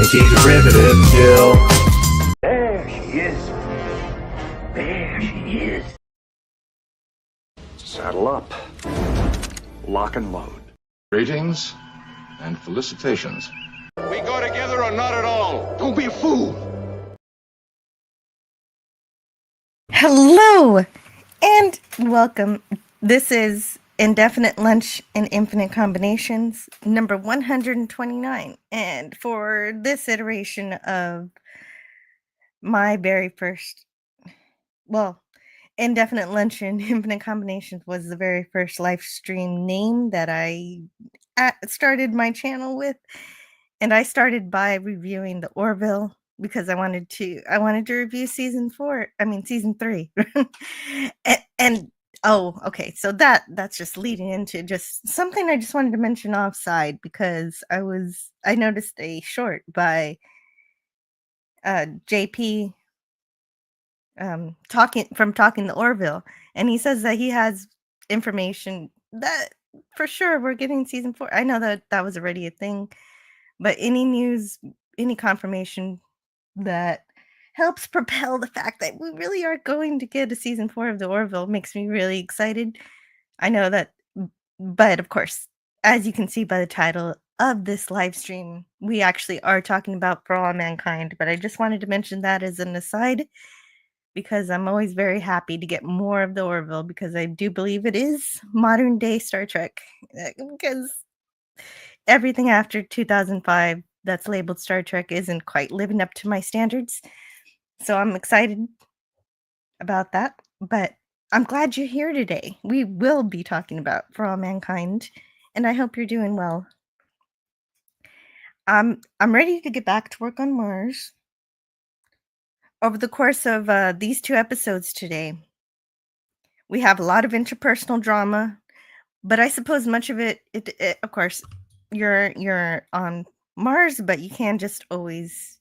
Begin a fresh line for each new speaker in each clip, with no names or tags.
Anti-derivative kill.
There she is. There she is.
Saddle up. Lock and load.
Greetings and felicitations.
We go together or not at all. Don't be a fool.
Hello and welcome. This is Indefinite Lunch and Infinite Combinations, number 129. And for this iteration of my very first, Indefinite Lunch and Infinite Combinations was the very first live stream name that I started my channel with. And I started by reviewing the Orville because I wanted to review season 3. Okay, so that's just leading into just something I just wanted to mention offside because I noticed a short by JP talking the Orville, and he says that he has information that for sure we're getting season 4. I know that was already a thing, but any news, any confirmation that helps propel the fact that we really are going to get a season 4 of the Orville makes me really excited. I know that, but of course, as you can see by the title of this live stream, we actually are talking about For All Mankind, but I just wanted to mention that as an aside because I'm always very happy to get more of the Orville because I do believe it is modern day Star Trek, because everything after 2005 that's labeled Star Trek isn't quite living up to my standards. So I'm excited about that. But I'm glad you're here today. We will be talking about For All Mankind, and I hope you're doing well. I'm ready to get back to work on Mars. Over the course of these 2 episodes today, we have a lot of interpersonal drama, but I suppose much of it of course, you're on Mars, but you can't just always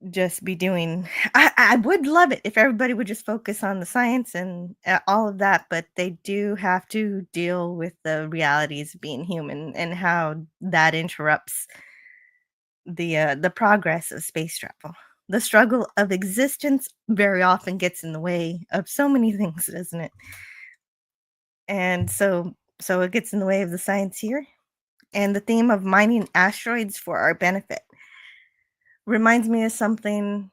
just be doing. I would love it if everybody would just focus on the science and all of that, but they do have to deal with the realities of being human and how that interrupts the progress of space travel. The struggle of existence very often gets in the way of so many things, doesn't it? And so it gets in the way of the science here. And the theme of mining asteroids for our benefit reminds me of something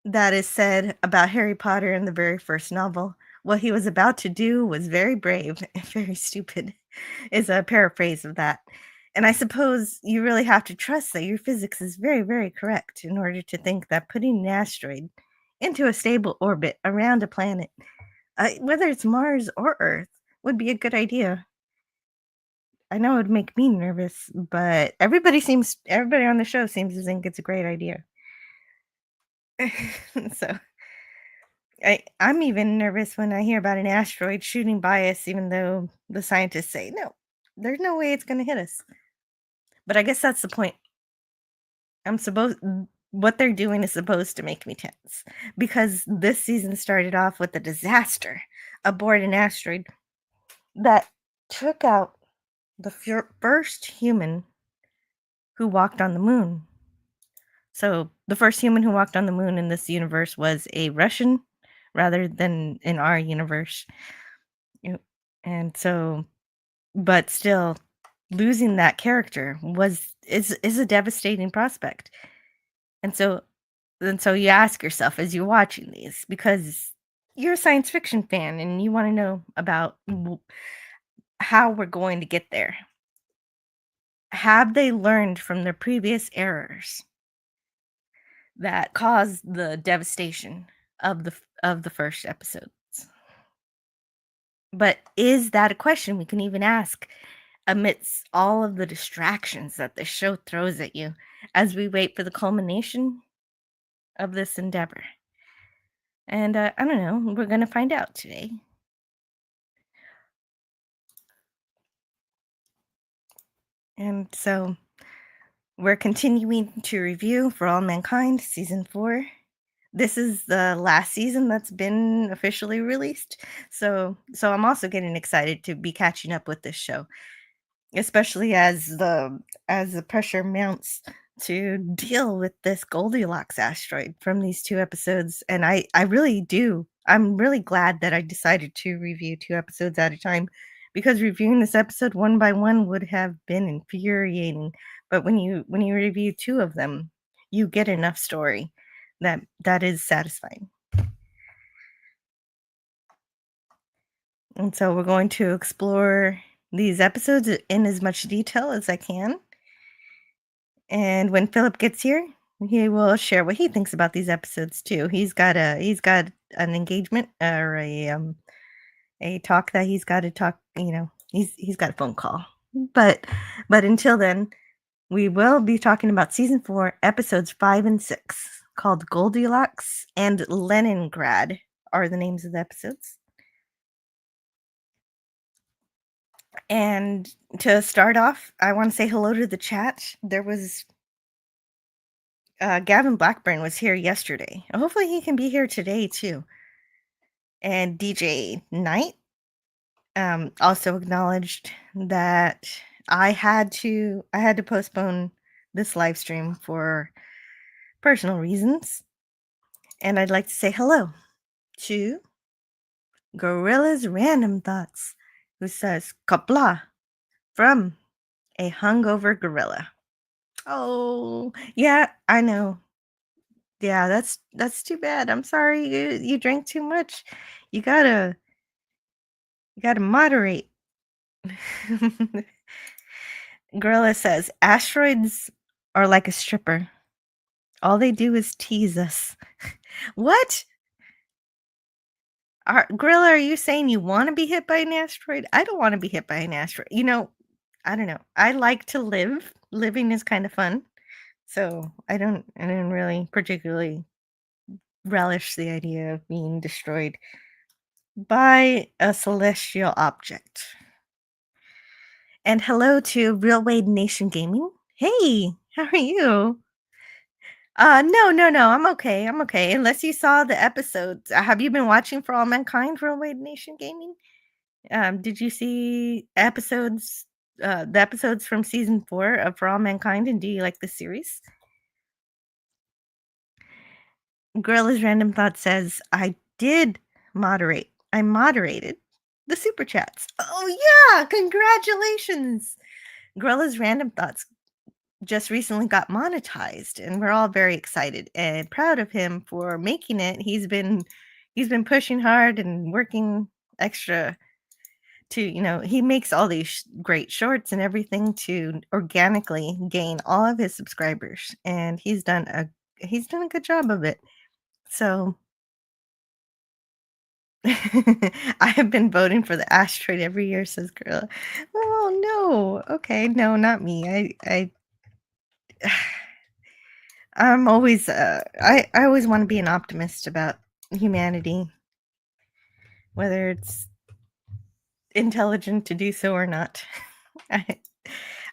that is said about Harry Potter in the very first novel. What he was about to do was very brave and very stupid, is a paraphrase of that. And I suppose you really have to trust that your physics is very, very correct in order to think that putting an asteroid into a stable orbit around a planet, whether it's Mars or Earth, would be a good idea. I know it would make me nervous, but everybody on the show seems to think it's a great idea. So I'm even nervous when I hear about an asteroid shooting by us, even though the scientists say, no, there's no way it's going to hit us. But I guess that's the point. What they're doing is supposed to make me tense because this season started off with a disaster aboard an asteroid that took out the first human who walked on the moon. So the first human who walked on the moon in this universe was a Russian rather than in our universe. And so, but still, losing that character is a devastating prospect. And so you ask yourself as you're watching these, because you're a science fiction fan and you want to know about how we're going to get there. Have they learned from their previous errors that caused the devastation of the first episodes? But is that a question we can even ask amidst all of the distractions that the show throws at you as we wait for the culmination of this endeavor? And I don't know, we're going to find out today. And so we're continuing to review For All Mankind, Season 4. This is the last season that's been officially released. So I'm also getting excited to be catching up with this show. especially as the pressure mounts to deal with this Goldilocks asteroid from these 2 episodes, and I really do. I'm really glad that I decided to review 2 episodes at a time, because reviewing this episode one by one would have been infuriating, but when you review 2 of them, you get enough story that is satisfying. And so we're going to explore these episodes in as much detail as I can. And when Philip gets here, he will share what he thinks about these episodes too. He's got an engagement or a talk that he's got to talk, he's got a phone call. But but until then, we will be talking about season 4, episodes 5 and 6, called Goldilocks and Leningrad are the names of the episodes. And to start off, I want to say hello to the chat. There was Gavin Blackburn was here yesterday. Hopefully he can be here today too. And DJ Knight also acknowledged that I had to postpone this live stream for personal reasons. And I'd like to say hello to Gorilla's Random Thoughts, who says Kapla from a hungover gorilla. Oh, yeah, I know. Yeah, that's too bad. I'm sorry you drank too much. You gotta moderate. Gorilla says asteroids are like a stripper. All they do is tease us. What? Gorilla, are you saying you want to be hit by an asteroid? I don't want to be hit by an asteroid. I don't know. I like to live. Living is kind of fun. So I don't really particularly relish the idea of being destroyed by a celestial object. And hello to Real Wade Nation Gaming. Hey, how are you? No, I'm okay. I'm okay. Unless you saw the episodes. Have you been watching For All Mankind, Real Wade Nation Gaming? Did you see the episodes from season 4 of For All Mankind, and do you like the series? Gorilla's Random Thought says, I did moderate. I moderated the super chats. Oh, yeah. Congratulations. Gorilla's Random Thoughts just recently got monetized, and we're all very excited and proud of him for making it. He's been pushing hard and working extra to, he makes all these great shorts and everything to organically gain all of his subscribers, and he's done a good job of it. So I have been voting for the asteroid every year, says Gorilla. Oh no. Okay, no, not me. I'm always I always want to be an optimist about humanity, whether it's intelligent to do so or not. I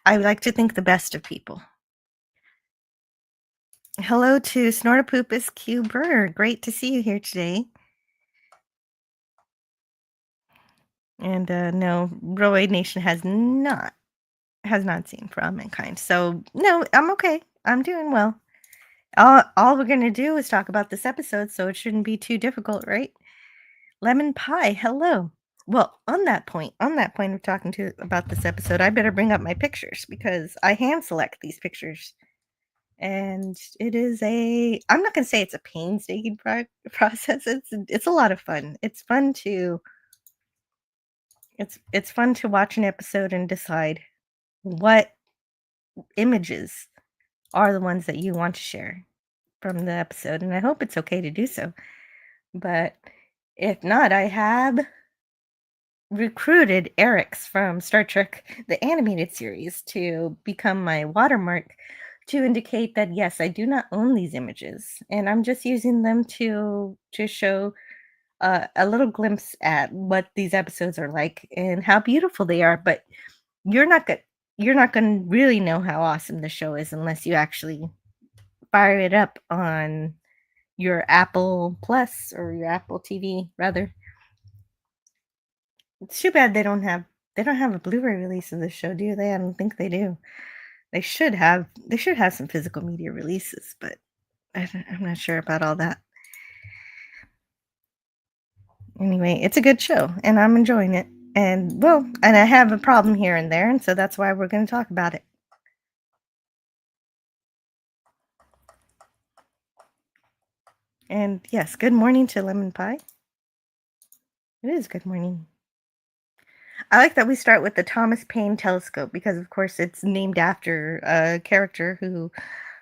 I like to think the best of people. Hello to Snortopoopus Q Burr. Great to see you here today. And no, Roid Nation has not seen For All Mankind. So no, I'm okay. I'm doing well. All we're gonna do is talk about this episode, so it shouldn't be too difficult, right? Lemon Pie, hello. Well, on that point of talking about this episode, I better bring up my pictures because I hand select these pictures. And it is I'm not gonna say it's a painstaking process. It's a lot of fun. It's fun to watch an episode and decide what images are the ones that you want to share from the episode, and I hope it's okay to do so. But if not, I have recruited Eric's from Star Trek, the animated series, to become my watermark to indicate that, yes, I do not own these images, and I'm just using them to show a little glimpse at what these episodes are like and how beautiful they are. But you're not going to really know how awesome the show is unless you actually fire it up on your Apple Plus or your Apple TV, rather. It's too bad they don't have They don't have a Blu-ray release of this show, do they? I don't think they do. They should have some physical media releases, but I'm not sure about all that. Anyway, it's a good show, and I'm enjoying it. And I have a problem here and there, and so that's why we're going to talk about it. And yes, good morning to Lemon Pie. It is good morning. I like that we start with the Thomas Paine telescope because, of course, it's named after a character who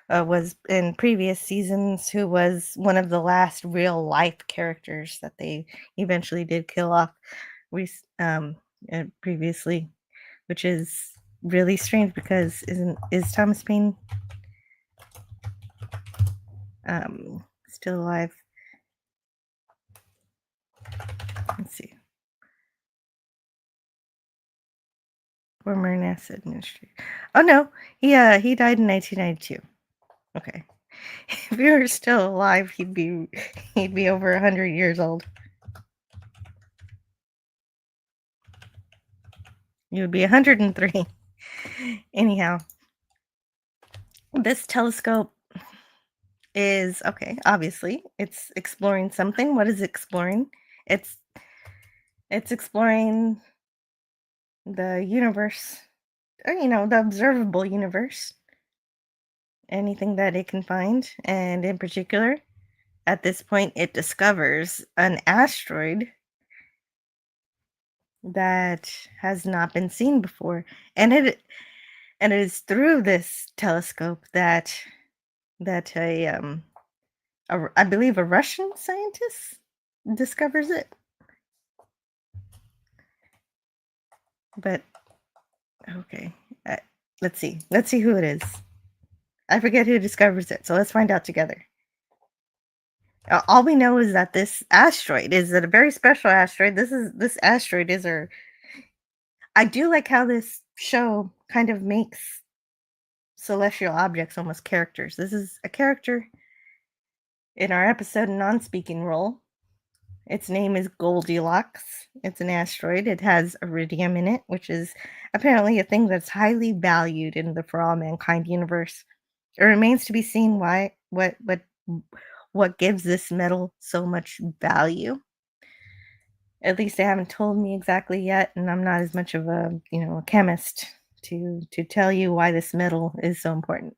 was in previous seasons, who was one of the last real life characters that they eventually did kill off previously, which is really strange because is Thomas Paine still alive? Let's see. Former NASA administrator. Oh no, he died in 1992. Okay. If he were still alive, he'd be over 100 years old. He would be 103. Anyhow, this telescope is okay. Obviously, it's exploring something. What is it exploring? It's exploring the universe, or, the observable universe. Anything that it can find, and in particular, at this point, it discovers an asteroid that has not been seen before, and it is through this telescope that I believe a Russian scientist discovers it. But okay, let's see who it is. I forget who discovers it, so let's find out together. All we know is that this asteroid is a very special asteroid. This asteroid is I do like how this show kind of makes celestial objects almost characters. This is a character in our episode non-speaking role. Its name is Goldilocks. It's an asteroid. It has iridium in it, which is apparently a thing that's highly valued in the For All Mankind universe. It remains to be seen what gives this metal so much value. At least they haven't told me exactly yet, and I'm not as much of a chemist to tell you why this metal is so important.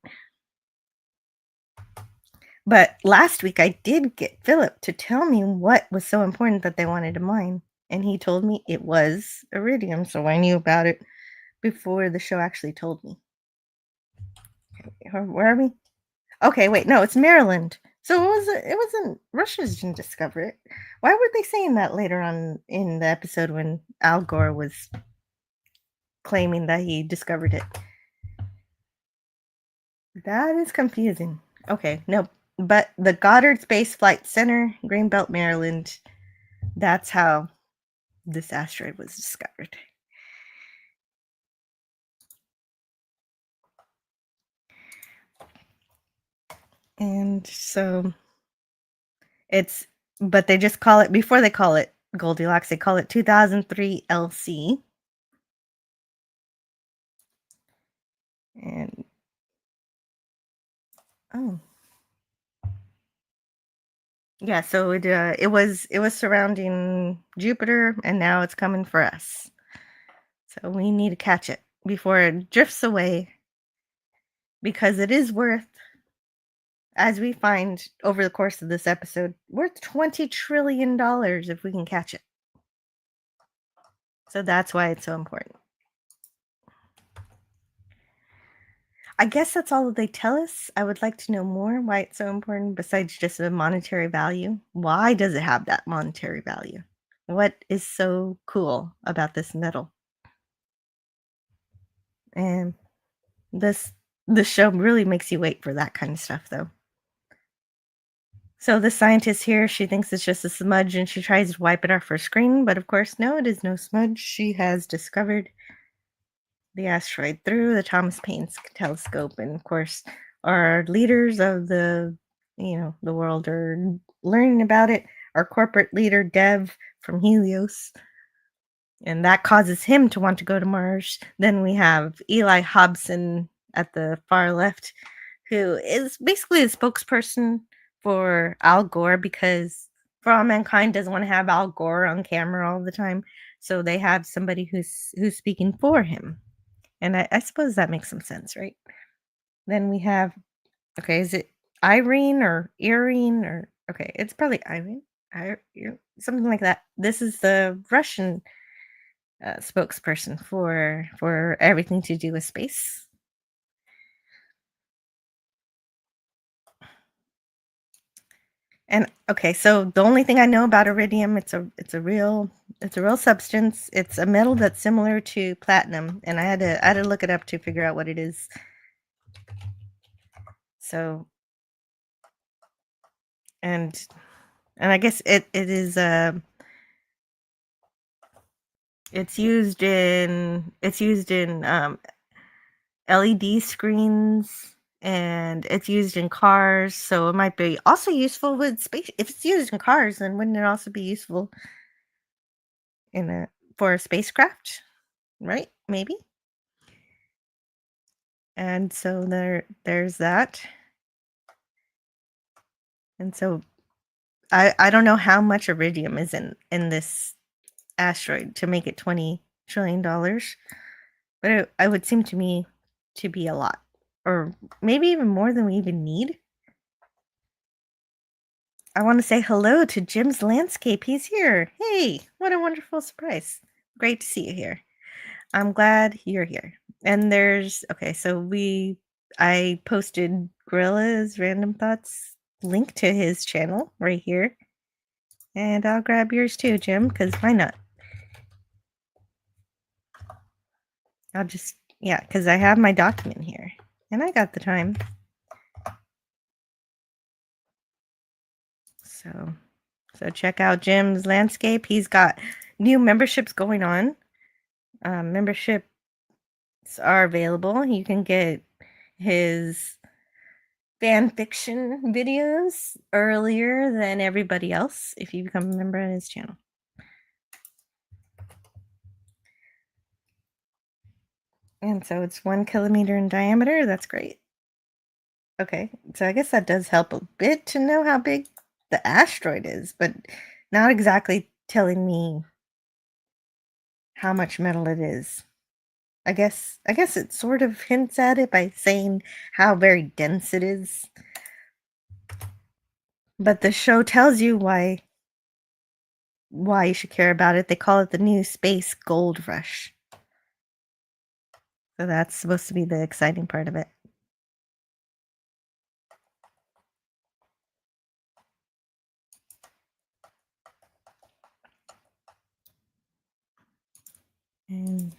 But last week I did get Philip to tell me what was so important that they wanted to mine, and he told me it was iridium, so I knew about it before the show actually told me. Okay, where are we? Okay, wait, no, it's Maryland. So it wasn't Russians didn't discover it. Why were they saying that later on in the episode when Al Gore was claiming that he discovered it? That is confusing. Okay, no, but the Goddard Space Flight Center, Greenbelt, Maryland, that's how this asteroid was discovered. And so but they just call it, before they call it Goldilocks, they call it 2003 LC. And yeah, so it was surrounding Jupiter, and now it's coming for us. So we need to catch it before it drifts away, because it is worth, as we find over the course of this episode, worth $20 trillion if we can catch it. So that's why it's so important. I guess that's all that they tell us. I would like to know more why it's so important besides just the monetary value. Why does it have that monetary value? What is so cool about this metal? And this show really makes you wait for that kind of stuff, though. So the scientist here, she thinks it's just a smudge, and she tries to wipe it off her screen, but of course, no, it is no smudge. She has discovered the asteroid through the Thomas Paine telescope, and of course, our leaders of the world are learning about it. Our corporate leader, Dev from Helios, and that causes him to want to go to Mars. Then we have Eli Hobson at the far left, who is basically a spokesperson for Al Gore, because For All Mankind doesn't want to have Al Gore on camera all the time, so they have somebody who's speaking for him, and I suppose that makes some sense, right? Then we have, okay, is it Irene or Irene or okay? It's probably Irene, something like that. This is the Russian spokesperson for everything to do with space. And okay, so the only thing I know about iridium, it's a real substance. It's a metal that's similar to platinum, and I had to look it up to figure out what it is. So, and I guess it is it's used in LED screens, and it's used in cars, so it might be also useful with space. If it's used in cars, then wouldn't it also be useful in a for a spacecraft, right? Maybe. And so there's that. And so I don't know how much iridium is in this asteroid to make it $20 trillion, but it would seem to me to be a lot, or maybe even more than we even need. I want to say hello to Jim's Landscape. He's here. Hey, what a wonderful surprise. Great to see you here. I'm glad you're here. And there's, okay, so I posted Gorilla's Random Thoughts link to his channel right here. And I'll grab yours too, Jim, because why not? I'll just, yeah, because I have my document here and I got the time. So check out Jim's Landscape. He's got new memberships going on. Memberships are available. You can get his fan fiction videos earlier than everybody else if you become a member on his channel. And so it's 1 kilometer in diameter. That's great. Okay, so I guess that does help a bit to know how big the asteroid is, but not exactly telling me how much metal it is. I guess it sort of hints at it by saying how very dense it is. But the show tells you why you should care about it. They call it the new space gold rush. So that's supposed to be the exciting part of it. And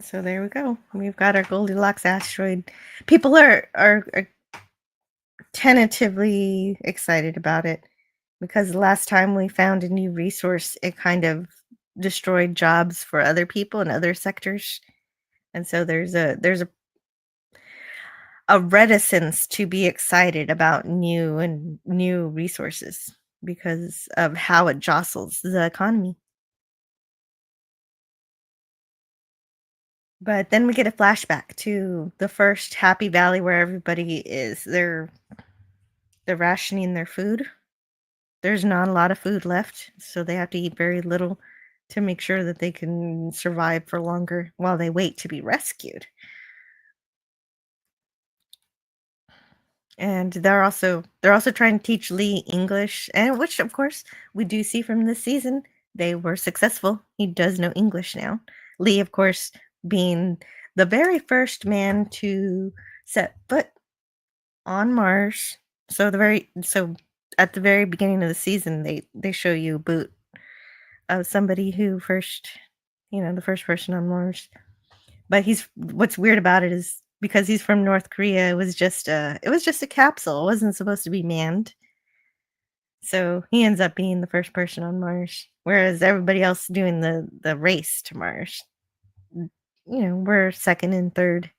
so there we go. We've got our Goldilocks asteroid. People are tentatively excited about it because the last time we found a new resource, it kind of destroyed jobs for other people in other sectors. And so there's a reticence to be excited about new resources because of how it jostles the economy. But then we get a flashback to the first Happy Valley where everybody is they're rationing their food. There's not a lot of food left, so they have to eat very little to make sure that they can survive for longer while they wait to be rescued. And they're also trying to teach Lee English, and which of course we do see from this season. They were successful. He does know English now. Lee, of course, being the very first man to set foot on Mars. So at the very beginning of the season, they show you a boot of somebody who first, the first person on Mars. But what's weird about it is because he's from North Korea, it was just a capsule. It wasn't supposed to be manned. So he ends up being the first person on Mars, whereas everybody else doing the race to Mars. We're second and third.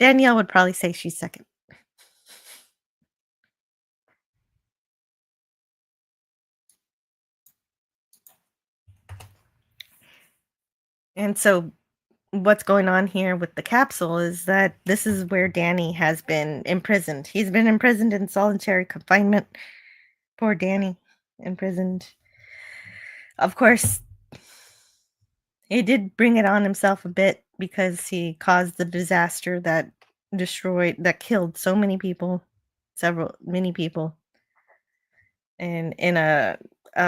Danielle would probably say she's second. And so what's going on here with the capsule is that this is where Danny has been imprisoned. He's been imprisoned in solitary confinement. Poor Danny, imprisoned. Of course, he did bring it on himself a bit because he caused the disaster that killed so many people, many people. And in a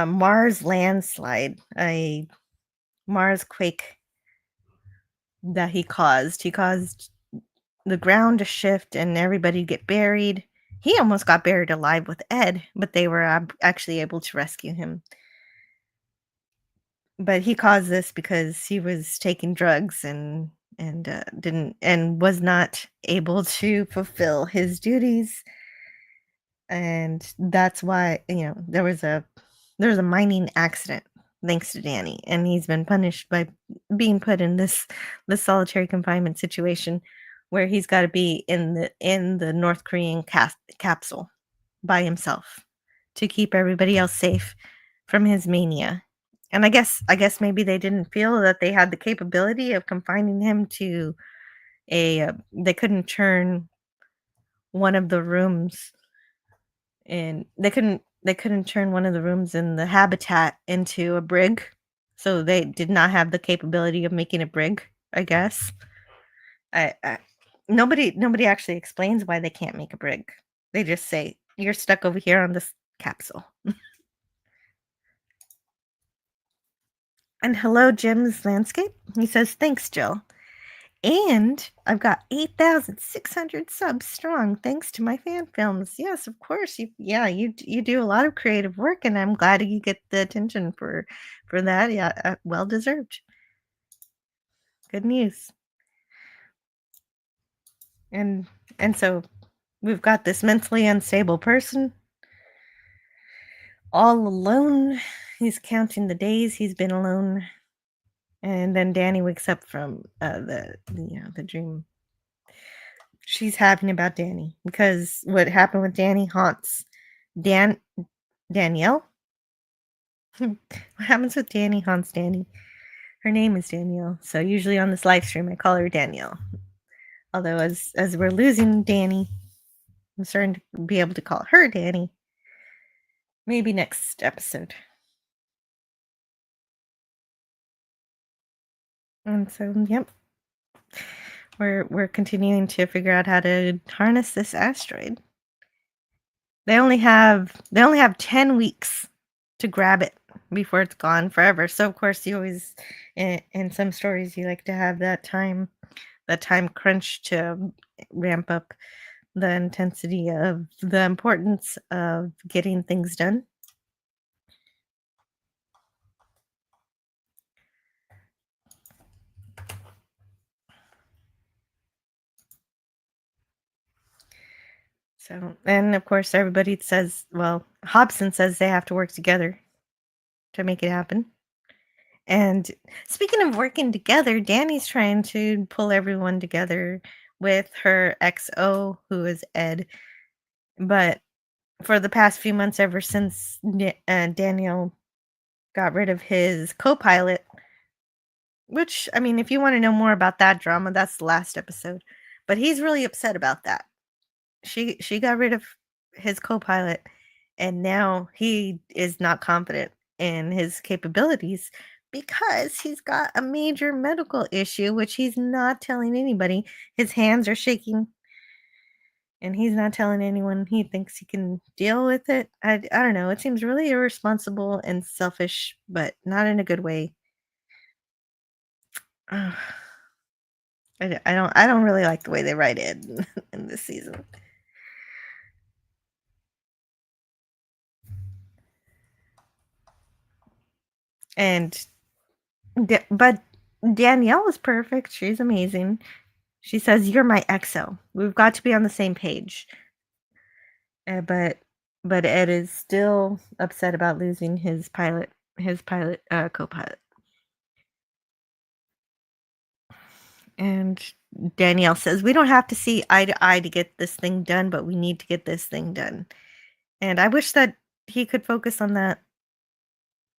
Mars landslide, a Mars quake that he caused the ground to shift and everybody get buried. He almost got buried alive with Ed, but they were actually able to rescue him. But he caused this because he was taking drugs and was not able to fulfill his duties, and that's why there was a mining accident thanks to Danny, and he's been punished by being put in this solitary confinement situation where he's got to be in the North Korean capsule by himself to keep everybody else safe from his mania. And I guess maybe they didn't feel that they had the capability of confining him to they couldn't turn one of the rooms and they couldn't turn one of the rooms in the habitat into a brig, so they did not have the capability of making a brig, I guess. I nobody actually explains why they can't make a brig. They just say you're stuck over here on this capsule. And hello, Jim's Landscape. He says, thanks, Jill. And I've got 8,600 subs strong thanks to my fan films. Yes, of course. You do a lot of creative work, and I'm glad you get the attention for that. Yeah, well deserved. Good news. And so we've got this mentally unstable person all alone. He's counting the days he's been alone. And then Danny wakes up from the dream she's having about Danny, because what happened with Danny haunts Danielle. What happens with Danny haunts Danny. Her name is Danielle, so usually on this live stream I call her Danielle. Although as we're losing Danny, I'm starting to be able to call her Danny. Maybe next episode. And so, yep. We're continuing to figure out how to harness this asteroid. They only have 10 weeks to grab it before it's gone forever. So of course you always in some stories you like to have that time crunch to ramp up the intensity of the importance of getting things done. So, and of course everybody says, well, Hobson says they have to work together to make it happen. And speaking of working together, Danny's trying to pull everyone together with her XO, who is Ed. But for the past few months, ever since Daniel got rid of his co-pilot, which, I mean, if you want to know more about that drama, that's the last episode. But he's really upset about that. She got rid of his co-pilot, and now he is not confident in his capabilities because he's got a major medical issue, which he's not telling anybody. His hands are shaking, and he's not telling anyone. He thinks he can deal with it. I don't know. It seems really irresponsible and selfish, but not in a good way. I don't really like the way they write it in this season. And but Danielle is perfect. She's amazing. She says, "You're my XO. We've got to be on the same page." But Ed is still upset about losing his co-pilot. And Danielle says, "We don't have to see eye to eye to get this thing done, but we need to get this thing done." And I wish that he could focus on that,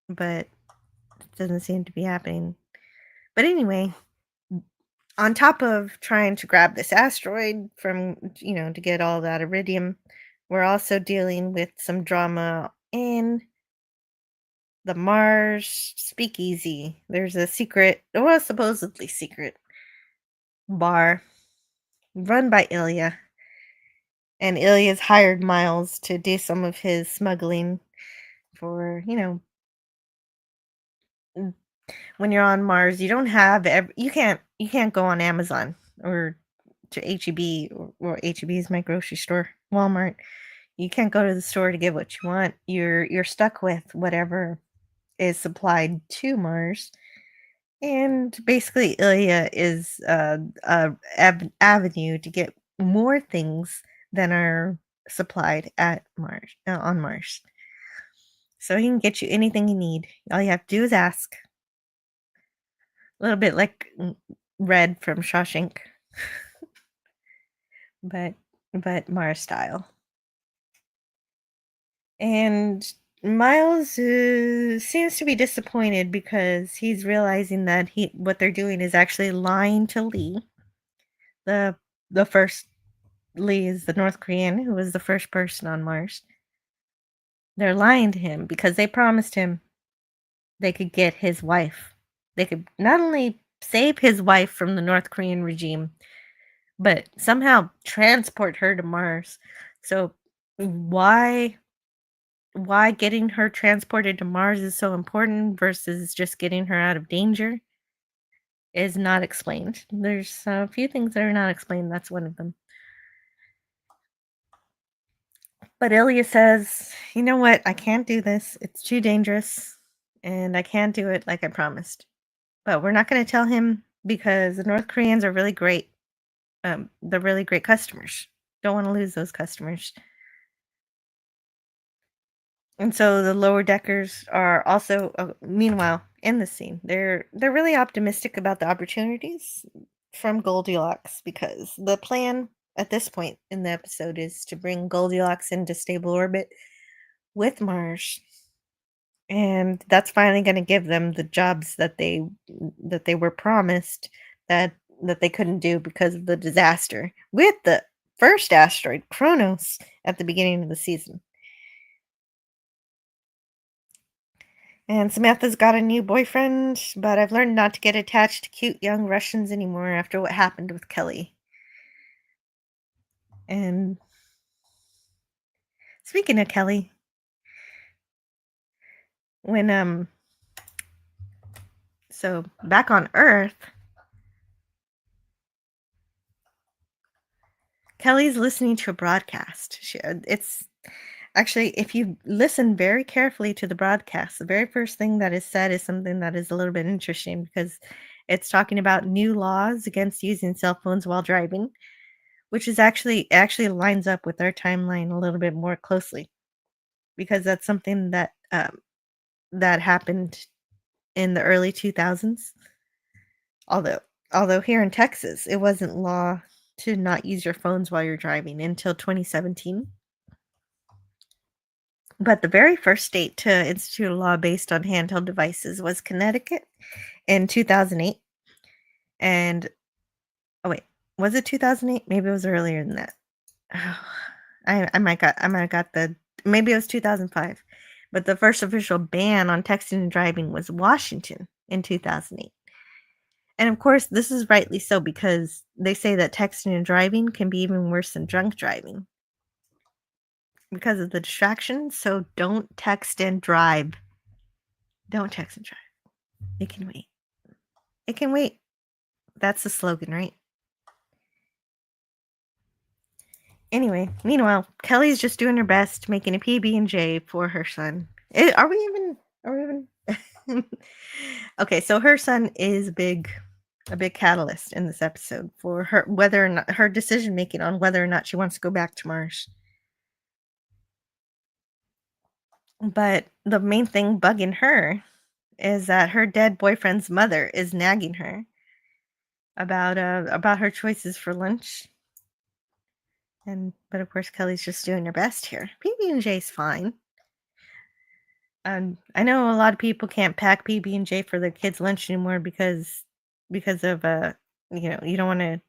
but it doesn't seem to be happening. But anyway, on top of trying to grab this asteroid from, to get all that iridium, we're also dealing with some drama in the Mars Speakeasy. There's a secret, well, supposedly secret bar run by Ilya. And Ilya's hired Miles to do some of his smuggling for, when you're on Mars, you don't have you can't go on Amazon or to HEB or HEB is my grocery store, Walmart. You can't go to the store to get what you want. You're stuck with whatever is supplied to Mars. And basically Ilya is a avenue to get more things than are supplied at Mars on Mars. So he can get you anything you need. All you have to do is ask. A little bit like Red from Shawshank, but Mars style. And Miles seems to be disappointed because he's realizing that what they're doing is actually lying to Lee. The first Lee is the North Korean who was the first person on Mars. They're lying to him because they promised him they could get his wife. They could not only save his wife from the North Korean regime, but somehow transport her to Mars. So why getting her transported to Mars is so important versus just getting her out of danger is not explained. There's a few things that are not explained. That's one of them. But Ilya says, you know what? I can't do this. It's too dangerous. And I can't do it like I promised. But we're not going to tell him because the North Koreans are really great. They're really great customers. Don't want to lose those customers. And so the lower deckers are also, meanwhile, in the scene. They're really optimistic about the opportunities from Goldilocks because the plan at this point in the episode is to bring Goldilocks into stable orbit with Mars. And that's finally going to give them the jobs that they were promised that they couldn't do because of the disaster with the first asteroid, Kronos, at the beginning of the season. And Samantha's got a new boyfriend, but I've learned not to get attached to cute young Russians anymore after what happened with Kelly. And speaking of Kelly, when so back on Earth, Kelly's listening to a broadcast. It's actually, if you listen very carefully to the broadcast, the very first thing that is said is something that is a little bit interesting because it's talking about new laws against using cell phones while driving, which is actually lines up with our timeline a little bit more closely because that's something that that happened in the early 2000s. Although here in Texas, it wasn't law to not use your phones while you're driving until 2017. But the very first state to institute a law based on handheld devices was Connecticut in 2008. And oh wait, was it 2008? Maybe it was earlier than that. I might have got maybe it was 2005. But the first official ban on texting and driving was Washington in 2008. And of course, this is rightly so because they say that texting and driving can be even worse than drunk driving because of the distraction. So don't text and drive. Don't text and drive. It can wait. It can wait. That's the slogan, right? Anyway, meanwhile, Kelly's just doing her best making a PB&J for her son. Are we even Okay, so her son is a big catalyst in this episode for her, whether or not her decision making on whether or not she wants to go back to Mars. But the main thing bugging her is that her dead boyfriend's mother is nagging her about her choices for lunch. But of course, Kelly's just doing her best here. PB&J's fine. I know a lot of people can't pack PB&J for their kids' lunch anymore because because of you don't want to,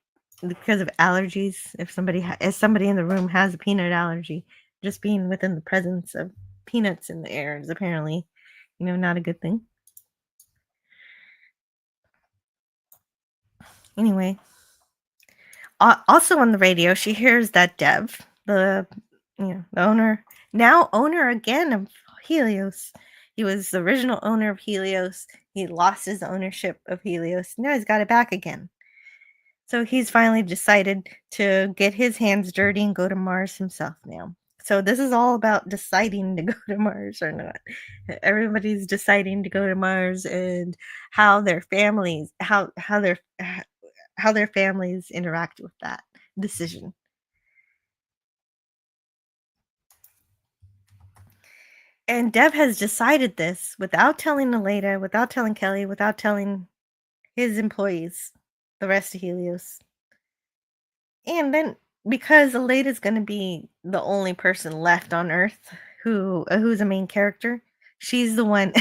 because of allergies. If somebody in the room has a peanut allergy, just being within the presence of peanuts in the air is apparently, not a good thing. Anyway, also on the radio, she hears that Dev, the owner again of Helios. He was the original owner of Helios. He lost his ownership of Helios. Now he's got it back again. So he's finally decided to get his hands dirty and go to Mars himself now. So this is all about deciding to go to Mars or not. Everybody's deciding to go to Mars, and how their families interact with that decision. And Dev has decided this without telling Aleda, without telling Kelly, without telling his employees, the rest of Helios. And then, because Aleda's going to be the only person left on Earth who's a main character, she's the one.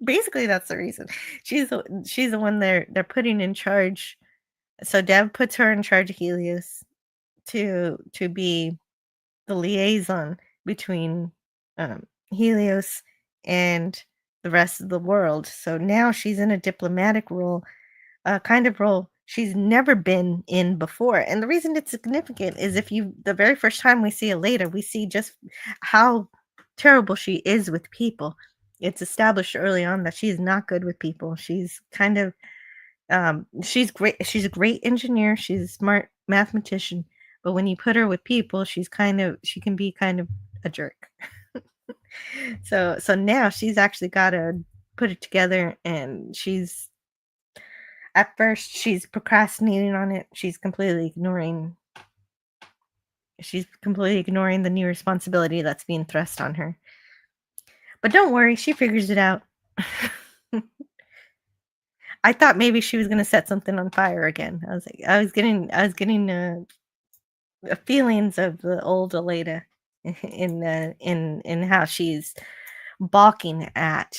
Basically, that's the reason. She's the one they're putting in charge. So Dev puts her in charge of Helios to be the liaison between Helios and the rest of the world. So now she's in a diplomatic role, a kind of role she's never been in before. And the reason it's significant is the very first time we see Aleda, we see just how terrible she is with people. It's established early on that she's not good with people. She's kind of she's great. She's a great engineer. She's a smart mathematician. But when you put her with people, she can be kind of a jerk. So now she's actually got to put it together, and at first she's procrastinating on it. She's completely ignoring the new responsibility that's being thrust on her. But don't worry, she figures it out. I thought maybe she was going to set something on fire again. I was getting feelings of the old Aleda in how she's balking at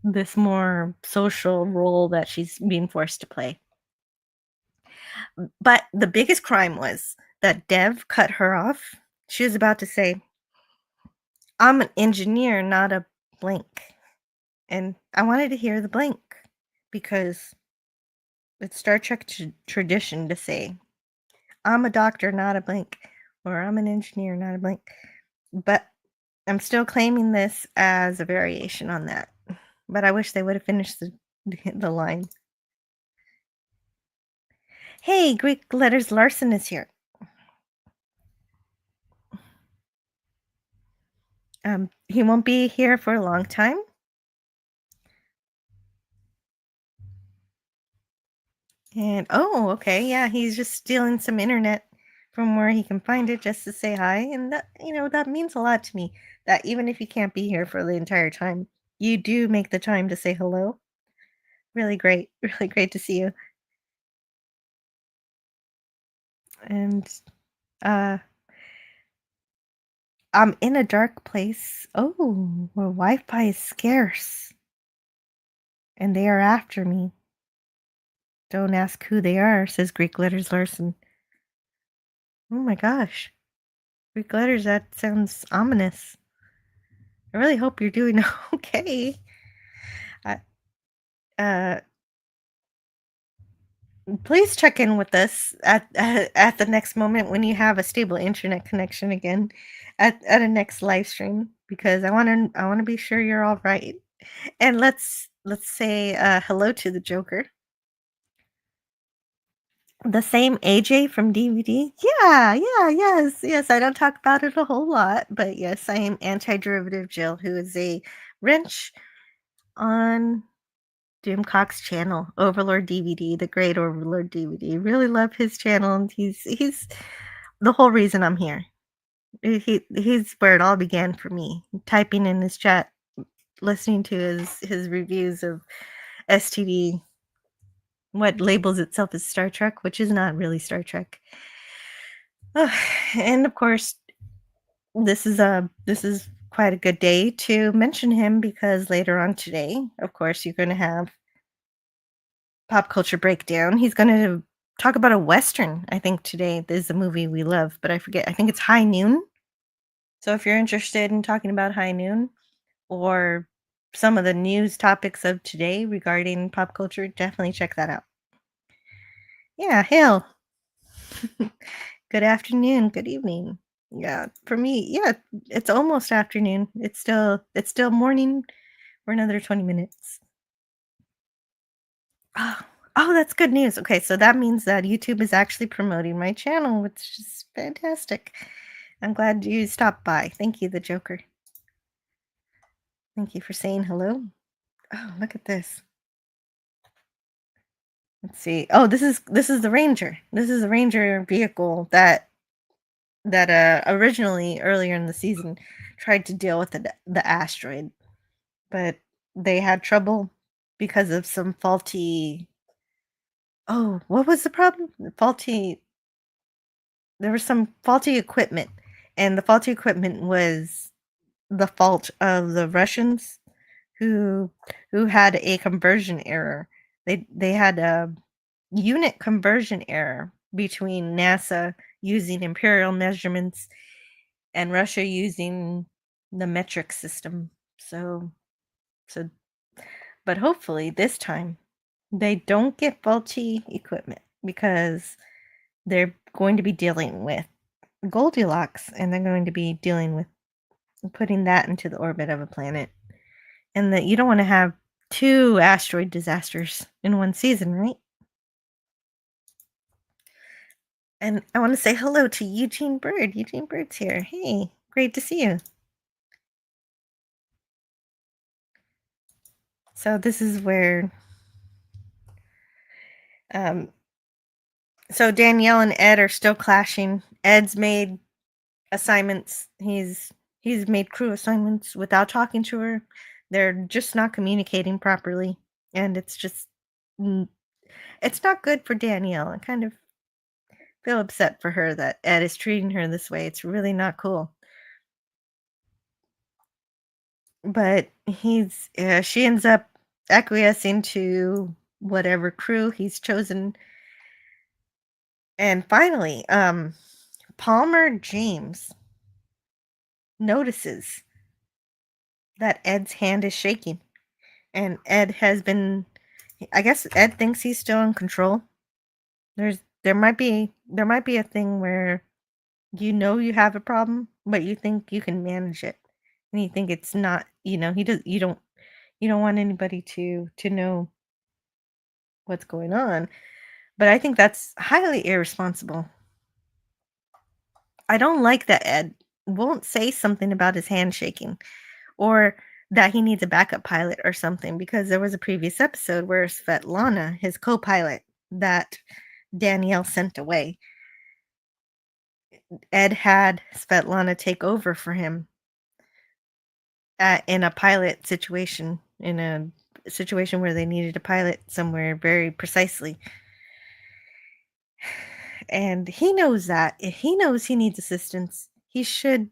this more social role that she's being forced to play. But the biggest crime was that Dev cut her off. She was about to say, "I'm an engineer, not a blank." And I wanted to hear the blank, because it's Star Trek tradition to say, "I'm a doctor, not a blank," or "I'm an engineer, not a blank." But I'm still claiming this as a variation on that. But I wish they would have finished the line. Hey, Greek Letters Larson is here. He won't be here for a long time. And okay, yeah, he's just stealing some internet from where he can find it just to say hi, and that means a lot to me. That even if you can't be here for the entire time, you do make the time to say hello. Really great, really great to see you. And I'm in a dark place. Oh, where Wi-Fi is scarce, and they are after me. Don't ask who they are, says Greek Letters Larson. Oh my gosh. Greek Letters, that sounds ominous. I really hope you're doing okay. Please check in with us at the next moment when you have a stable internet connection again, at a next live stream, because I want to be sure you're all right. And let's say hello to the Joker. The same AJ from DVD? Yeah, yes. I don't talk about it a whole lot, but yes, I am Anti-Derivative Jill, who is a wrench on Doomcock's channel, Overlord DVD, the great Overlord DVD. Really love his channel, and he's the whole reason I'm here. He's where it all began for me. Typing in his chat, listening to his reviews of STD, what labels itself as Star Trek, which is not really Star Trek. And of course, this is quite a good day to mention him, because later on today, of course, you're going to have pop culture breakdown. He's going to talk about a Western, I think today. This is a movie we love, but I forget. I think it's High Noon. So if you're interested in talking about High Noon or some of the news topics of today regarding pop culture, definitely check that out. Yeah, hail. Good afternoon, good evening. Yeah, for me, yeah, it's almost afternoon. It's still morning for another 20 minutes. Oh, oh, that's good news. Okay, so that means that YouTube is actually promoting my channel, which is fantastic. I'm glad you stopped by. Thank you, the Joker. Thank you for saying hello. Oh, look at this. Let's see. Oh, this is the Ranger. This is the Ranger vehicle that originally earlier in the season tried to deal with the asteroid, but they had trouble because of some faulty. Oh, what was the problem? There was some faulty equipment, and the faulty equipment was the fault of the Russians who had a conversion error. They had a unit conversion error between NASA using imperial measurements and Russia using the metric system. So but hopefully this time they don't get faulty equipment because they're going to be dealing with Goldilocks, and they're going to be dealing with putting that into the orbit of a planet. And that you don't want to have 2 asteroid disasters in one season, right? And I want to say hello to Eugene Bird. Eugene Bird's here. Hey, great to see you. So this is where so Danielle and Ed are still clashing. Ed's made assignments. He's made crew assignments without talking to her. They're just not communicating properly, and it's just it's not good for Danielle. I kind of feel upset for her that Ed is treating her this way. It's really not cool. But she ends up acquiescing to whatever crew he's chosen. And finally, Palmer James notices that Ed's hand is shaking. And Ed has been, I guess Ed thinks he's still in control. There might be a thing where you have a problem, but you think you can manage it. And you think it's not, you don't want anybody to know what's going on. But I think that's highly irresponsible. I don't like that Ed won't say something about his hand shaking or that he needs a backup pilot or something, because there was a previous episode where Svetlana, his co-pilot that Danielle sent away, Ed had Svetlana take over for him in a pilot situation, in a situation where they needed a pilot somewhere very precisely. And he knows that. If he knows he needs assistance, he should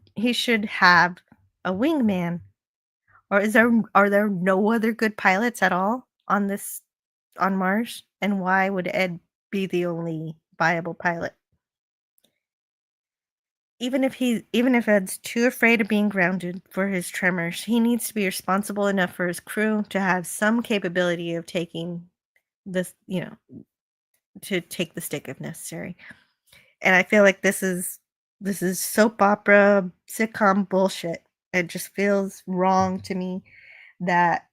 have a wingman. Or are there no other good pilots at all on Mars? And why would Ed be the only viable pilot? Even if Ed's too afraid of being grounded for his tremors, he needs to be responsible enough for his crew to have some capability of taking this, to take the stick if necessary. And I feel like this is soap opera sitcom bullshit. It just feels wrong to me that,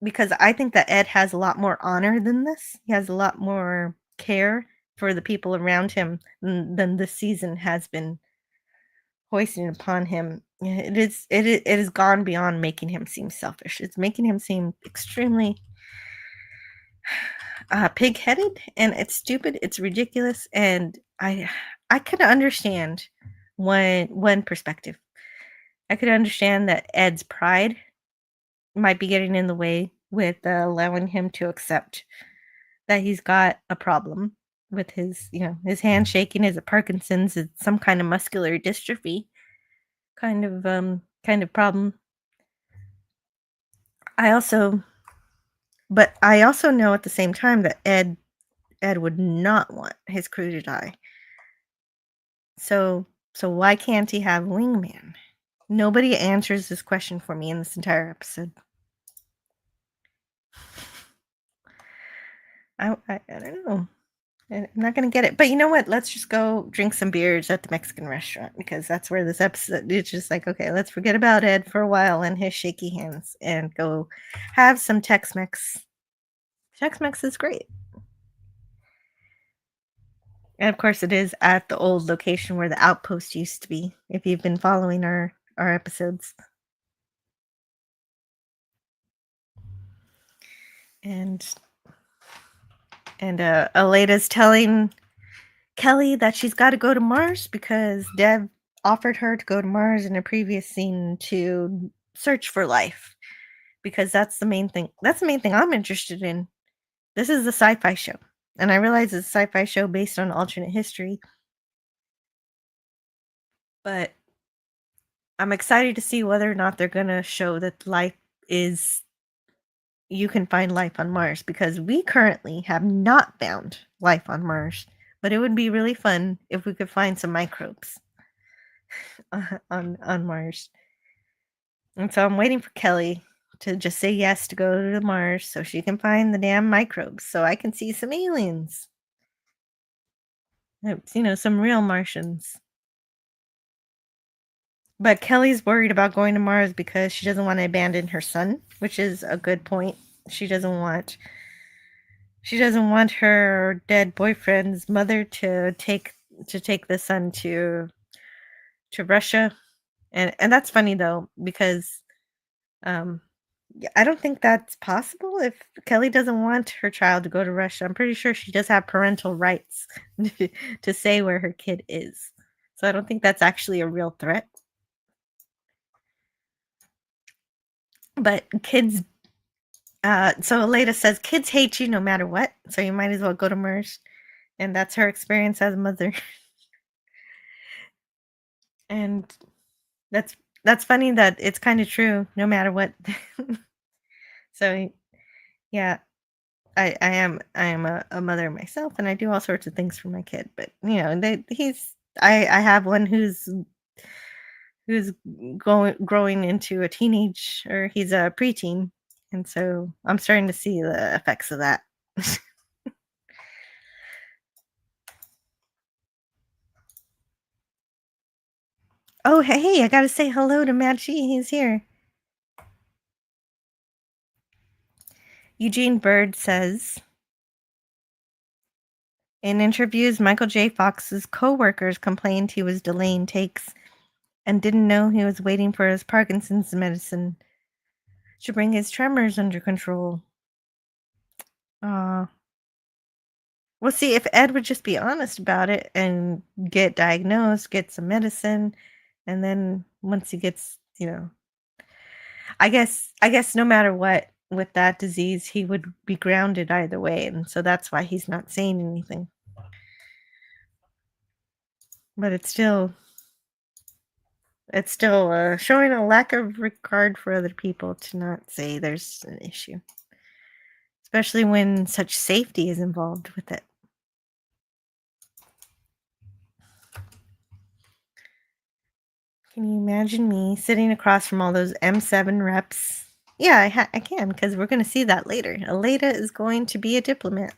because I think that Ed has a lot more honor than this. He has a lot more care for the people around him than this season has been hoisting upon him. It has gone beyond making him seem selfish. It's making him seem extremely pig-headed, and it's stupid. It's ridiculous, and I could understand one perspective. I could understand that Ed's pride might be getting in the way with allowing him to accept that he's got a problem with his hand shaking. Is it Parkinson's? It's some kind of muscular dystrophy kind of problem. I also But I also know at the same time that Ed would not want his crew to die. So why can't he have wingman? Nobody answers this question for me in this entire episode. I don't know. I'm not gonna get it. But you know what? Let's just go drink some beers at the Mexican restaurant, because that's where this episode, it's just like, okay, let's forget about Ed for a while and his shaky hands and go have some Tex-Mex. Tex-Mex is great. And of course, it is at the old location where the outpost used to be, if you've been following our episodes. And Aleda's telling Kelly that she's got to go to Mars because Dev offered her to go to Mars in a previous scene to search for life, because that's the main thing. That's the main thing I'm interested in. This is a sci-fi show, and I realize it's a sci-fi show based on alternate history, but I'm excited to see whether or not they're going to show that you can find life on Mars, because we currently have not found life on Mars, but it would be really fun if we could find some microbes on Mars. And so I'm waiting for Kelly to just say yes to go to Mars so she can find the damn microbes so I can see some aliens. Some real Martians. But Kelly's worried about going to Mars because she doesn't want to abandon her son, which is a good point. She doesn't want her dead boyfriend's mother to take the son to Russia. And that's funny though, because I don't think that's possible. If Kelly doesn't want her child to go to Russia, I'm pretty sure she does have parental rights to say where her kid is. So I don't think that's actually a real threat. But kids, so Aleda says, kids hate you no matter what, so you might as well go to Mars. And that's her experience as a mother. And that's funny that it's kind of true, no matter what. So, yeah, I am a mother myself, and I do all sorts of things for my kid. But I have one who's growing into a teenage, or he's a preteen, and so I'm starting to see the effects of that. Oh, hey, I gotta say hello to Matt G. He's here. Eugene Bird says, in interviews, Michael J. Fox's co-workers complained he was delaying takes and didn't know he was waiting for his Parkinson's medicine to bring his tremors under control. Well, see, if Ed would just be honest about it and get diagnosed, get some medicine, and then once he gets, I guess no matter what with that disease, he would be grounded either way, and so that's why he's not saying anything. But it's still showing a lack of regard for other people to not say there's an issue, especially when such safety is involved with it. Can you imagine me sitting across from all those M7 reps? Yeah, I can, because we're going to see that later. Aleda is going to be a diplomat.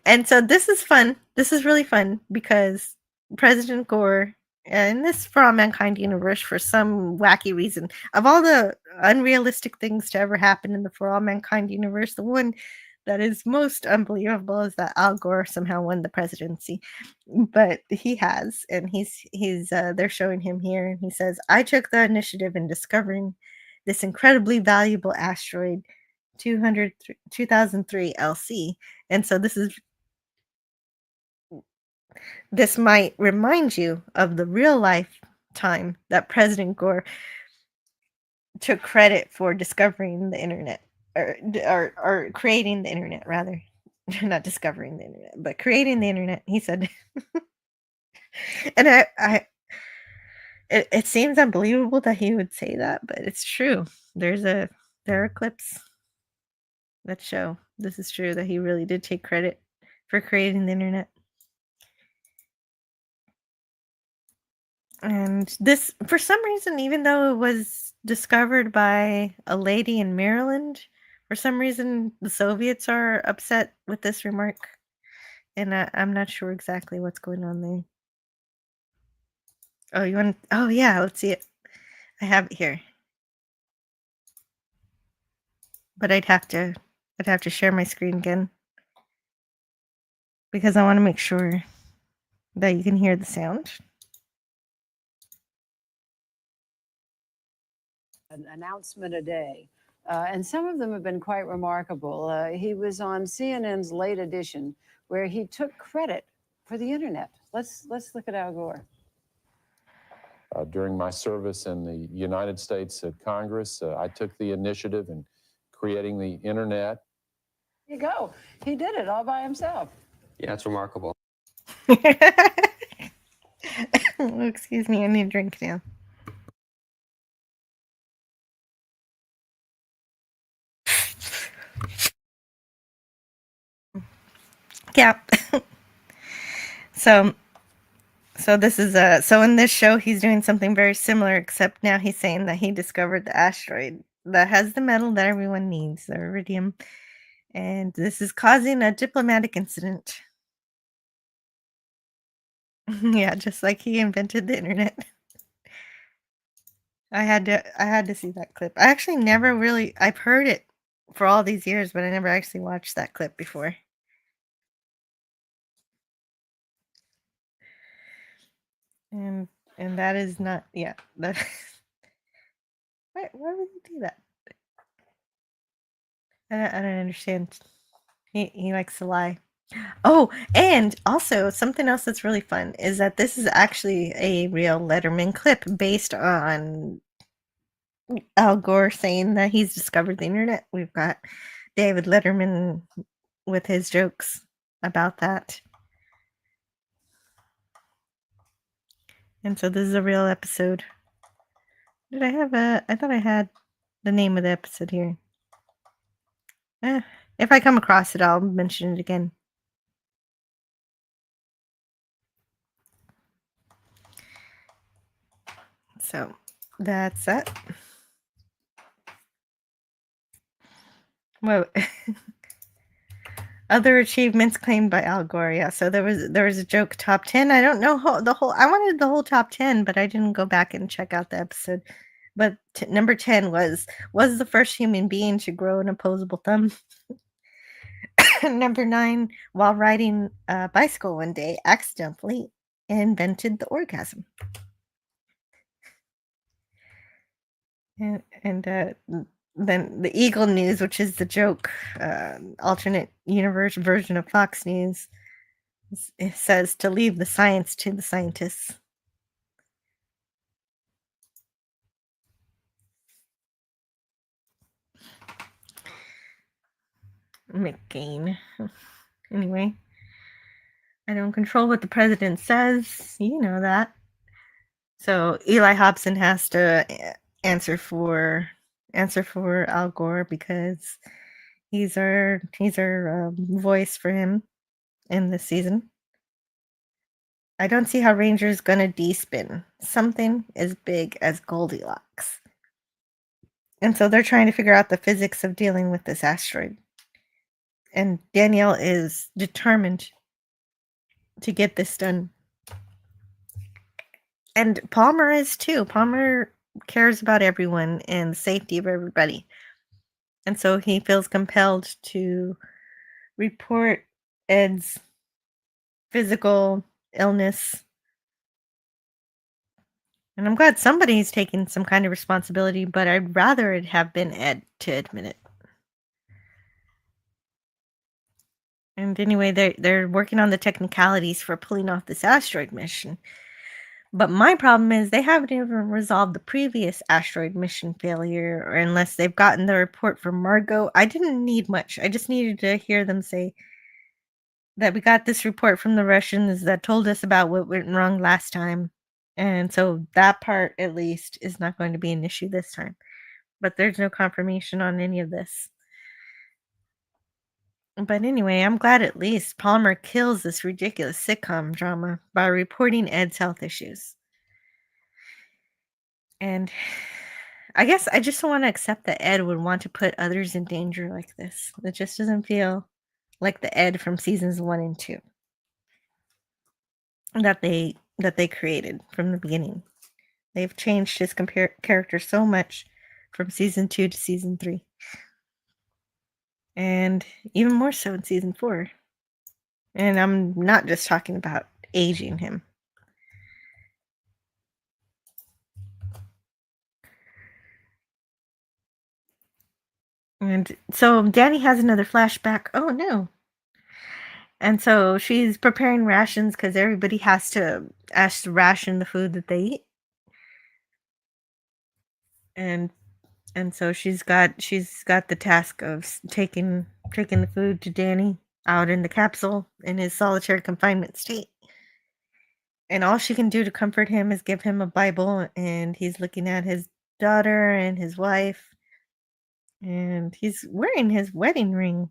And so this is fun. This is really fun, because President Gore, in this For All Mankind universe, for some wacky reason, of all the unrealistic things to ever happen in the For All Mankind universe, the one that is most unbelievable is that Al Gore somehow won the presidency. But he has, and they're showing him here, and he says, I took the initiative in discovering this incredibly valuable asteroid 2003 LC. And so this might remind you of the real life time that President Gore took credit for discovering the internet, or creating the internet, rather. Not discovering the internet, but creating the internet, he said. And It seems unbelievable that he would say that, but it's true. There are clips that show this is true, that he really did take credit for creating the internet. And this, for some reason, even though it was discovered by a lady in Maryland, for some reason the Soviets are upset with this remark. And I'm not sure exactly what's going on there. Oh, you want? Oh, yeah. Let's see it. I have it here, but I'd have to share my screen again because I want to make sure that you can hear the sound.
An announcement a day, and some of them have been quite remarkable. He was on CNN's Late Edition, where he took credit for the internet. Let's look at Al Gore.
During my service in the United States Congress, I took the initiative in creating the internet.
There you go. He did it all by himself.
Yeah, it's remarkable.
Oh, excuse me, I need a drink now. Yeah. So this is so in this show he's doing something very similar, except now he's saying that he discovered the asteroid that has the metal that everyone needs, the iridium, and this is causing a diplomatic incident. Yeah, just like he invented the internet. I had to see that clip. I actually never really, I've heard it for all these years, but I never actually watched that clip before. And that is not, yeah, that why would he do that? I don't understand. He likes to lie. Oh, and also something else that's really fun is that this is actually a real Letterman clip based on Al Gore saying that he's discovered the internet. We've got David Letterman with his jokes about that. And so this is a real episode. Did I have I thought I had the name of the episode here. If I come across it, I'll mention it again. So that's that. Well, other achievements claimed by Al Gore. Yeah, so there was a joke top 10. I don't know the whole. I wanted the whole top 10, but I didn't go back and check out the episode. But number 10 was the first human being to grow an opposable thumb. Number 9, while riding a bicycle one day, accidentally invented the orgasm. And then the Eagle News, which is the joke, alternate universe version of Fox News, it says to leave the science to the scientists. McCain. Anyway, I don't control what the president says. You know that. So Eli Hobson has to answer for Al Gore because he's our voice for him in this season. I don't see how Ranger's gonna de-spin something as big as Goldilocks. And so they're trying to figure out the physics of dealing with this asteroid. And Danielle is determined to get this done. And Palmer is too. Palmer cares about everyone and the safety of everybody. And so he feels compelled to report Ed's physical illness. And I'm glad somebody's taking some kind of responsibility, but I'd rather it have been Ed to admit it. And anyway, they're working on the technicalities for pulling off this asteroid mission. But my problem is they haven't even resolved the previous asteroid mission failure, or unless they've gotten the report from Margot. I didn't need much. I just needed to hear them say that we got this report from the Russians that told us about what went wrong last time. And so that part, at least, is not going to be an issue this time. But there's no confirmation on any of this. But anyway, I'm glad at least Palmer kills this ridiculous sitcom drama by reporting Ed's health issues. And I guess I just don't want to accept that Ed would want to put others in danger like this. It just doesn't feel like the Ed from seasons 1 and 2 that they created from the beginning. They've changed his character so much from season 2 to season 3. And even more so in season 4. And I'm not just talking about aging him. And so Danny has another flashback. Oh no. And so she's preparing rations because everybody has to ration the food that they eat. And so she's got the task of taking the food to Danny out in the capsule in his solitary confinement state. And all she can do to comfort him is give him a Bible, and he's looking at his daughter and his wife, and he's wearing his wedding ring.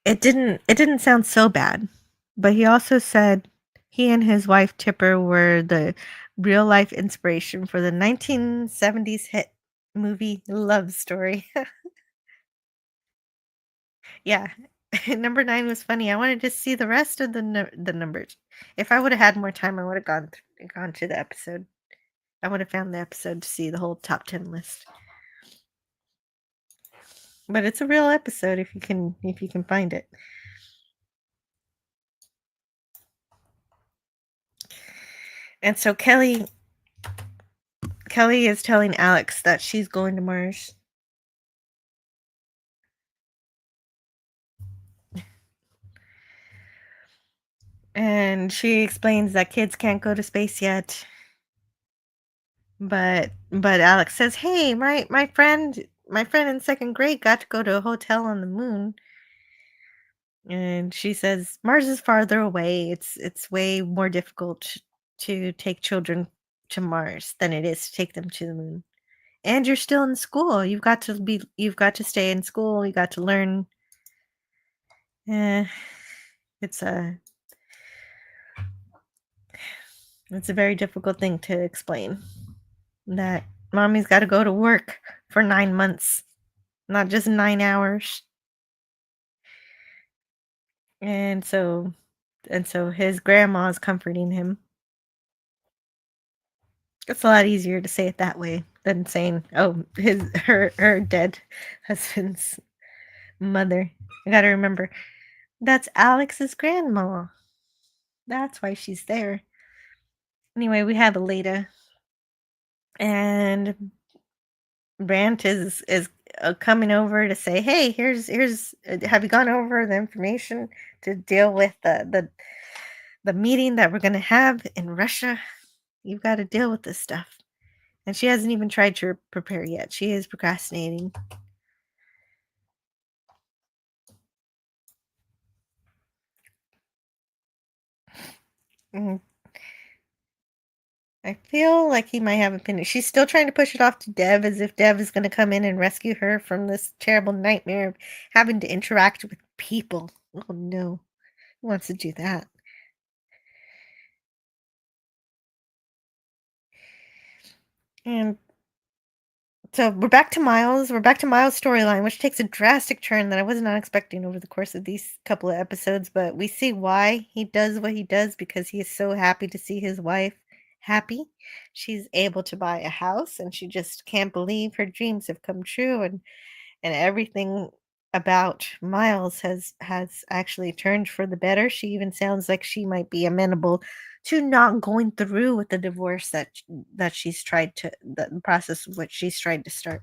It didn't sound so bad, but he also said he and his wife Tipper were the real life inspiration for the 1970s hit movie Love Story. Yeah. Number 9 was funny. I wanted to see the rest of the numbers. If I would have had more time, I would have gone to the episode. I would have found the episode to see the whole top 10 list. But it's a real episode if you can find it. And so Kelly is telling Alex that she's going to Mars. And she explains that kids can't go to space yet. But Alex says, "Hey, my friend in second grade got to go to a hotel on the moon." And she says, "Mars is farther away. It's way more difficult to take children to Mars than it is to take them to the moon. And you're still in school. You've got to stay in school. You got to learn." It's a very difficult thing to explain. That mommy's got to go to work for 9 months, not just 9 hours. And so his grandma's comforting him. It's a lot easier to say it that way than saying, "Oh, her dead husband's mother." I gotta remember, that's Alex's grandma. That's why she's there. Anyway, we have Aleda, and Brant is coming over to say, "Hey, here's have you gone over the information to deal with the meeting that we're gonna have in Russia? You've got to deal with this stuff." And she hasn't even tried to prepare yet. She is procrastinating. Mm. I feel like he might have an opinion. She's still trying to push it off to Dev, as if Dev is going to come in and rescue her from this terrible nightmare of having to interact with people. Oh no. Who wants to do that? And so we're back to Miles. We're back to Miles' storyline, which takes a drastic turn that I was not expecting over the course of these couple of episodes. But we see why he does what he does, because he is so happy to see his wife happy. She's able to buy a house, and she just can't believe her dreams have come true. And everything about Miles has actually turned for the better. She even sounds like she might be amenable to not going through with the divorce that she's tried to the process of which she's tried to start.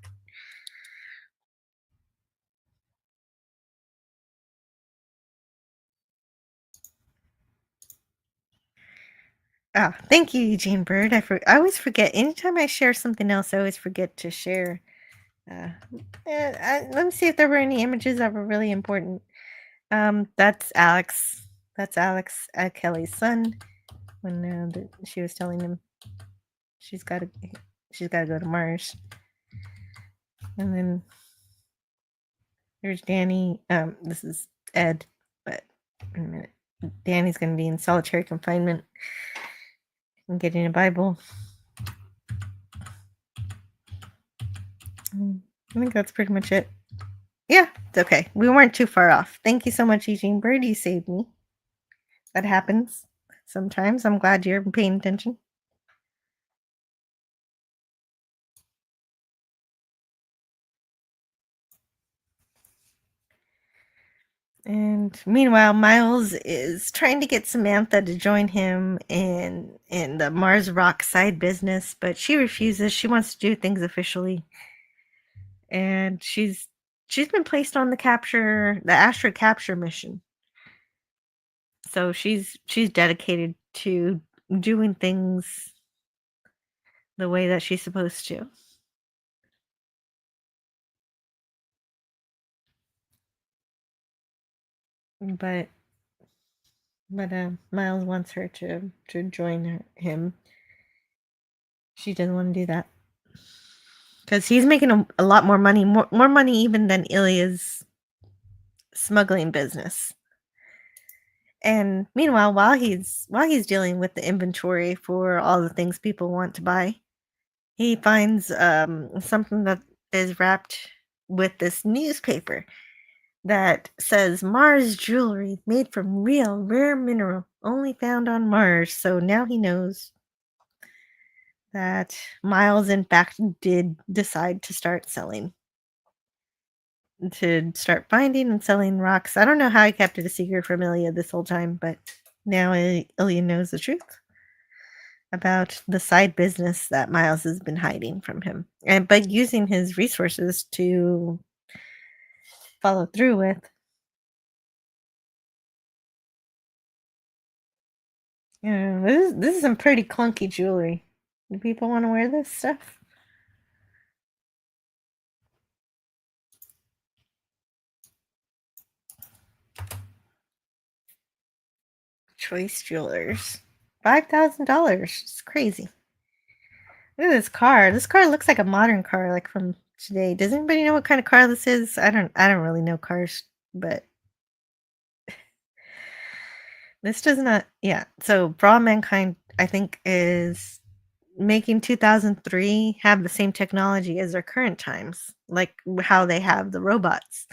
Ah, thank you, Eugene Bird. I always forget. Anytime I share something else, I always forget to share Let me see if there were any images that were really important. That's Alex. That's Alex, Kelly's son. When she was telling him she's got to go to Mars, and then there's Danny. This is Ed, but in a minute, Danny's going to be in solitary confinement and getting a Bible. I think that's pretty much it. Yeah, it's okay. We weren't too far off. Thank you so much, Eugene Bird. You saved me. That happens sometimes. I'm glad you're paying attention. And meanwhile, Miles is trying to get Samantha to join him in the Mars Rock side business, but she refuses. She wants to do things officially. And she's been placed on the Astra capture mission. So she's dedicated to doing things the way that she's supposed to. But Miles wants her to join him. She doesn't want to do that because he's making a lot more money, more money even than Ilya's smuggling business. And meanwhile, while he's dealing with the inventory for all the things people want to buy, he finds something that is wrapped with this newspaper that says Mars jewelry made from real rare mineral only found on Mars. So now he knows that Miles in fact did decide to start finding and selling rocks. I don't know how he kept it a secret from Ilya this whole time, but now Ilya knows the truth about the side business that Miles has been hiding from him, but using his resources to follow through with. Yeah, this is some pretty clunky jewelry. Do people want to wear this stuff? Choice Jewelers. $5,000. It's crazy. Look at this car. This car looks like a modern car, like from today. Does anybody know what kind of car this is? I don't really know cars, but this does not. Yeah. So For All Mankind, I think, is making 2003 have the same technology as our current times, like how they have the robots.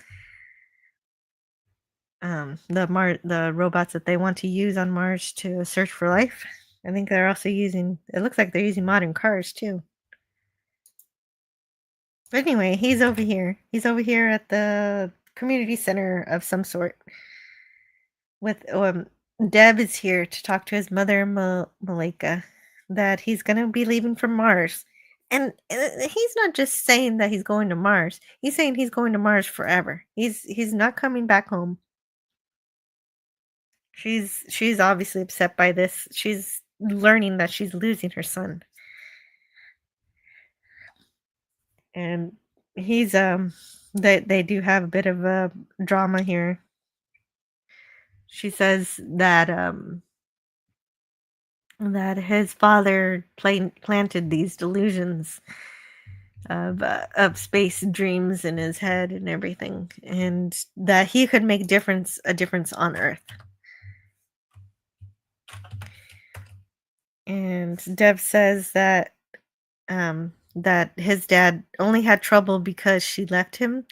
The robots that they want to use on Mars to search for life. I think they're also using. It looks like they're using modern cars too. But anyway, he's over here. He's over here at the community center of some sort. With Deb is here to talk to his mother, Malika, that he's gonna be leaving for Mars. And he's not just saying that he's going to Mars. He's saying he's going to Mars forever. He's not coming back home. She's obviously upset by this. She's learning that she's losing her son. And he's they do have a bit of a drama here. She says that that his father planted these delusions of space dreams in his head and everything, and that he could make a difference on Earth. And Dev says that that his dad only had trouble because she left him.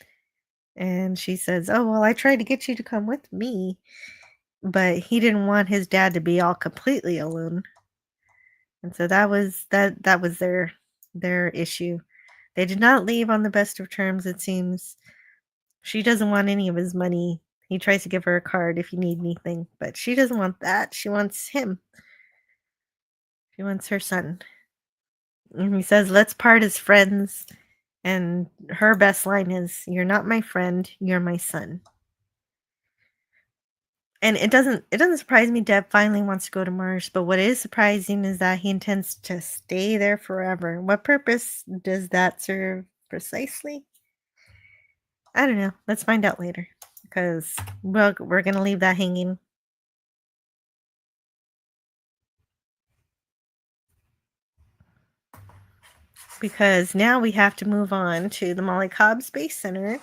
And she says, "Oh, well, I tried to get you to come with me." But he didn't want his dad to be all completely alone. And so that was their issue. They did not leave on the best of terms, it seems. She doesn't want any of his money. He tries to give her a card if you need anything, but she doesn't want that. She wants him. She wants her son. And he says, "Let's part as friends." And her best line is, "You're not my friend, you're my son." And it doesn't surprise me Deb finally wants to go to Mars, but what is surprising is that he intends to stay there forever. What purpose does that serve precisely? I don't know. Let's find out later because we're going to leave that hanging. Because now we have to move on to the Molly Cobb Space Center,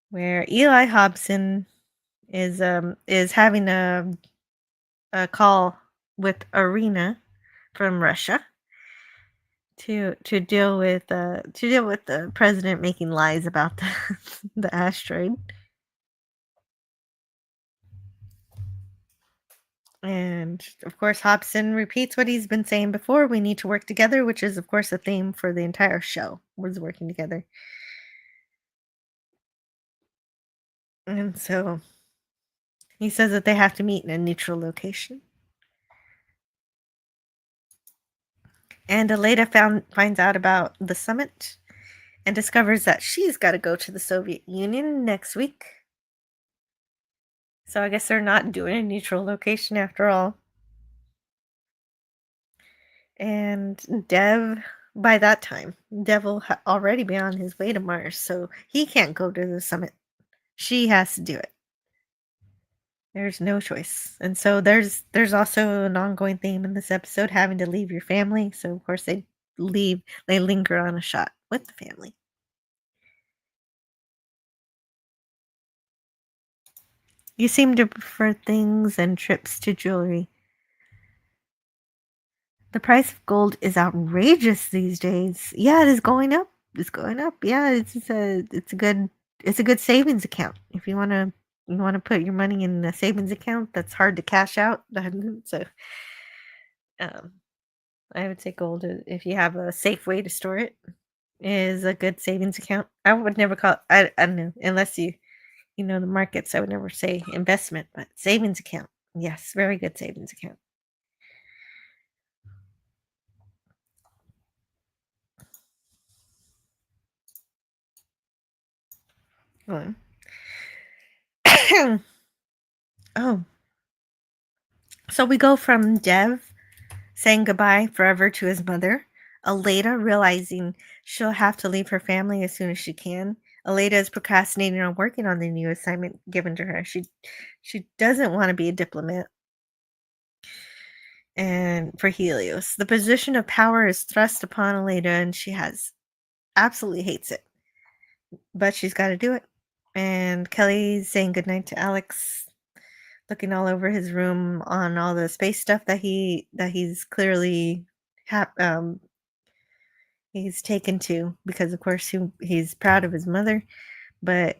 where Eli Hobson is having a call with Arena from Russia to deal with the president making lies about the asteroid. And of course, Hobson repeats what he's been saying before. We need to work together, which is, of course, a theme for the entire show, was working together. And so he says that they have to meet in a neutral location. And Aleda finds out about the summit and discovers that she's got to go to the Soviet Union next week. So I guess they're not doing a neutral location after all. And by that time, Dev will already be on his way to Mars, so he can't go to the summit. She has to do it. There's no choice. And so there's also an ongoing theme in this episode, having to leave your family. So of course they linger on a shot with the family. You seem to prefer things and trips to jewelry. The price of gold is outrageous these days. Yeah, it is going up. It's going up. Yeah, it's a good savings account. If you want to put your money in a savings account that's hard to cash out. So I would say gold, if you have a safe way to store it, is a good savings account. I would never call it, I don't know, unless you know the markets. I would never say investment, but savings account. Yes, very good savings account. Oh. So we go from Dev saying goodbye forever to his mother, Aleda realizing she'll have to leave her family as soon as she can. Aleda is procrastinating on working on the new assignment given to her. She doesn't want to be a diplomat. And for Helios, the position of power is thrust upon Aleda, and she absolutely hates it. But she's got to do it. And Kelly's saying goodnight to Alex, looking all over his room on all the space stuff that he's clearly he's taken to, because of course he's proud of his mother, but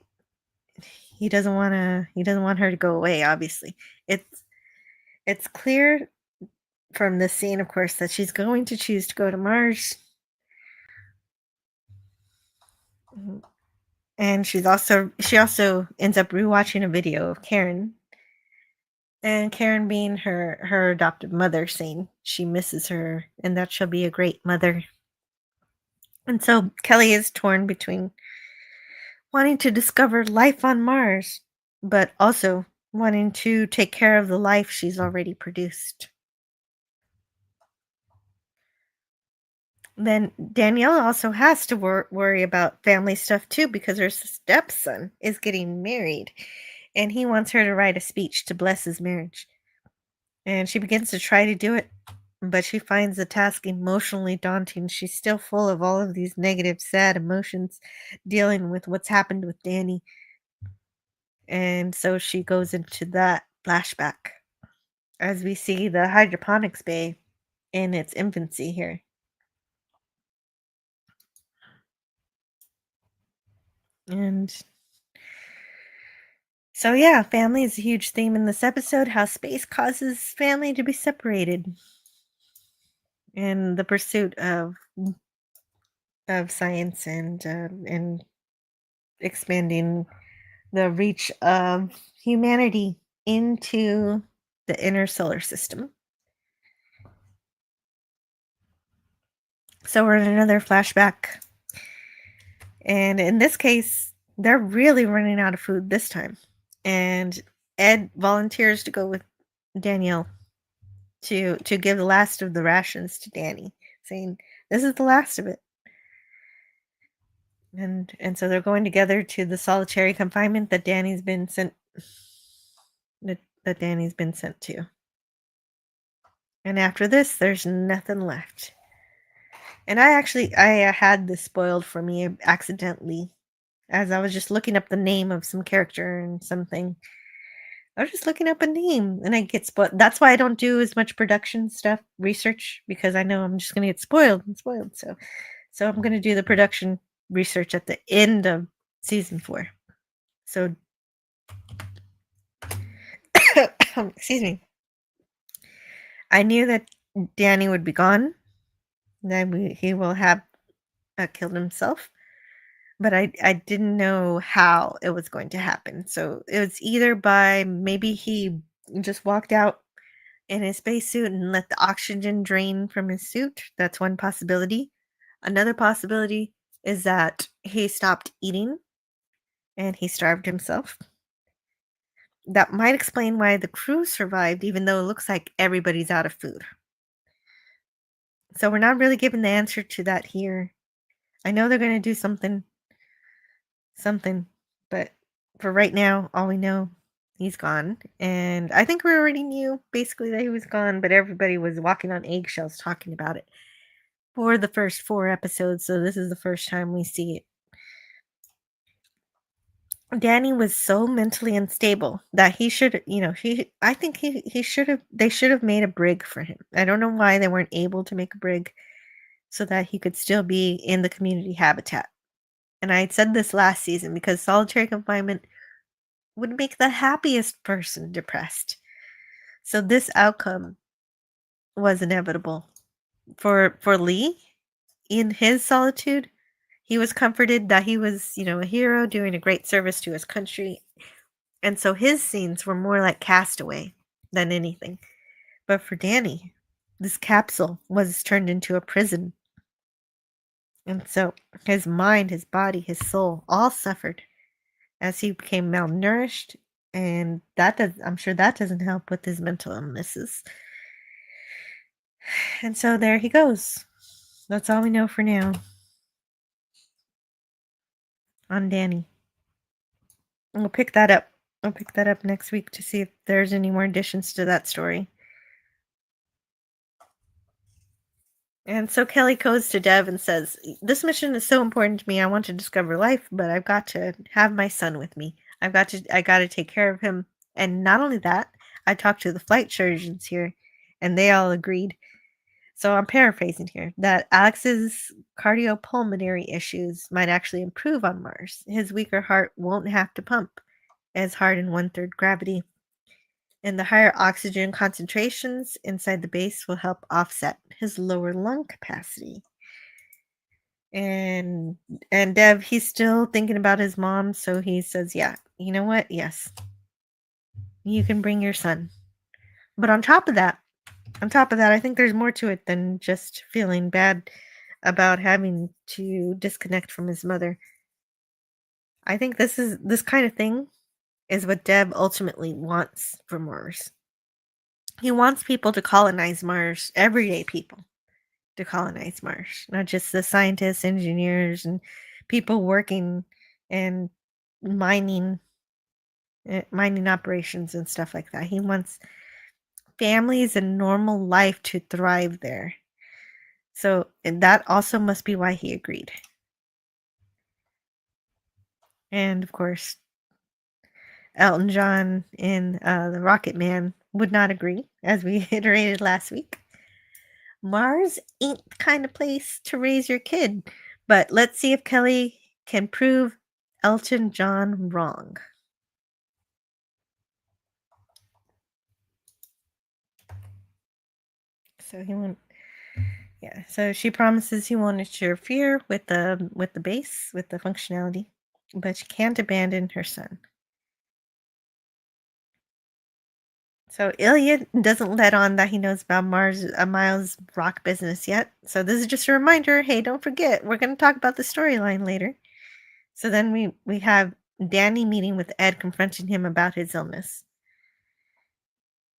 he doesn't want her to go away. Obviously, it's clear from this scene, of course, that she's going to choose to go to Mars. And she also ends up rewatching a video of Karen, and Karen being her adoptive mother, saying she misses her and that she'll be a great mother. And so Kelly is torn between wanting to discover life on Mars, but also wanting to take care of the life she's already produced. Then Danielle also has to worry about family stuff too, because her stepson is getting married and he wants her to write a speech to bless his marriage. And she begins to try to do it, but she finds the task emotionally daunting. She's still full of all of these negative, sad emotions, dealing with what's happened with Danny. And so she goes into that flashback as we see the hydroponics bay in its infancy here. And so, yeah, family is a huge theme in this episode, how space causes family to be separated. And the pursuit of science and expanding the reach of humanity into the inner solar system. So we're in another flashback. And in this case, they're really running out of food this time. And Ed volunteers to go with Danielle to give the last of the rations to Danny, saying, "This is the last of it." And so they're going together to the solitary confinement that Danny's been sent to. And after this, there's nothing left. And I had this spoiled for me accidentally as I was just looking up the name of some character and something. I was just looking up a name and I get spoiled. That's why I don't do as much production stuff, research, because I know I'm just going to get spoiled and spoiled. So I'm going to do the production research at the end of season 4. So, excuse me. I knew that Danny would be gone. That he will have killed himself. But I didn't know how it was going to happen. So it was either by maybe he just walked out in his spacesuit and let the oxygen drain from his suit. That's one possibility. Another possibility is that he stopped eating and he starved himself. That might explain why the crew survived, even though it looks like everybody's out of food. So we're not really given the answer to that here. I know they're going to do something, but for right now, all we know, he's gone. And I think we already knew basically that he was gone, but everybody was walking on eggshells talking about it for the first 4 episodes. So this is the first time we see it. Danny was so mentally unstable that he should, I think they should have made a brig for him. I don't know why they weren't able to make a brig so that he could still be in the community habitat. And I had said this last season because solitary confinement would make the happiest person depressed. So this outcome was inevitable. For Lee, in his solitude, he was comforted that he was, a hero doing a great service to his country. And so his scenes were more like Castaway than anything. But for Danny, this capsule was turned into a prison. And so his mind, his body, his soul all suffered as he became malnourished, and I'm sure that doesn't help with his mental illnesses. And so there he goes. That's all we know for now on Danny. We'll pick that up. I'll pick that up next week to see if there's any more additions to that story. And so Kelly goes to Dev and says, "This mission is so important to me. I want to discover life, but I've got to have my son with me. I got to take care of him. And not only that, I talked to the flight surgeons here, and they all agreed." So I'm paraphrasing here that Alex's cardiopulmonary issues might actually improve on Mars. His weaker heart won't have to pump as hard in 1/3 gravity. And the higher oxygen concentrations inside the base will help offset his lower lung capacity. And Dev, he's still thinking about his mom, so he says, "Yeah, you know what? Yes, you can bring your son." But on top of that, I think there's more to it than just feeling bad about having to disconnect from his mother. I think this kind of thing is what Deb ultimately wants for Mars. He wants people to colonize Mars, everyday people to colonize Mars, not just the scientists, engineers, and people working and mining operations and stuff like that. He wants families and normal life to thrive there. So that also must be why he agreed. And of course, Elton John in The Rocket Man would not agree, as we iterated last week. Mars ain't the kind of place to raise your kid. But let's see if Kelly can prove Elton John wrong. So he won't. Yeah. So she promises he won't interfere with the base, with the functionality, but she can't abandon her son. So Ilya doesn't let on that he knows about Miles' rock business yet. So this is just a reminder. Hey, don't forget, we're going to talk about the storyline later. So then we have Danny meeting with Ed, confronting him about his illness,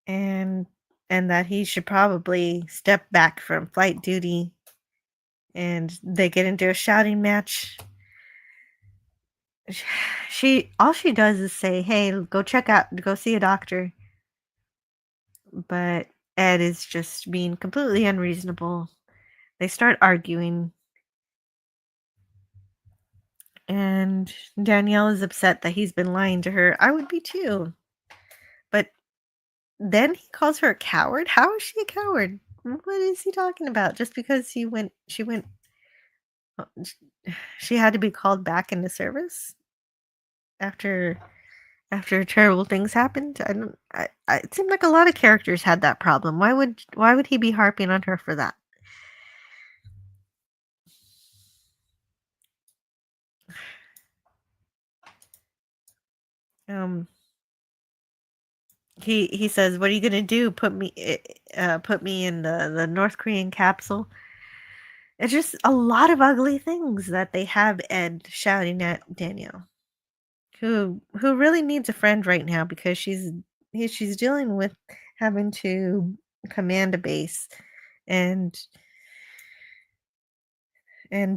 and that he should probably step back from flight duty. And they get into a shouting match. she all she does is say, "Hey, go see a doctor." But Ed is just being completely unreasonable. They start arguing, and Danielle is upset that he's been lying to her. I would be too. But then he calls her a coward. How is she a coward? What is he talking about? Just because she had to be called back into service after terrible things happened. I don't. It seemed like a lot of characters had that problem. Why would he be harping on her for that? Um, he says, "What are you gonna do? Put me in the North Korean capsule?" It's just a lot of ugly things that they have Ed shouting at Danielle, who really needs a friend right now because she's dealing with having to command a base and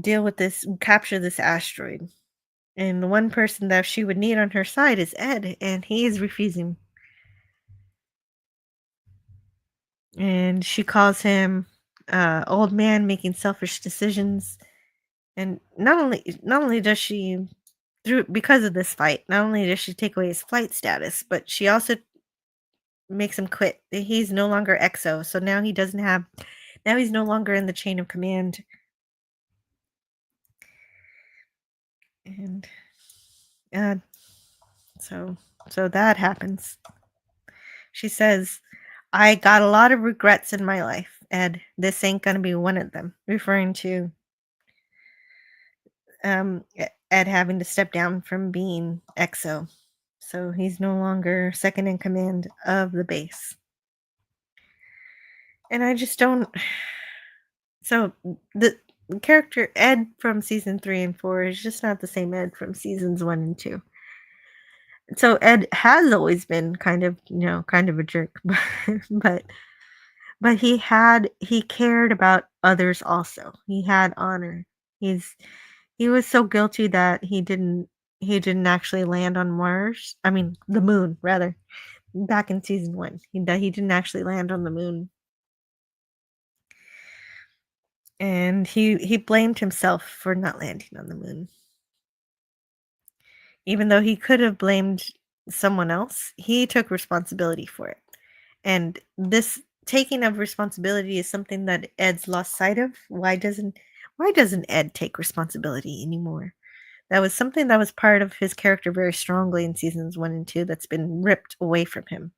deal with capture this asteroid. And the one person that she would need on her side is Ed, and he is refusing. And she calls him old man making selfish decisions. And not only does she because of this fight, not only does she take away his flight status, but she also makes him quit. He's no longer EXO, so now he's no longer in the chain of command. And so that happens. She says, "I got a lot of regrets in my life, Ed. This ain't gonna be one of them," referring to Ed having to step down from being EXO. So he's no longer second in command of the base. And I just don't. So the character Ed from season 3 and 4 is just not the same Ed from seasons 1 and 2. So Ed has always been kind of a jerk, but he cared about others also. He had honor. He was so guilty that he didn't actually land on Mars. I mean, the moon rather. Back in season 1, he didn't actually land on the moon. And he blamed himself for not landing on the moon. Even though he could have blamed someone else, he took responsibility for it. And this taking of responsibility is something that Ed's lost sight of. Why doesn't Ed take responsibility anymore? That was something that was part of his character very strongly in seasons 1 and 2 that's been ripped away from him.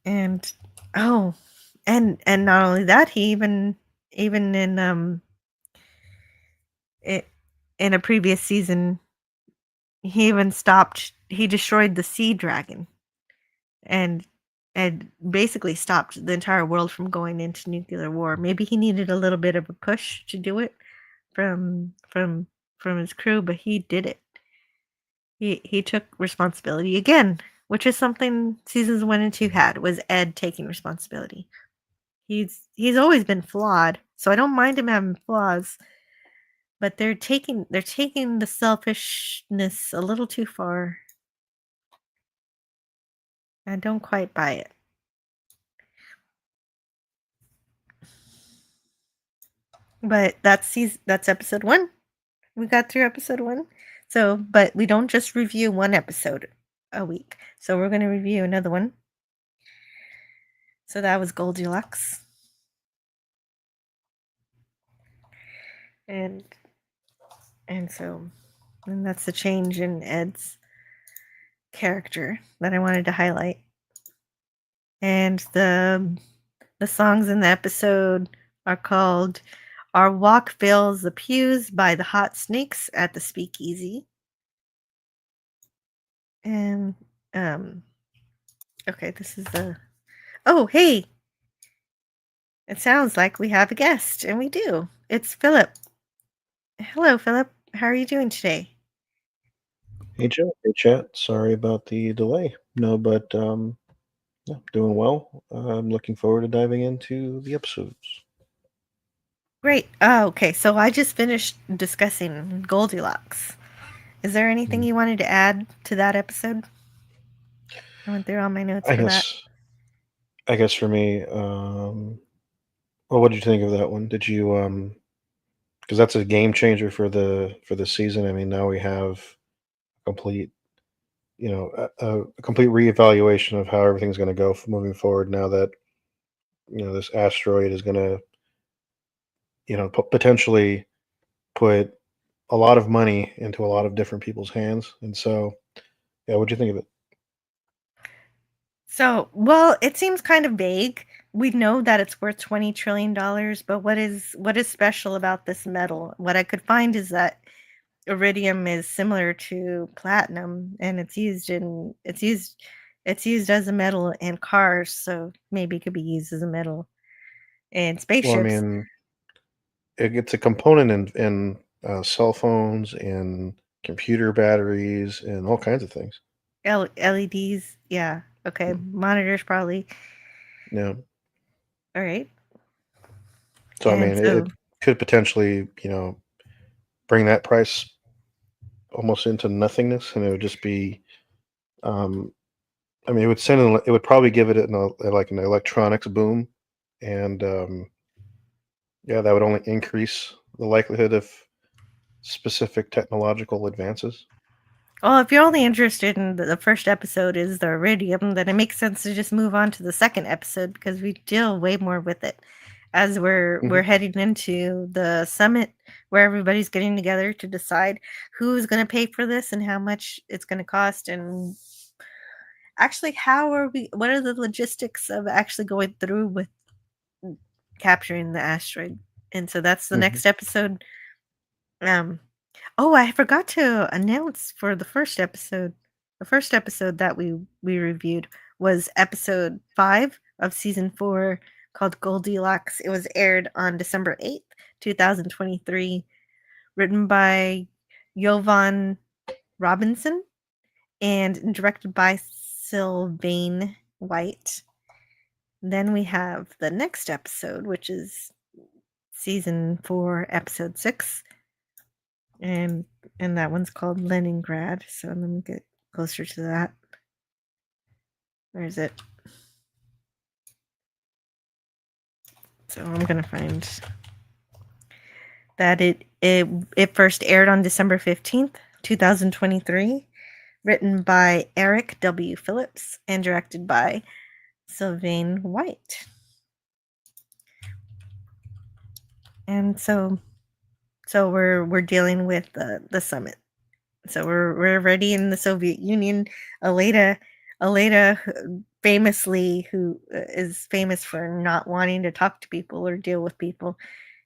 And and not only that, he even in in a previous season, he destroyed the sea dragon and basically stopped the entire world from going into nuclear war. Maybe he needed a little bit of a push to do it from his crew, but he did it. He took responsibility again, which is something seasons 1 and 2 had, was Ed taking responsibility. He's always been flawed, so I don't mind him having flaws, but they're taking the selfishness a little too far. I don't quite buy it. But that's episode 1. We got through episode 1. So, but we don't just review one episode a week. So we're going to review another one. So that was Goldilocks. And that's the change in Ed's character that I wanted to highlight. And the songs in the episode are called "Our Walk Fills the Pews" by the Hot Snakes at the Speakeasy. And okay, this is the hey, it sounds like we have a guest, and we do. It's Philip. Hello, Philip. How are you doing today?
Hey, Joe. Hey, chat. Sorry about the delay. No, but yeah, doing well. I'm looking forward to diving into the episodes.
Great. Oh, okay. So I just finished discussing Goldilocks. Is there anything you wanted to add to that episode? I went through all my notes
I
for that.
guess for me, well, what did you think of that one? Did you because that's a game changer for the season. I mean, now we have complete, a complete reevaluation of how everything's going to go moving forward. Now that this asteroid is going to potentially put a lot of money into a lot of different people's hands. And so, yeah, what'd you think of it?
So, well, it seems kind of vague. We know that it's worth $20 trillion, but what is special about this metal? What I could find is that iridium is similar to platinum, and it's used as a metal in cars, so maybe it could be used as a metal in
Well, I
spaceships.
mean, it's a component in cell phones and computer batteries and all kinds of things.
LEDs, yeah. Okay, monitors probably.
Yeah.
All right.
So I
And
mean,
so
it could potentially, bring that price almost into nothingness, and it would just be, um, I mean, it would probably give it like an electronics boom, and yeah, that would only increase the likelihood of specific technological advances.
well, if you're only interested in the first episode is the iridium, then it makes sense to just move on to the second episode because we deal way more with it as we're
Mhm.
heading into the summit where everybody's getting together to decide who's going to pay for this and how much it's going to cost, and actually what are the logistics of actually going through with capturing the asteroid. And so that's the
Mhm.
next episode. um Oh, I forgot to announce for the first episode. The first episode that we reviewed was episode 5 of season 4, called Goldilocks. It was aired on December 8th, 2023, written by Jovan Robinson and directed by Sylvain White. Then we have the next episode, which is season 4, episode 6, and that one's called Leningrad. So let me get closer to that. Where is it? So I'm gonna find that it first aired on December 15th, 2023, written by Eric W. Phillips and directed by Sylvain White. And so we're dealing with the summit. So we're already in the Soviet Union. Aleda famously, who is famous for not wanting to talk to people or deal with people.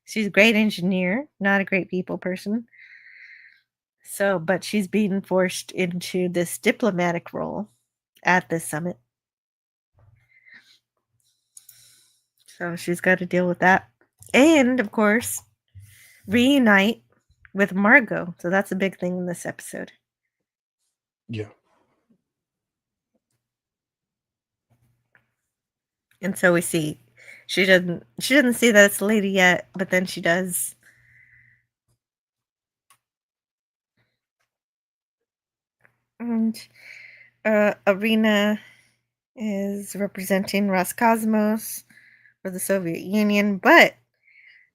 She's a great engineer, not a great people person. So, but she's being forced into this diplomatic role at this summit. So she's got to deal with that. And of course, reunite with Margot. So that's a big thing in this episode.
Yeah.
And so we see she doesn't see that it's a lady yet, but then she does. And Arena is representing Roscosmos for the Soviet Union, but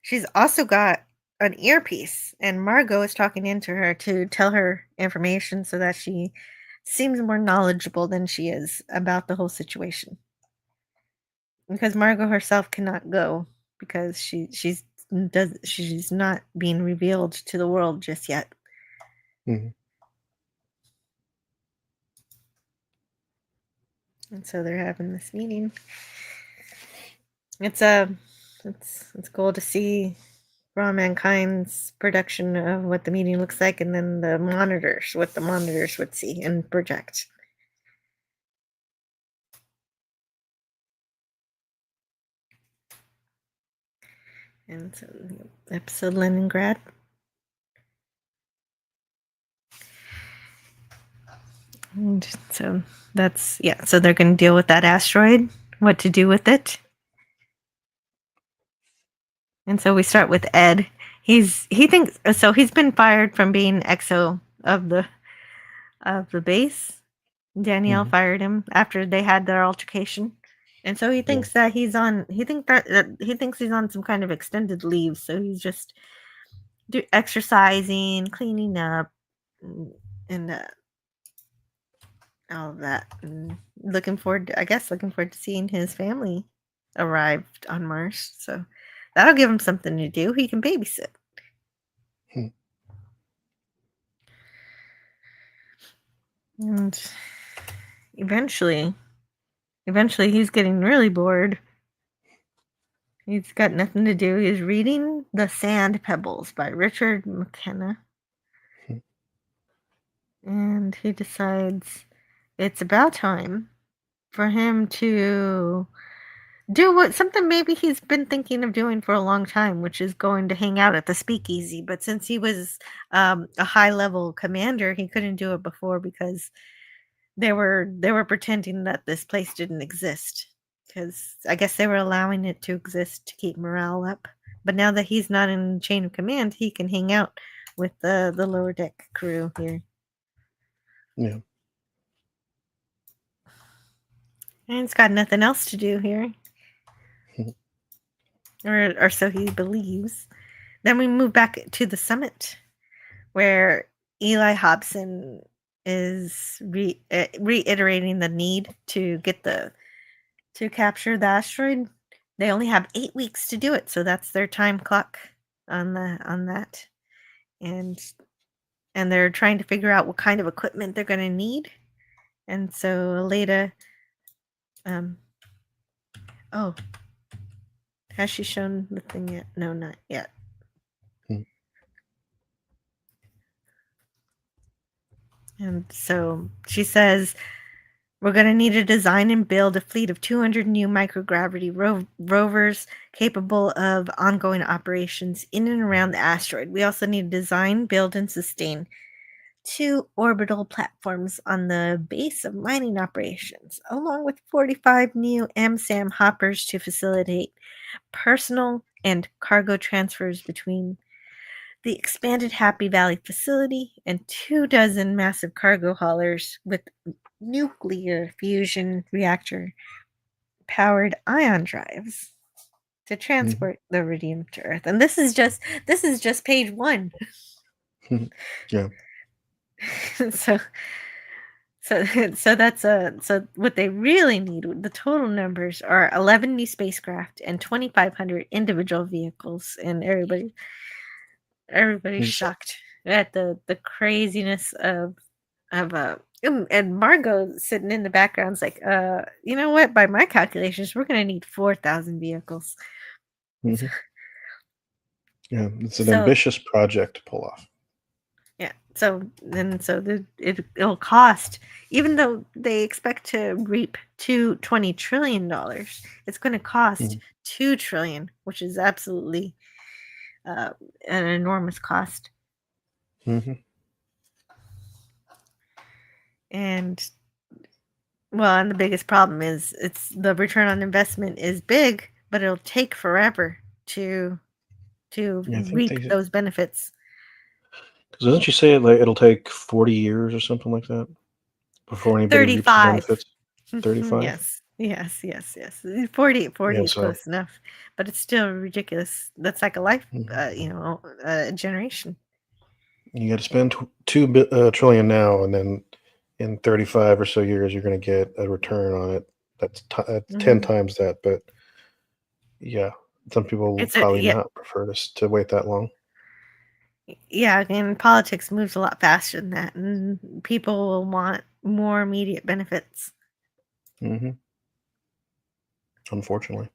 she's also got an earpiece, and Margot is talking into her to tell her information so that she seems more knowledgeable than she is about the whole situation. Because Margot herself cannot go because she's not being revealed to the world just yet.
Mhm.
And so they're having this meeting. It's cool to see Raw Mankind's production of what the meeting looks like, and then what the monitors would see and project. And so, episode Leningrad. And so that's, yeah, so they're going to deal with that asteroid, what to do with it. And so we start with Ed. He thinks so. He's been fired from being XO of the base. Danielle fired him after they had their altercation, and so he thinks that he's on. He thinks he's on some kind of extended leave. So he's just exercising, cleaning up, and all of that. And looking forward to seeing his family arrived on Mars. So that'll give him something to do. He can babysit. And eventually he's getting really bored. He's got nothing to do. He's reading The Sand Pebbles by Richard McKenna. And he decides it's about time for him to do something maybe he's been thinking of doing for a long time, which is going to hang out at the speakeasy. But since he was a high-level commander, he couldn't do it before because they were pretending that this place didn't exist. Because I guess they were allowing it to exist to keep morale up. But now that he's not in chain of command, he can hang out with the lower deck crew here.
Yeah.
And he's got nothing else to do here. Or so he believes. Then we move back to the summit, where Eli Hobson is reiterating the need to capture the asteroid. They only have 8 weeks to do it, so that's their time clock on that. And they're trying to figure out what kind of equipment they're going to need. And so Leda, has she shown the thing yet? No, not yet. And so she says, we're going to need to design and build a fleet of 200 new microgravity rovers capable of ongoing operations in and around the asteroid. We also need to design, build, and sustain 2 orbital platforms on the base of mining operations, along with 45 new AmSam hoppers to facilitate personal and cargo transfers between the expanded Happy Valley facility and 24 massive cargo haulers with nuclear fusion reactor powered ion drives to transport the iridium to Earth. And this is just page 1.
Yeah.
So that's so what they really need. The total numbers are 11 new spacecraft and 2,500 individual vehicles, and everybody's shocked at the craziness of and Margot sitting in the background's like, you know what? By my calculations, we're gonna need 4,000 vehicles.
Yeah, it's an ambitious project to pull off.
Yeah. It'll cost, even though they expect to reap $20 trillion, it's going to cost $2 trillion, which is absolutely an enormous cost. And the biggest problem is it's the return on investment is big, but it'll take forever to reap those benefits.
Because doesn't she say it'll take 40 years or something like that before anybody reaps the benefits? 35?
Yes. 40 is close enough, but it's still ridiculous. That's like a life, a generation.
You got to spend $2 trillion now, and then in 35 or so years, you're going to get a return on it. That's 10 times that. But yeah, some people will probably not prefer to wait that long.
Yeah, and politics moves a lot faster than that, and people will want more immediate benefits.
Unfortunately.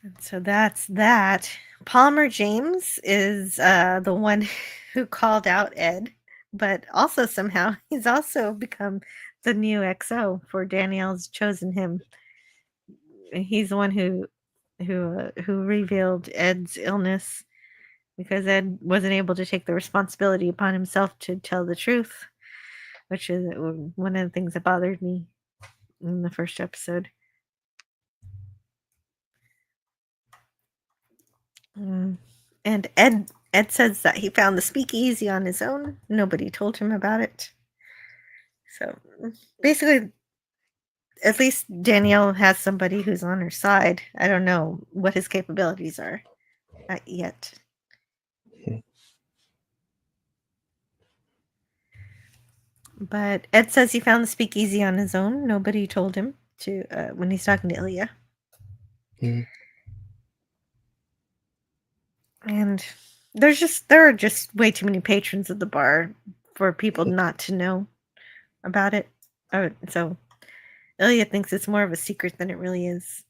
And so that's that. Palmer James is the one who called out Ed, but also somehow he's also become the new XO for Danielle's chosen him. He's the one who revealed Ed's illness because Ed wasn't able to take the responsibility upon himself to tell the truth, which is one of the things that bothered me in the first episode. And Ed says that he found the speakeasy on his own. Nobody told him about it. So basically, at least Danielle has somebody who's on her side. I don't know what his capabilities are yet. But Ed says he found the speakeasy on his own. Nobody told him to when he's talking to Ilya. And there are just way too many patrons of the bar for people not to know about it. So Ilya thinks it's more of a secret than it really is.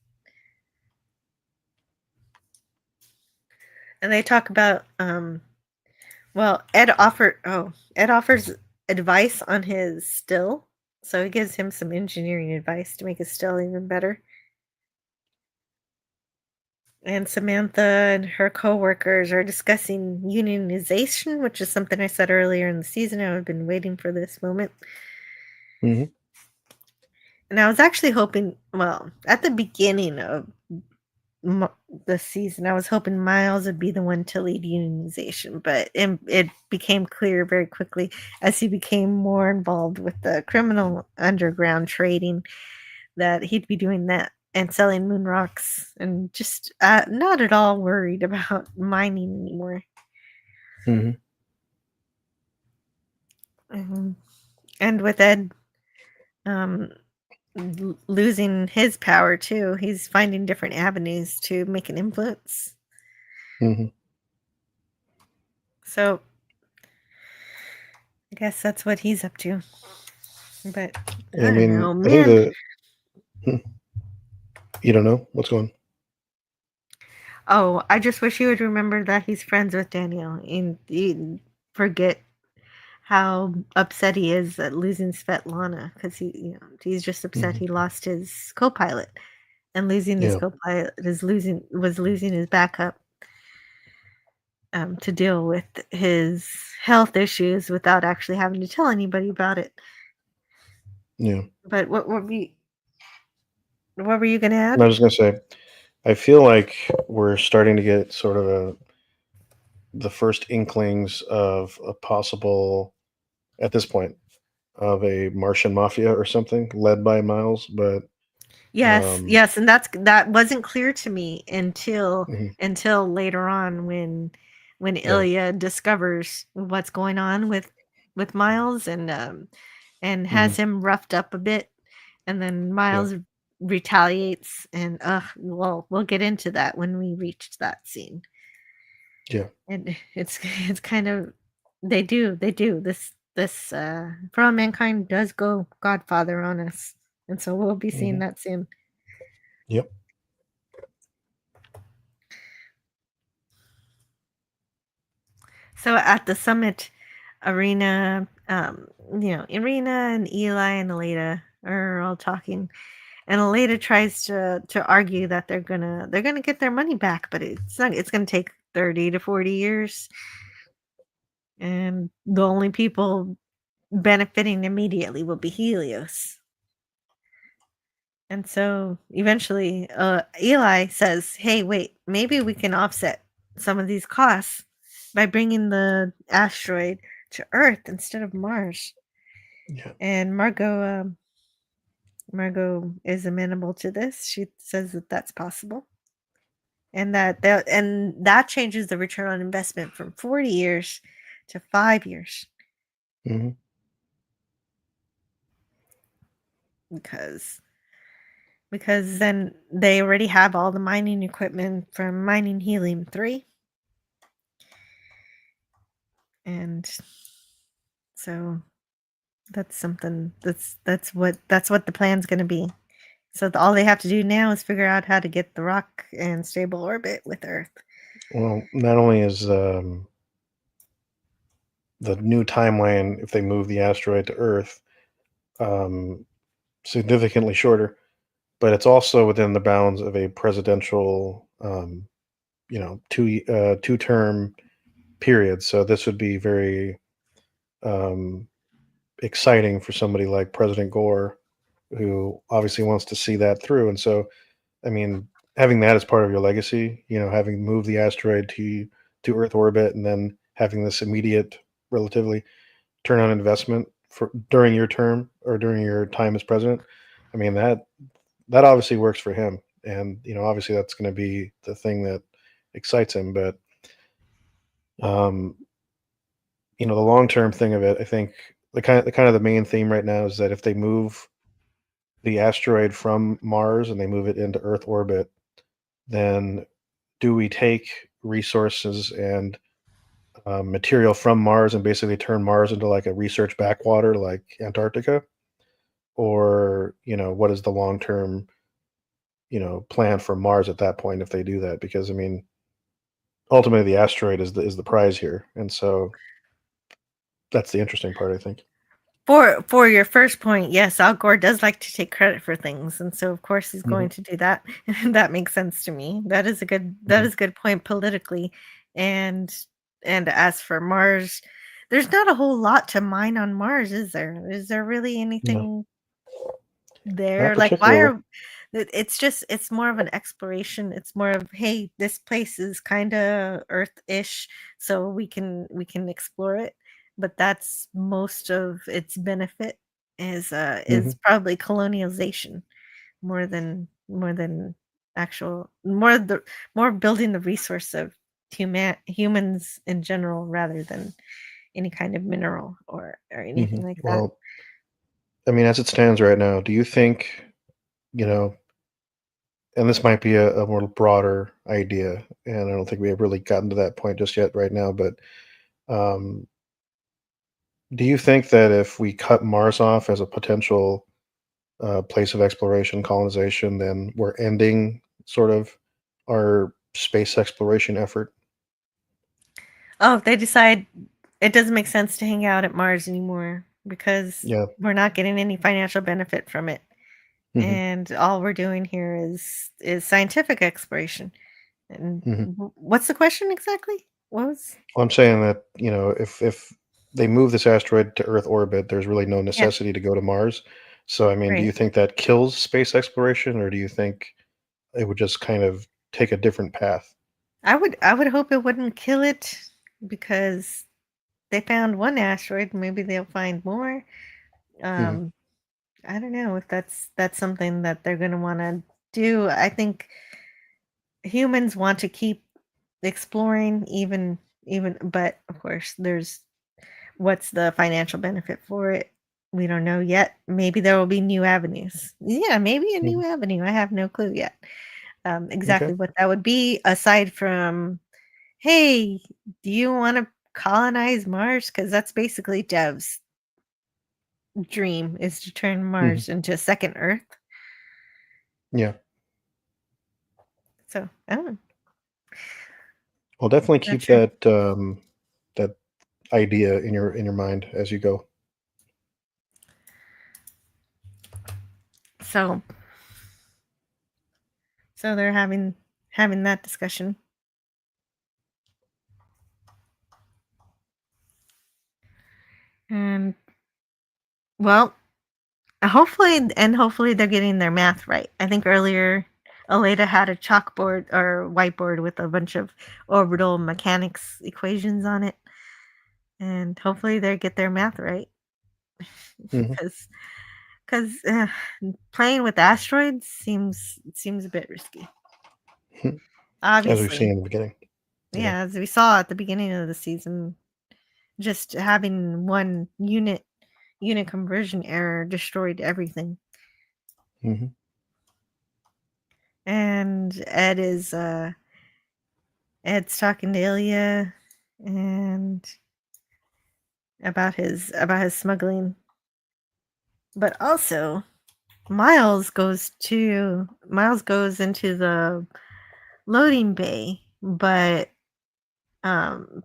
And they talk about Ed offers advice on his still. So he gives him some engineering advice to make his still even better. And Samantha and her coworkers are discussing unionization, which is something I said earlier in the season. I've been waiting for this moment.
Mm-hmm.
And I was actually hoping, at the beginning of the season, I was hoping Miles would be the one to lead unionization, but it became clear very quickly as he became more involved with the criminal underground trading that he'd be doing that and selling moon rocks and just not at all worried about mining anymore.
Mm-hmm.
And with Ed losing his power too, he's finding different avenues to make an influence.
Mm-hmm.
So I guess that's what he's up to. But
I
don't
mean,
know,
I think
man.
you don't know what's going on.
Oh, I just wish he would remember that he's friends with Danielle and forget how upset he is at losing Svetlana because he's just upset he lost his co-pilot, and losing his co-pilot was losing his backup to deal with his health issues without actually having to tell anybody about it.
Yeah.
But what were you going to add?
I was just going to say, I feel like we're starting to get sort of the first inklings of a possible, at this point, of a Martian mafia or something led by Miles. But
yes, and that wasn't clear to me until later on when Ilya discovers what's going on with Miles and has him roughed up a bit, and then Miles retaliates, and we'll get into that when we reach that scene.
Yeah.
And it's kind of they do this For All Mankind does go Godfather on us, and so we'll be seeing that soon.
Yep.
So at the summit, Irina and Eli and Aleda are all talking, and Aleda tries to argue that they're gonna get their money back, but it's gonna take 30 to 40 years, and the only people benefiting immediately will be Helios. And so eventually, Eli says, "Hey, wait, maybe we can offset some of these costs by bringing the asteroid to Earth instead of Mars."
Yeah.
And Margot is amenable to this. She says that that's possible, and that changes the return on investment from 40 years to 5 years.
Mm-hmm.
Because then they already have all the mining equipment from mining helium-3. And so that's something that's what the plan's going to be. So all they have to do now is figure out how to get the rock in stable orbit with Earth.
Well, not only is the new timeline, if they move the asteroid to Earth, significantly shorter, but it's also within the bounds of a presidential, two-term period. So this would be very exciting for somebody like President Gore, who obviously wants to see that through. And so, I mean, having that as part of your legacy, having moved the asteroid to Earth orbit and then having this immediate, relatively turn on investment for during your term or during your time as president. I mean that obviously works for him, and obviously that's going to be the thing that excites him. But um, the long term thing of it, I think the main theme right now is that if they move the asteroid from Mars and they move it into Earth orbit, then do we take resources and material from Mars and basically turn Mars into like a research backwater like Antarctica? Or, what is the long term, plan for Mars at that point if they do that? Because I mean, ultimately the asteroid is the prize here. And so that's the interesting part, I think.
For your first point, yes, Al Gore does like to take credit for things, and so of course he's
Hmm.
going to do that. That makes sense to me. That is a
Hmm.
good point politically. And as for Mars, there's not a whole lot to mine on Mars, is there? Is there really
No,
anything
not
there? Like, why
particularly.
are it's more of an exploration. It's more of, hey, this place is kind of Earth-ish, so we can explore it. But that's most of its benefit is
Hmm.
probably colonialization more than actual more building the resource of humans in general rather than any kind of mineral or
Hmm.
anything like that.
Well, I mean, as it stands right now, do you think, you know, and this might be a more broader idea, and I don't think we have really gotten to that point just yet right now, but um, do you think that if we cut Mars off as a potential place of exploration, colonization, then we're ending sort of our space exploration effort?
Oh, if they decide it doesn't make sense to hang out at Mars anymore because
Yeah.
we're not getting any financial benefit from it.
Hmm.
And all we're doing here is scientific exploration. And
Hmm.
what's the question exactly? What was
Well, I'm saying that if they move this asteroid to Earth orbit, there's really no
yeah,
necessity to go to Mars. So, I mean, do
right.
you think that kills space exploration, or do you think it would just kind of take a different path?
I would hope it wouldn't kill it because they found one asteroid, maybe they'll find more.
Hmm.
Um I don't know if that's something that they're going to want to do. I think humans want to keep exploring even but of course there's what's the financial benefit for it? We don't know yet. Maybe there will be new avenues. Yeah, maybe a
Hmm.
new avenue. I have no clue yet.
Okay.
Exactly what that would be aside from, hey, do you want to colonize Mars? Because that's basically Dev's dream is to turn
Hmm.
Mars into a second Earth.
Yeah.
So I don't know.
Well, definitely
Not
keep
sure.
that idea in your mind as you go.
So so they're having that discussion. And well, hopefully they're getting their math right. I think earlier Aleda had a chalkboard or whiteboard with a bunch of orbital mechanics equations on it, and hopefully they get their math right
Hmm.
because because playing with asteroids seems a bit risky.
As we've seen
Obviously,
in the beginning. Yeah.
yeah, as we saw at the beginning of the season, just having one unit conversion error destroyed everything.
Hmm.
And Ed's talking to Ilya and about his smuggling. But also Miles goes into the loading bay, but um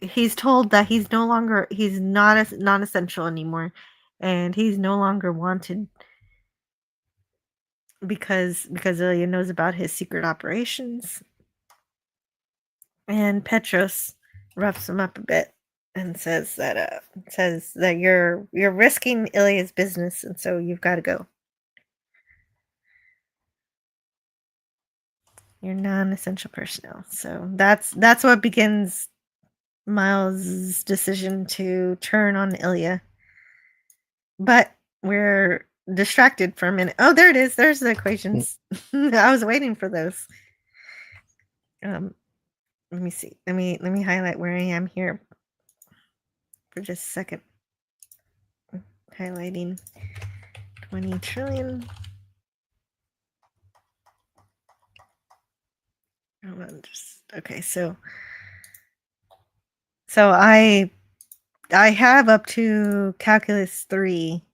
he's told that he's not as non-essential anymore and he's no longer wanted because Ilya knows about his secret operations. And Petros roughs him up a bit and says that you're risking Ilya's business, and so you've got to go. You're non-essential personnel. So that's what begins Miles' decision to turn on Ilya. But we're distracted for a minute. Oh, there it is. There's the equations. I was waiting for those. Let me see. Let me highlight where I am here for just a second. Highlighting 20 trillion. Hold on, okay, so I have up to calculus 3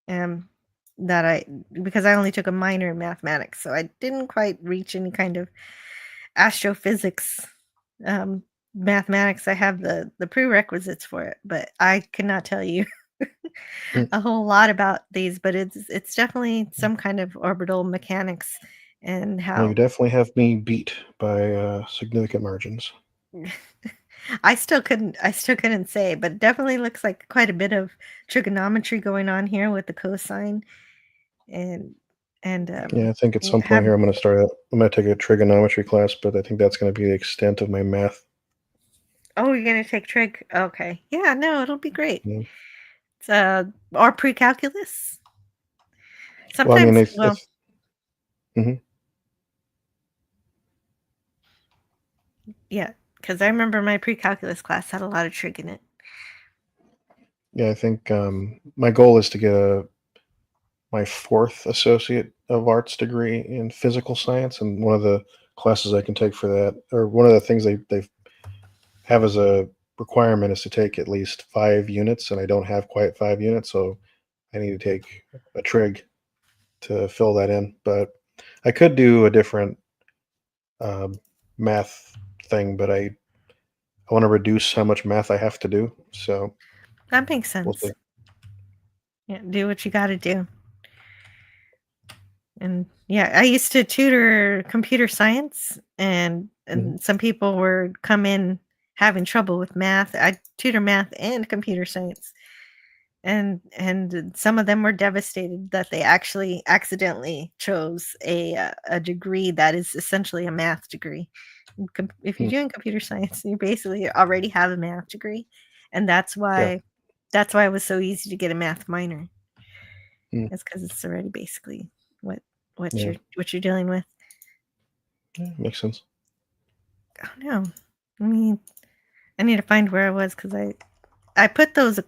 that because I only took a minor in mathematics, so I didn't quite reach any kind of astrophysics mathematics. I have the prerequisites for it, but I cannot tell you a whole lot about these, but it's definitely some kind of orbital mechanics and
Well,
how
you definitely have me beat by significant margins.
I still couldn't say, but definitely looks like quite a bit of trigonometry going on here with the cosine and
Yeah, I think at some point here I'm going to take a trigonometry class, but I think that's going to be the extent of my math.
Oh, you're gonna take trig? Okay, yeah, no, it'll be great.
Yeah.
It's or pre-calculus.
Well, I mean,
Sometimes,
Mhm.
yeah, because I remember my pre-calculus class had a lot of trig in it.
Yeah, I think my goal is to get my 4th Associate of Arts degree in physical science, and one of the classes I can take for that, or one of the things they have as a requirement, is to take at least 5 units, and I don't have quite 5 units, so I need to take a trig to fill that in. But I could do a different math thing, but I want to reduce how much math I have to do, so
That makes
we'll
sense.
see.
Yeah, do what you got to do. And yeah, I used to tutor computer science, and some people were come in having trouble with math. I tutor math and computer science, and some of them were devastated that they actually accidentally chose a degree that is essentially a math degree. If you're doing computer science, you basically already have a math degree, and that's
Yeah.
why it was so easy to get a math minor. It's because it's already basically what
Yeah.
you're dealing with.
Yeah, makes sense.
Oh no, I need to find where I was because I put those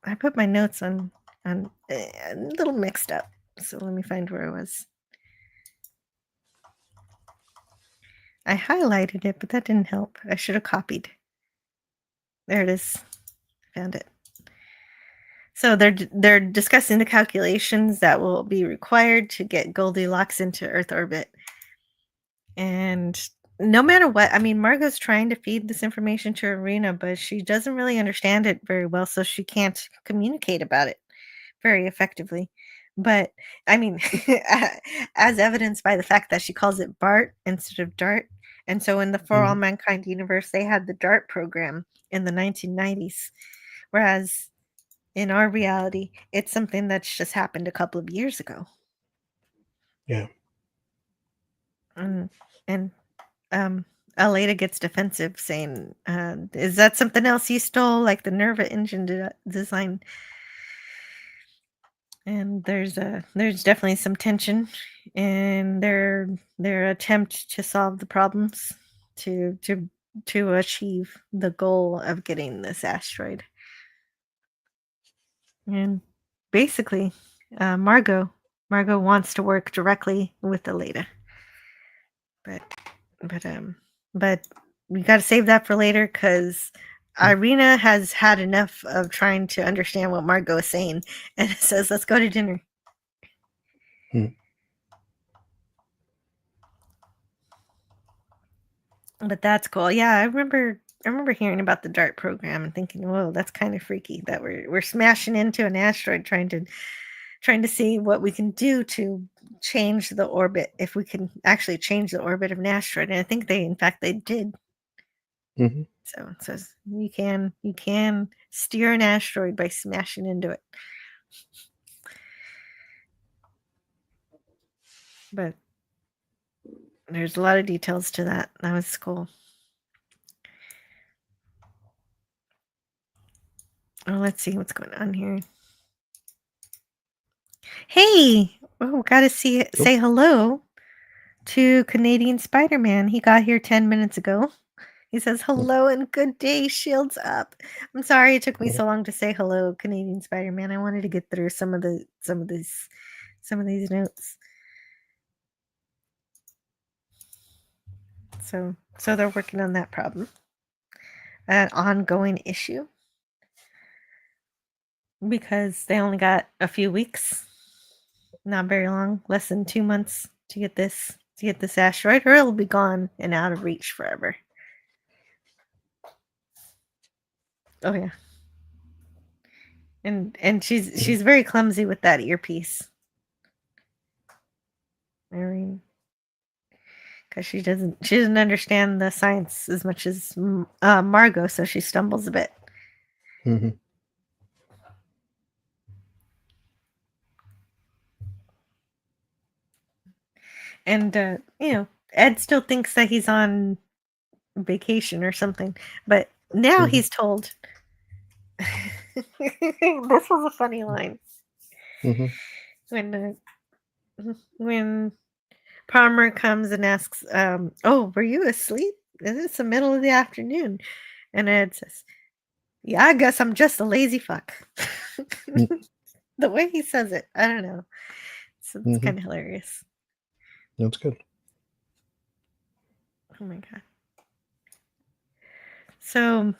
I put my notes on a little mixed up. So let me find where I was. I highlighted it, but that didn't help. I should have copied. There it is. Found it. So they're discussing the calculations that will be required to get Goldilocks into Earth orbit. And no matter what, I mean, Margot's trying to feed this information to Irina, but she doesn't really understand it very well, so she can't communicate about it very effectively. But I mean, as evidenced by the fact that she calls it BART instead of DART. And so in the For All Mankind universe, they had the DART program in the 1990s. Whereas in our reality, it's something that's just happened a couple of years ago.
Yeah.
And Aleda gets defensive, saying, "Is that something else you stole, like the Nerva engine design?" And there's definitely some tension in their attempt to solve the problems to achieve the goal of getting this asteroid. And basically, Margot wants to work directly with Aleda, but we got to save that for later because Irina has had enough of trying to understand what Margot is saying, and it says, "Let's go to dinner." But that's cool. Yeah, I remember hearing about the DART program and thinking, "Whoa, that's kind of freaky that we're smashing into an asteroid trying to see what we can do to change the orbit, if we can actually change the orbit of an asteroid." And I think in fact they did. So it says you can steer an asteroid by smashing into it. But There's a lot of details to that. That was cool. Oh, let's see what's going on here. Hey, oh, gotta say hello to Canadian Spider-Man. He got here 10 minutes ago. He says hello and good day, shields up. I'm sorry it took me so long to say hello, Canadian Spider-Man. I wanted to get through some of these notes. So they're working on that problem. An ongoing issue. Because they only got a few weeks. Not very long, less than 2 months to get this asteroid, or it'll be gone and out of reach forever. Oh yeah. And she's very clumsy with that earpiece. Irene. Because she doesn't understand the science as much as Margot, so she stumbles a bit.
Mm-hmm.
And Ed still thinks that he's on vacation or something, but now he's told. This was a funny line. When Palmer comes and asks, "Oh, were you asleep? It's the middle of the afternoon," and Ed says, "Yeah, I guess I'm just a lazy fuck." The way he says it, I don't know. So it's kind of hilarious.
That's good.
Oh my god. So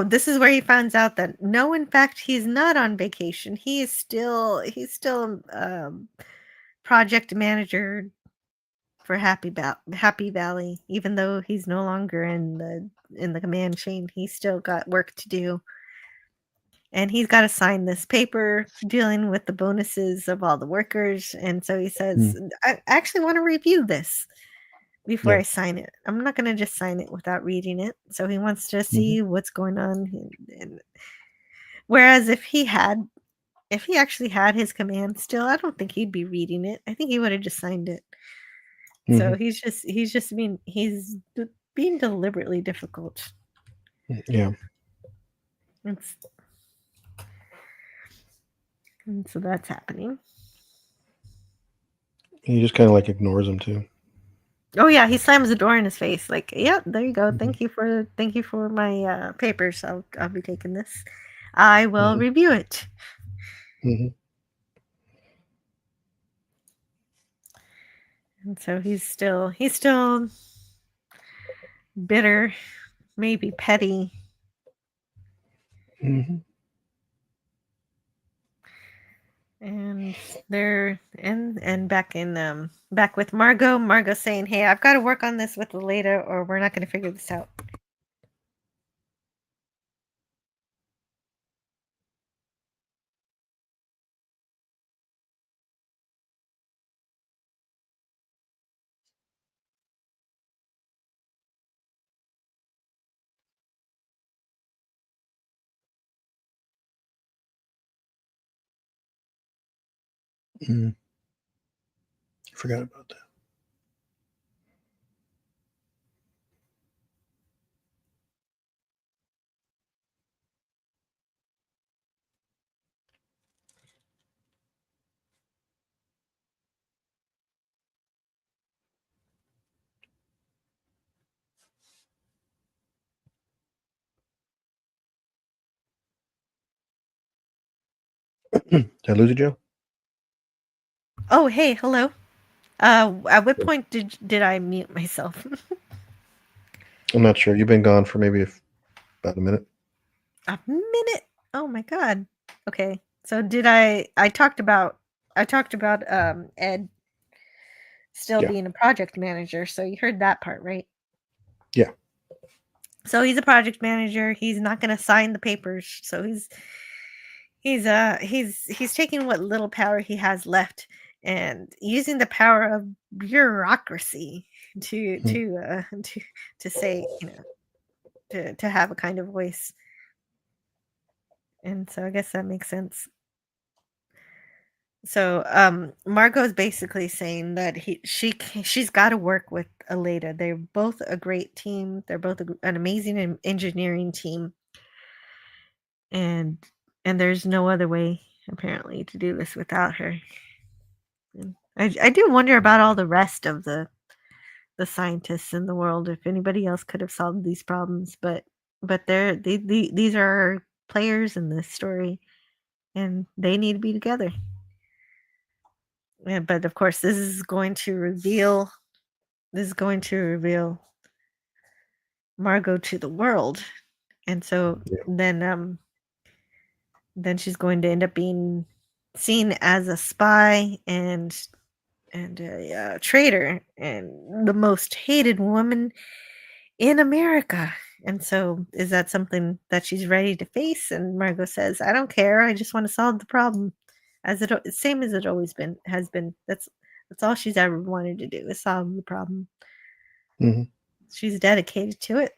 this is where he finds out that no, in fact, he's not on vacation. He's still project manager for Happy Valley, even though he's no longer in the command chain. He's still got work to do. And he's got to sign this paper dealing with the bonuses of all the workers. And so he says, I actually want to review this before I sign it. I'm not going to just sign it without reading it. So he wants to see what's going on. And whereas if he actually had his command still, I don't think he'd be reading it. I think he would have just signed it. So he's being deliberately difficult.
Yeah.
And so that's happening.
He just kind of like ignores him too.
Oh yeah, he slams the door in his face. Like, yeah, there you go. Thank you for my papers. I'll be taking this. I will review it. And so he's still bitter, maybe petty. And they're back with Margot. Margot saying, "Hey, I've got to work on this with Leda, or we're not going to figure this out."
Forgot about that. Did I lose you, Joe?
Oh, hey, hello. At what point did I mute myself?
I'm not sure. You've been gone for maybe about a minute.
A minute? Oh my god. Okay. So did I talked about Ed still being a project manager, so you heard that part, right?
Yeah.
So he's a project manager. He's not going to sign the papers. So he's taking what little power he has left and using the power of bureaucracy to say, to have a kind of voice. And so I guess that makes sense. Margot's basically saying that she's got to work with Aleda. They're both a great team. They're both an amazing engineering team, and there's no other way apparently to do this without her. And I do wonder about all the rest of the scientists in the world, if anybody else could have solved these problems, but these are players in this story, and they need to be together. Yeah, but of course, this is going to reveal Margot to the world, and so then she's going to end up being seen as a spy and a traitor and the most hated woman in America. And so, is that something that she's ready to face? And Margot says, "I don't care. I just want to solve the problem." Same as it always has been. That's all she's ever wanted to do, is solve the problem.
Mm-hmm.
She's dedicated to it.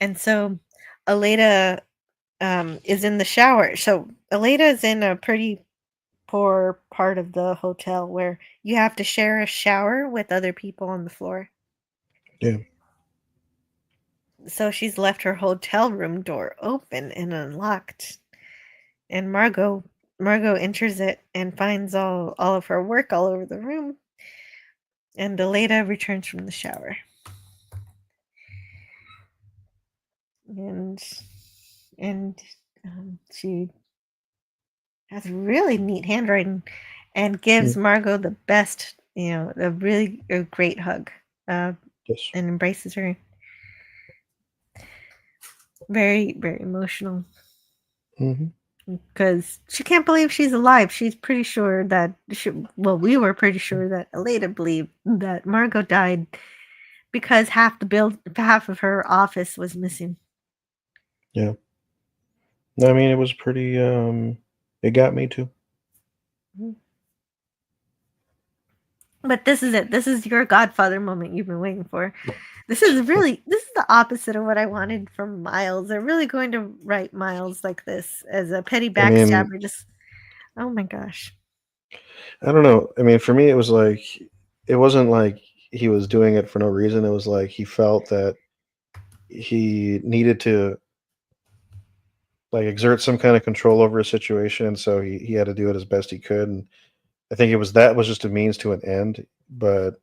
And so, Aleda is in the shower. So Aleda is in a pretty poor part of the hotel where you have to share a shower with other people on the floor.
Yeah.
So she's left her hotel room door open and unlocked. And Margot enters it and finds all of her work all over the room. And Aleda returns from the shower. And she has really neat handwriting and gives Margot the best, a great hug, and embraces her. Very, very emotional. Because she can't believe she's alive. She's pretty sure that we were pretty sure that Aleda believed that Margot died because half of her office was missing.
Yeah. I mean, it was pretty. It got me too.
But this is it. This is your Godfather moment you've been waiting for. This is the opposite of what I wanted from Miles. They're really going to write Miles like this as a petty backstabber. Oh my gosh.
I don't know. I mean, for me, it was like, it wasn't like he was doing it for no reason. It was like he felt that he needed to like exert some kind of control over a situation, and so he had to do it as best he could. And I think that was just a means to an end. But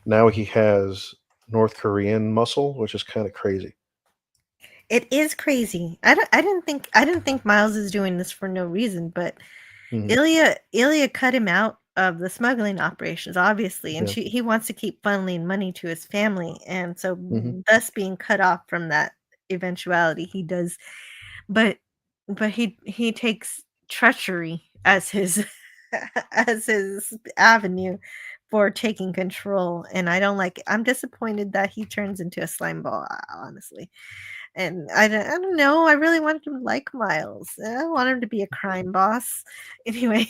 now he has North Korean muscle, which is kind of crazy.
It is crazy. I didn't think Miles is doing this for no reason, but Ilya cut him out of the smuggling operations, obviously, and he wants to keep funneling money to his family, and so thus being cut off from that eventuality, he does. But he takes treachery as his as his avenue for taking control, and I don't like it. I'm disappointed that he turns into a slime ball, honestly. And I don't know. I really wanted to like Miles. I want him to be a crime boss. Anyway,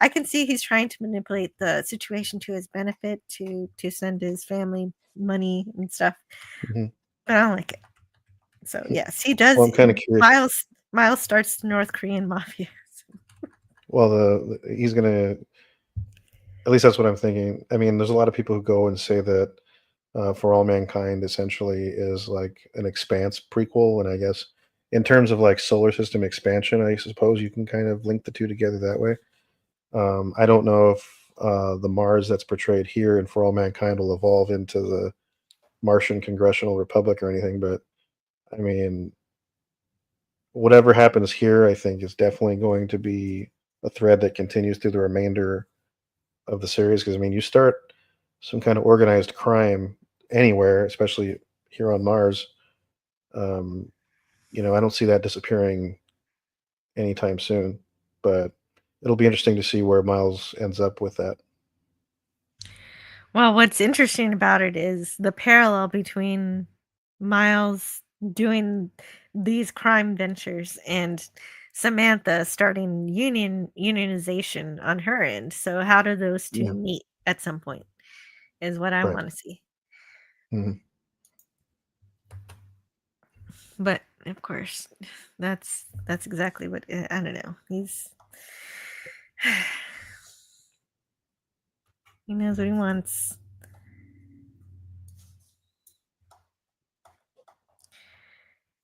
I can see he's trying to manipulate the situation to his benefit to send his family money and stuff. But I don't like it. So yes, he does.
Well, I'm kind of curious.
Miles starts the North Korean mafia.
Well, he's gonna. At least that's what I'm thinking. I mean, there's a lot of people who go and say that For All Mankind essentially is like an Expanse prequel, and I guess in terms of like solar system expansion, I suppose you can kind of link the two together that way. I don't know if the Mars that's portrayed here in For All Mankind will evolve into the Martian Congressional Republic or anything, but I mean, whatever happens here, I think is definitely going to be a thread that continues through the remainder of the series. Because I mean, you start some kind of organized crime anywhere, especially here on Mars. I don't see that disappearing anytime soon. But it'll be interesting to see where Miles ends up with that.
Well, what's interesting about it is the parallel between Miles doing these crime ventures and Samantha starting unionization on her end. So how do those two meet at some point is what I want to see. But of course, that's exactly what I don't know. He knows what he wants.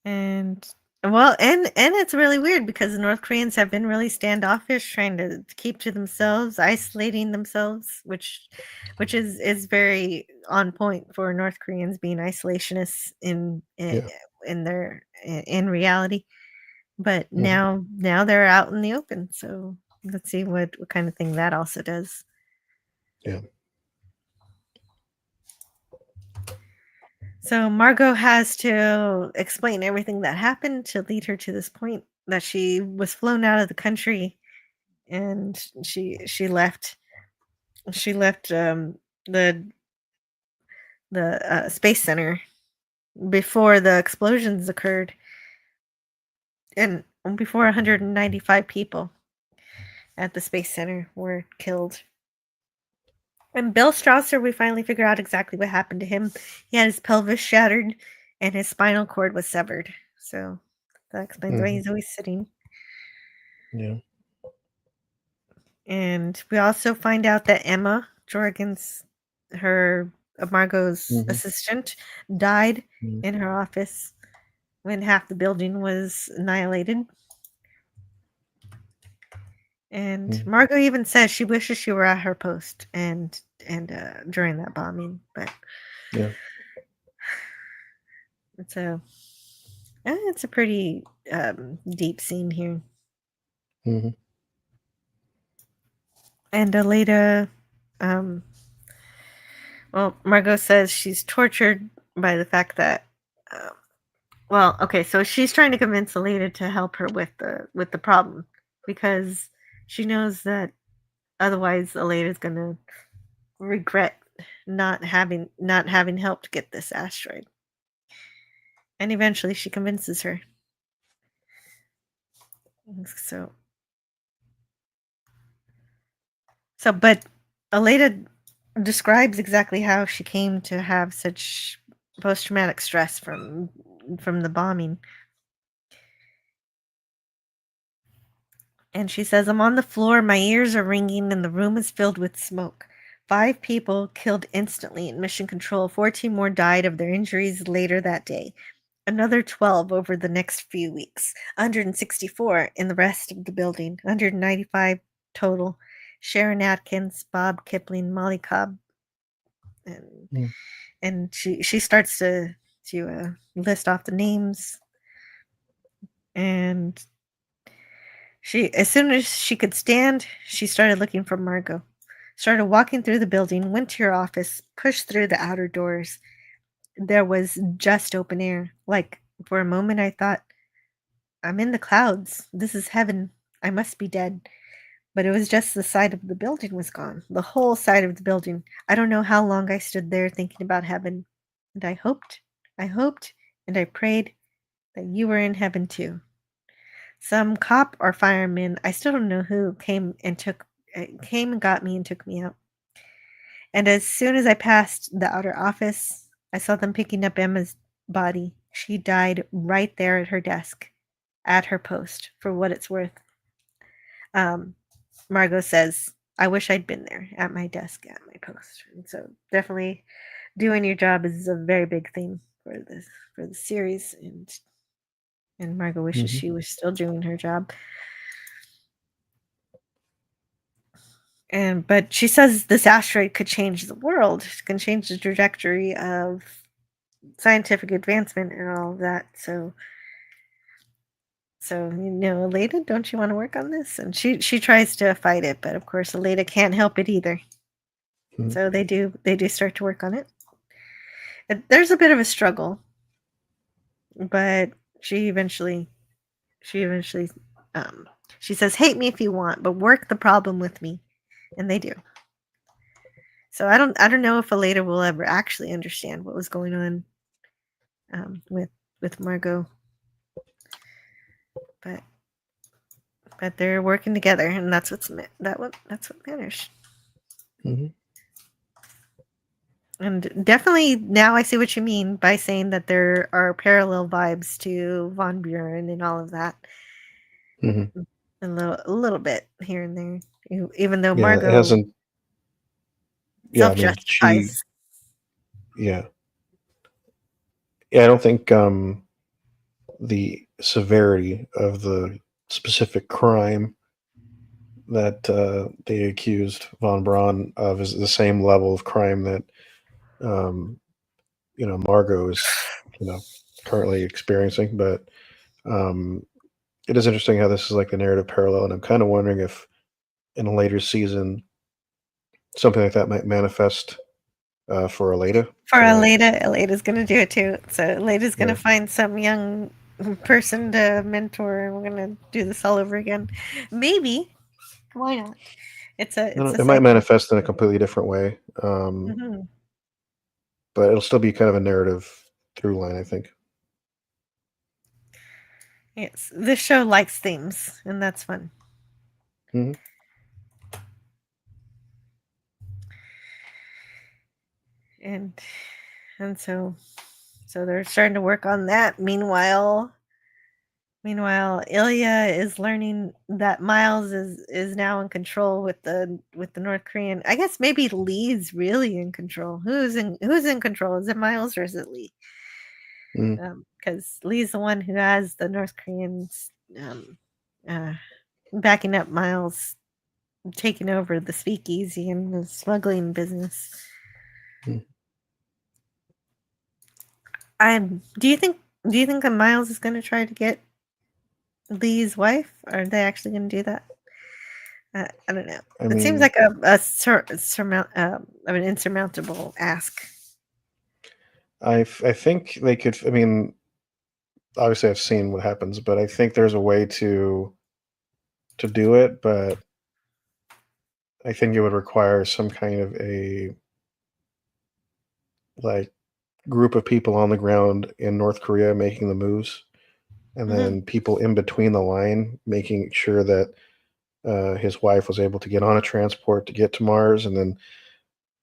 And well, and it's really weird because the North Koreans have been really standoffish, trying to keep to themselves, isolating themselves, which is very on point for North Koreans being isolationists
Yeah.
in reality. But
Mhm.
now they're out in the open, so let's see what kind of thing that also does.
Yeah.
So Margot has to explain everything that happened to lead her to this point that she was flown out of the country, and she left the space center before the explosions occurred, and before 195 people at the space center were killed. And Bill Strausser, we finally figure out exactly what happened to him. He had his pelvis shattered and his spinal cord was severed. So that explains why
Mhm.
he's always sitting.
Yeah.
And we also find out that Emma Jorgens, Margot's
Mhm.
assistant, died
Mhm.
in her office when half the building was annihilated. And
Mhm.
Margot even says she wishes she were at her post and during that bombing, but
Yeah.
it's a pretty deep scene here.
Mhm.
And Aleda, well, Margot says she's tortured by the fact that, well, okay, so she's trying to convince Aleda to help her with the problem because she knows that otherwise Aleda's gonna regret not having helped get this asteroid. And eventually she convinces her. So but Aleda describes exactly how she came to have such post-traumatic stress from the bombing. And she says, I'm on the floor, my ears are ringing, and the room is filled with smoke. 5 people killed instantly in mission control. 14 more died of their injuries later that day. Another 12 over the next few weeks. 164 in the rest of the building. 195 total. Sharon Atkins, Bob Kipling, Molly Cobb, and
Mm.
she starts to list off the names, and as soon as she could stand, she started looking for Margot. Started walking through the building, went to her office, pushed through the outer doors. There was just open air. Like, for a moment, I thought, I'm in the clouds. This is heaven. I must be dead. But it was just the side of the building was gone. The whole side of the building. I don't know how long I stood there thinking about heaven. And I hoped, and I prayed that you were in heaven too. Some cop or fireman, I still don't know who, came and got me and took me out. And as soon as I passed the outer office, I saw them picking up Emma's body. She died right there at her desk, at her post, for what it's worth. Margot says, I wish I'd been there at my desk, at my post. And so definitely doing your job is a very big theme for the series, and Margot wishes
Mhm.
she was still doing her job. But she says this asteroid could change the world, it can change the trajectory of scientific advancement and all of that. So Aleda, don't you want to work on this? And she tries to fight it, but of course Aleda can't help it either.
Mhm.
So they do start to work on it. There's a bit of a struggle, but she eventually she says, hate me if you want, but work the problem with me. And they do. So I don't know if Aleda will ever actually understand what was going on with Margot, but they're working together, and that's what matters.
Mhm.
And definitely now I see what you mean by saying that there are parallel vibes to Von Buren and all of that.
Mhm.
A little bit here and there, even though
Yeah, it
Margot
hasn't. Yeah, I mean,
self-justifies.
yeah, yeah. I don't think the severity of the specific crime that they accused von Braun of is the same level of crime that um, Margot is currently experiencing. But um, it is interesting how this is like the narrative parallel, and I'm kind of wondering if in a later season something like that might manifest for Aleda.
For
But
Aleda's gonna do it too. So Aleda's gonna
yeah,
find some young person to mentor, and we're gonna do this all over again. Maybe. Why not? It's
I don't
a
know, it might
cycle.
manifest in a completely different way,
Mhm.
but it'll still be kind of a narrative through line, I think.
Yes, this show likes themes, and that's fun.
Hmm.
And so they're starting to work on that. Meanwhile, Ilya is learning that Miles is now in control with the North Korean. I guess maybe Lee's really in control. Who's in control? Is it Miles or is it Lee?
Hmm.
Because Lee's the one who has the North Koreans uh, backing up Miles, taking over the speakeasy and the smuggling business.
Hmm.
Do you think that Miles is going to try to get Lee's wife? Are they actually going to do that? I don't know.
I
It seems
mean,
like an insurmountable ask.
I think they could. I mean, obviously, I've seen what happens, but I think there's a way to do it. But I think it would require some kind of a like group of people on the ground in North Korea making the moves, and
Hmm.
then people in between the line making sure that his wife was able to get on a transport to get to Mars, and then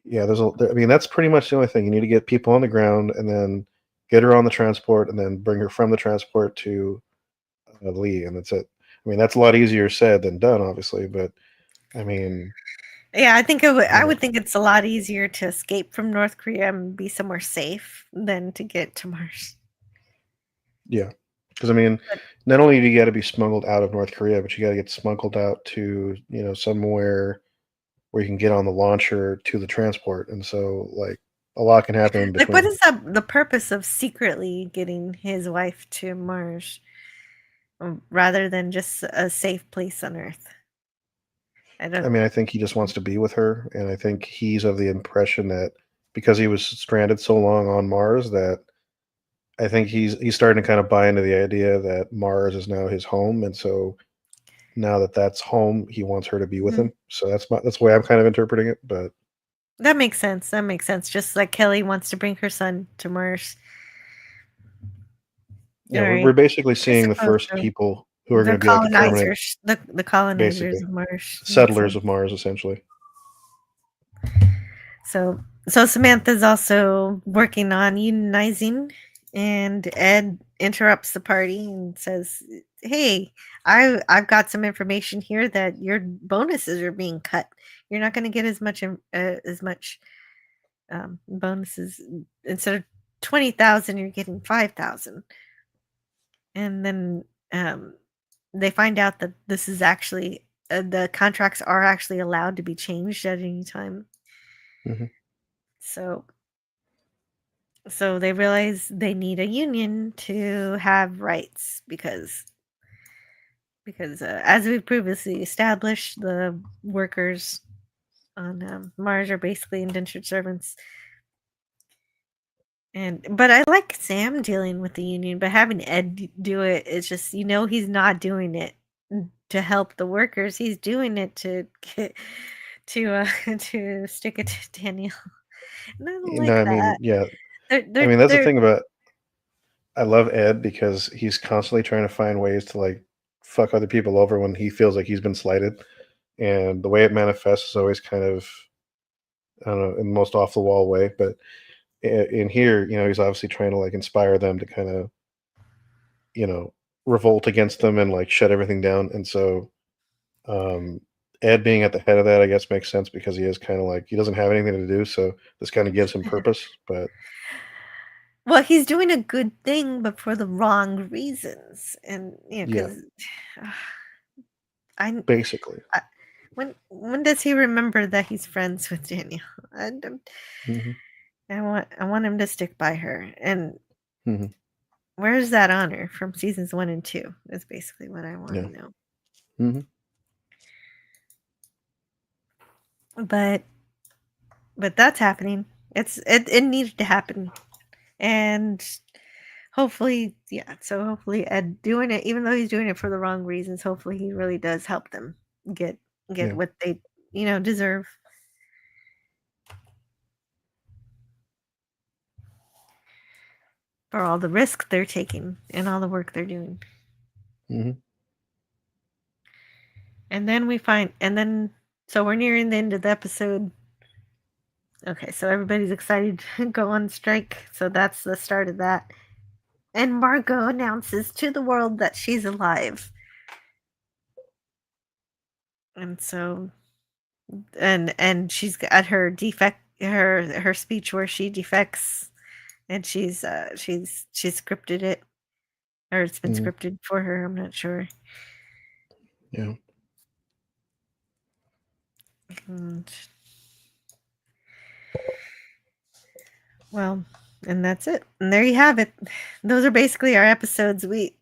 yeah, I mean, that's pretty much the only thing. You need to get people on the ground, and then get her on the transport, and then bring her from the transport to Lee, and that's it. I mean, that's a lot easier said than done, obviously, but I mean,
Yeah, I think
you
I
know,
would think it's a lot easier to escape from North Korea and be somewhere safe than to get to Mars.
yeah, because I mean,
But
not only do you got to be smuggled out of North Korea, but you got to get smuggled out to somewhere where you can get on the launcher to the transport, and so like a lot can happen in
like, what
between.
is the purpose of secretly getting his wife to Mars rather than just a safe place on Earth? I
I
don't.
mean, I think he just wants to be with her, and I think he's of the impression that because he was stranded so long on Mars, that I think he's starting to kind of buy into the idea that Mars is now his home, and so now that that's home, he wants her to be with
Mhm.
him. So that's the way I'm kind of interpreting it. But
That makes sense. That makes sense. Just like Kelly wants to bring her son to Mars.
yeah,
Or
we're basically
I
seeing the
suppose
first
so.
people who are
The
going to be like the permanent,
colonizers, the colonizers
basically
of Mars. Makes
settlers
sense.
of Mars, essentially.
So Samantha's also working on unionizing, and Ed interrupts the party and says, "Hey, I've got some information here that your bonuses are being cut. You're not going to get as much bonuses. Instead of 20,000, you're getting 5,000." And then they find out that this is actually the contracts are actually allowed to be changed at any time.
Hmm.
So they realize they need a union to have rights because as we previously established, the workers on Mars are basically indentured servants. But I like Sam dealing with the union, but having Ed do it, it's just he's not doing it to help the workers. He's doing it to get to stick it to Daniel, and I don't like
I mean,
that.
yeah, I
They're
mean that's the
they're
thing about I love Ed because he's constantly trying to find ways to like fuck other people over when he feels like he's been slighted, and the way it manifests is always kind of I don't know in the most off the wall way. But in here, he's obviously trying to like inspire them to kind of you know revolt against them and like shut everything down. And so um, Ed being at the head of that, I guess, makes sense because he is kind of like he doesn't have anything to do, so this kind of gives him purpose. But
Well, he's doing a good thing, but for the wrong reasons, and
yeah,
because I,
basically.
I when does he remember that he's friends with Daniel? I don't,
Hmm.
I want him to stick by her. And
Hmm.
where's that honor from seasons 1 and 2? Is basically what I want
Yeah.
to know.
Hmm.
But that's happening. It needed to happen, and hopefully, yeah. So hopefully, Ed doing it, even though he's doing it for the wrong reasons, hopefully he really does help them get
Yeah.
what they deserve. For all the risk they're taking and all the work they're doing.
Hmm.
And then we find, and then, so we're nearing the end of the episode. Okay, so everybody's excited to go on strike. So that's the start of that. And Margot announces to the world that she's alive. And so, and she's got her her speech where she defects, and she's scripted it, or it's been
Hmm.
scripted for her. I'm not sure.
Yeah.
And, well, and that's it. And there you have it. Those are basically our episodes. We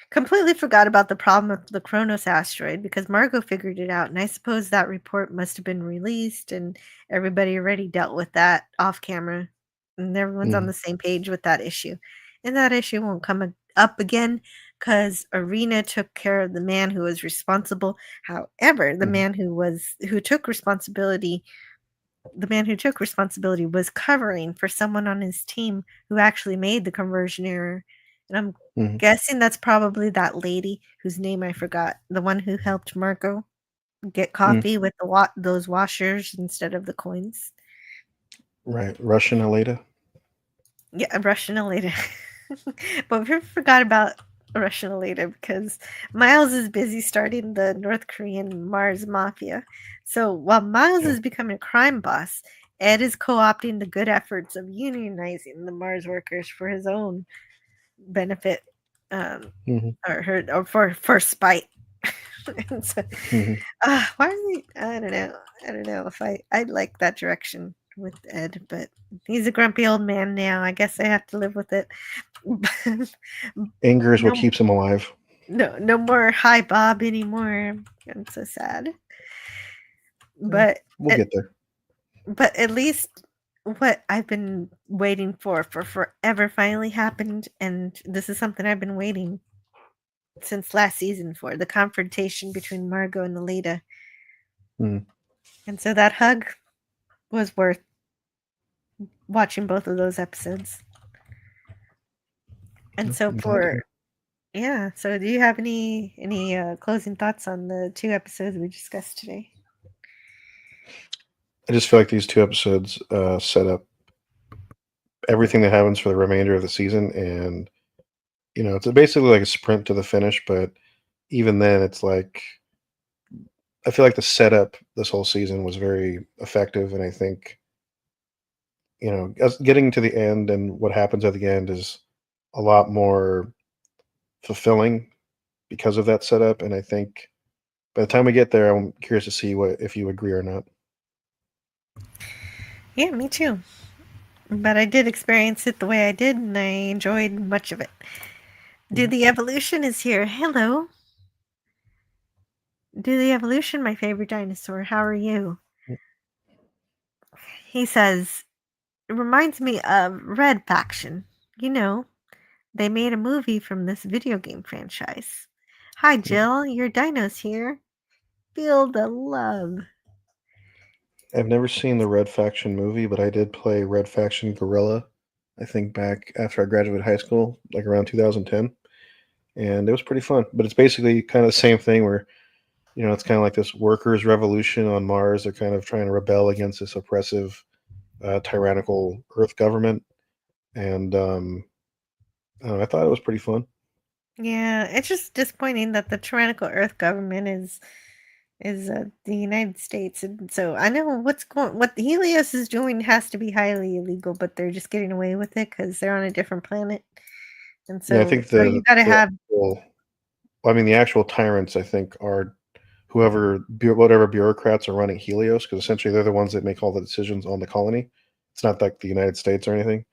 completely forgot about the problem of the Kronos asteroid because Margot figured it out, and I suppose that report must have been released, and everybody already dealt with that off camera, and everyone's on
Hmm.
the same page with that issue. And that issue won't come up again because Arena took care of the man who was responsible. However, the
Hmm.
man who took responsibility was covering for someone on his team who actually made the conversion error. And I'm
Hmm.
guessing that's probably that lady whose name I forgot, the one who helped Marco get coffee with those washers instead of the coins.
Right. Russian Aleda.
Yeah, Russian Alita. But we forgot about Russian Alita because Miles is busy starting the North Korean Mars Mafia. So while Miles
Yeah.
is becoming a crime boss, Ed is co-opting the good efforts of unionizing the Mars workers for his own benefit,
Hmm.
or for spite. And so,
Hmm.
why are they? I don't know. I don't know if I like that direction with Ed, but he's a grumpy old man now. I guess I have to live with it.
Anger is what
No,
keeps him alive.
no more hi Bob anymore. I'm so sad.
Yeah.
But
We'll get there.
at least what I've been waiting for forever finally happened, and this is something I've been waiting since last season for the confrontation between Margot and Alita.
Mm.
And so that hug was worth watching both of those episodes. And so
I'm glad to hear.
so do you have any closing thoughts on the 2 episodes we discussed today?
I just feel like these 2 episodes set up everything that happens for the remainder of the season, and it's basically like a sprint to the finish. But even then, it's like I feel like the setup this whole season was very effective, and I think us getting to the end and what happens at the end is a lot more fulfilling because of that setup. And I think by the time we get there, I'm curious to see what if you agree or not.
Yeah, me too. But I did experience it the way I did, and I enjoyed much of it. Do
Mhm.
the Evolution is here. Hello. Do the Evolution, my favorite dinosaur. How are you? He says, it reminds me of Red Faction. They made a movie from this video game franchise. Hi, Jill. Your dino's here. Feel the love.
I've never seen the Red Faction movie, but I did play Red Faction Gorilla, I think back after I graduated high school, like around 2010. And it was pretty fun. But it's basically kind of the same thing where, it's kind of like this workers' revolution on Mars. They're kind of trying to rebel against this oppressive, tyrannical Earth government. And I thought it was pretty fun.
Yeah, it's just disappointing that the tyrannical Earth government is is the United States, and so I know what Helios is doing has to be highly illegal, but they're just getting away with it because they're on a different planet, and
Yeah, I
so
think
you got to have
the actual tyrants, I think, are whatever bureaucrats are running Helios, because essentially they're the ones that make all the decisions on the colony. It's not like the United States or anything.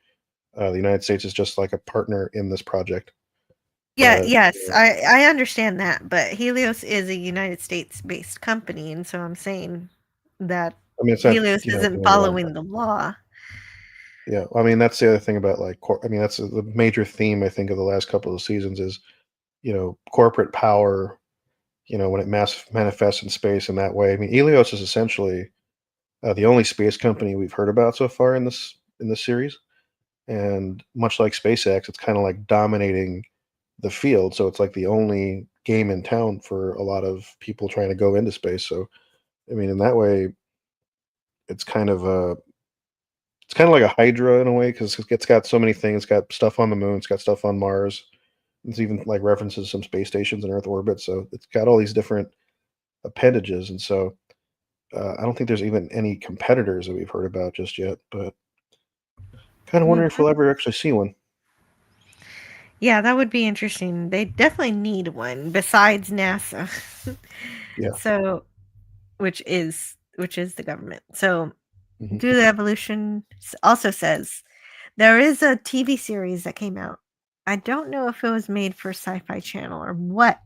The United States is just like a partner in this project.
yes,
Yeah.
I understand that, but Helios is a United States based company, and so I'm saying that
I mean, it's not
Helios
the
isn't
only one.
following the law.
Yeah, I mean that's the other thing about like I mean that's the major theme I think of the last couple of seasons is corporate power. When it manifests in space in that way. I mean, Helios is essentially the only space company we've heard about so far in this series, and much like SpaceX, it's kind of like dominating the field. So it's like the only game in town for a lot of people trying to go into space. So I mean, in that way, it's kind of a it's kind of like a Hydra in a way because it's got so many things. It's got stuff on the moon. It's got stuff on Mars. It's even like references some space stations in Earth orbit. So it's got all these different appendages, and so I don't think there's even any competitors that we've heard about just yet. But kind of wondering if we'll ever actually see one.
Yeah, that would be interesting. They definitely need one besides NASA.
Yeah.
So, which is the government. So,
Mhm.
Do the Evolution also says there is a TV series that came out. I don't know if it was made for Sci-Fi Channel or what,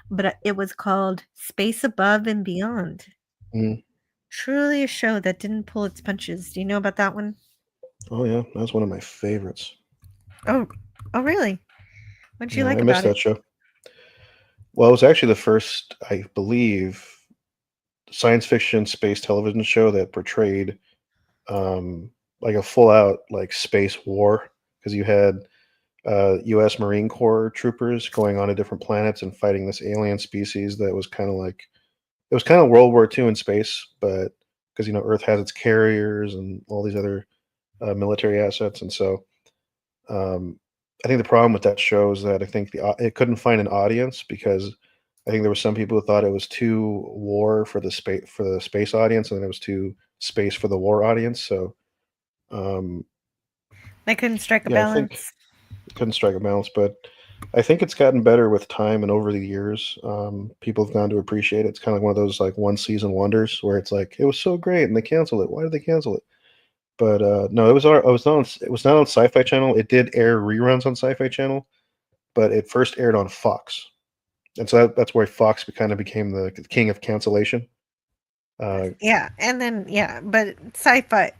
but it was called Space Above and Beyond.
Mhm.
Truly a show that didn't pull its punches. Do you know about that one?
Oh yeah, that's one of my favorites.
Oh, oh really? What did you
Yeah,
like
I missed
about it?
that show. Well, it was actually the first, I believe, science fiction space television show that portrayed like a full out like space war because you had U.S. Marine Corps troopers going on to different planets and fighting this alien species that was kind of like it was kind of World War II in space, but because Earth has its carriers and all these other military assets, and so um, I think the problem with that show is that I think it couldn't find an audience because I think there were some people who thought it was too war for the space audience, and then it was too space for the war audience. So um,
They couldn't strike a
yeah, I think
balance.
it couldn't strike a balance, but I think it's gotten better with time and over the years. People have gone to appreciate it. It's kind of like one of those like one season wonders where it's like it was so great and they canceled it. Why did they cancel it? But no, it was not on Sci-Fi Channel. It did air reruns on Sci-Fi Channel, but it first aired on Fox, and so that's where Fox kind of became the king of cancellation.
Yeah, and then but sci-fi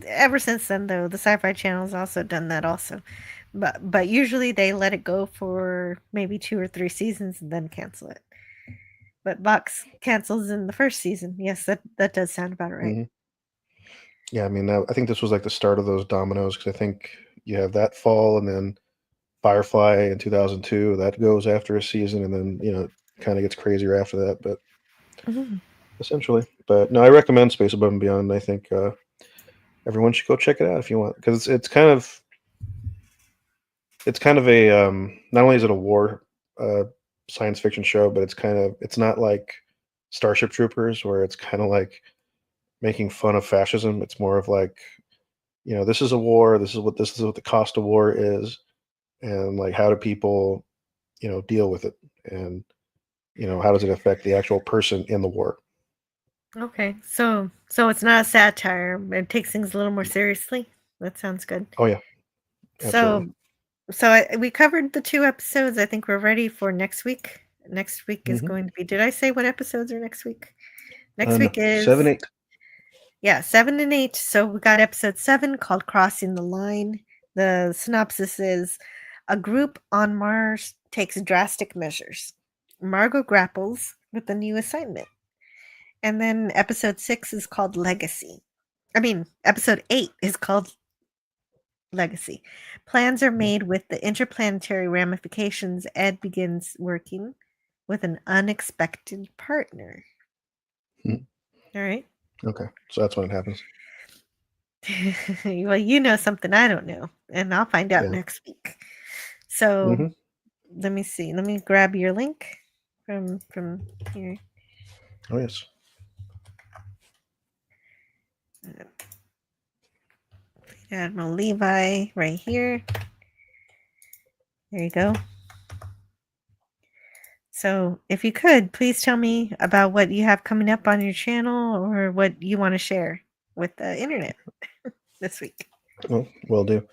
ever since then though, the Sci-Fi Channel's also done that also. But usually they let it go for maybe 2 or 3 seasons and then cancel it. But Vox cancels in the first season. Yes, that does sound about right.
Mhm. Yeah, I mean, I think this was like the start of those dominoes because I think you have that fall, and then Firefly in 2002 that goes after a season, and then kind of gets crazier after that. But
Mhm.
essentially, but no, I recommend Space Above and Beyond. I think everyone should go check it out if you want because it's kind of a not only is it a war uh, science fiction show, but it's not like Starship Troopers where it's kind of like making fun of fascism. It's more of like this is a war. This is what the cost of war is, and like how do people deal with it, and how does it affect the actual person in the war.
Okay. So it's not a satire. It takes things a little more seriously. That sounds good.
Oh yeah, absolutely.
So we covered the 2 episodes. I think we're ready for next week. Next week is
Hmm.
going to be. Did I say what episodes are next week? Next week
No, 7,
is
8.
7 and 8. So we got episode 7 called Crossing the Line. The synopsis is a group on Mars takes drastic measures. Margot grapples with the new assignment. And then episode 6 is called Legacy. Episode 8 is called Legacy. Plans are made with the interplanetary ramifications. Ed begins working with an unexpected partner.
Mhm.
All right.
Okay, so that's when it happens.
Well, you know something I don't know, and I'll find out
Yeah.
next week. So
Hmm.
let me see. Let me grab your link from here.
Oh yes.
Admiral Levi right here. There you go. So if you could, please tell me about what you have coming up on your channel or what you want to share with the internet this week.
Well, will do.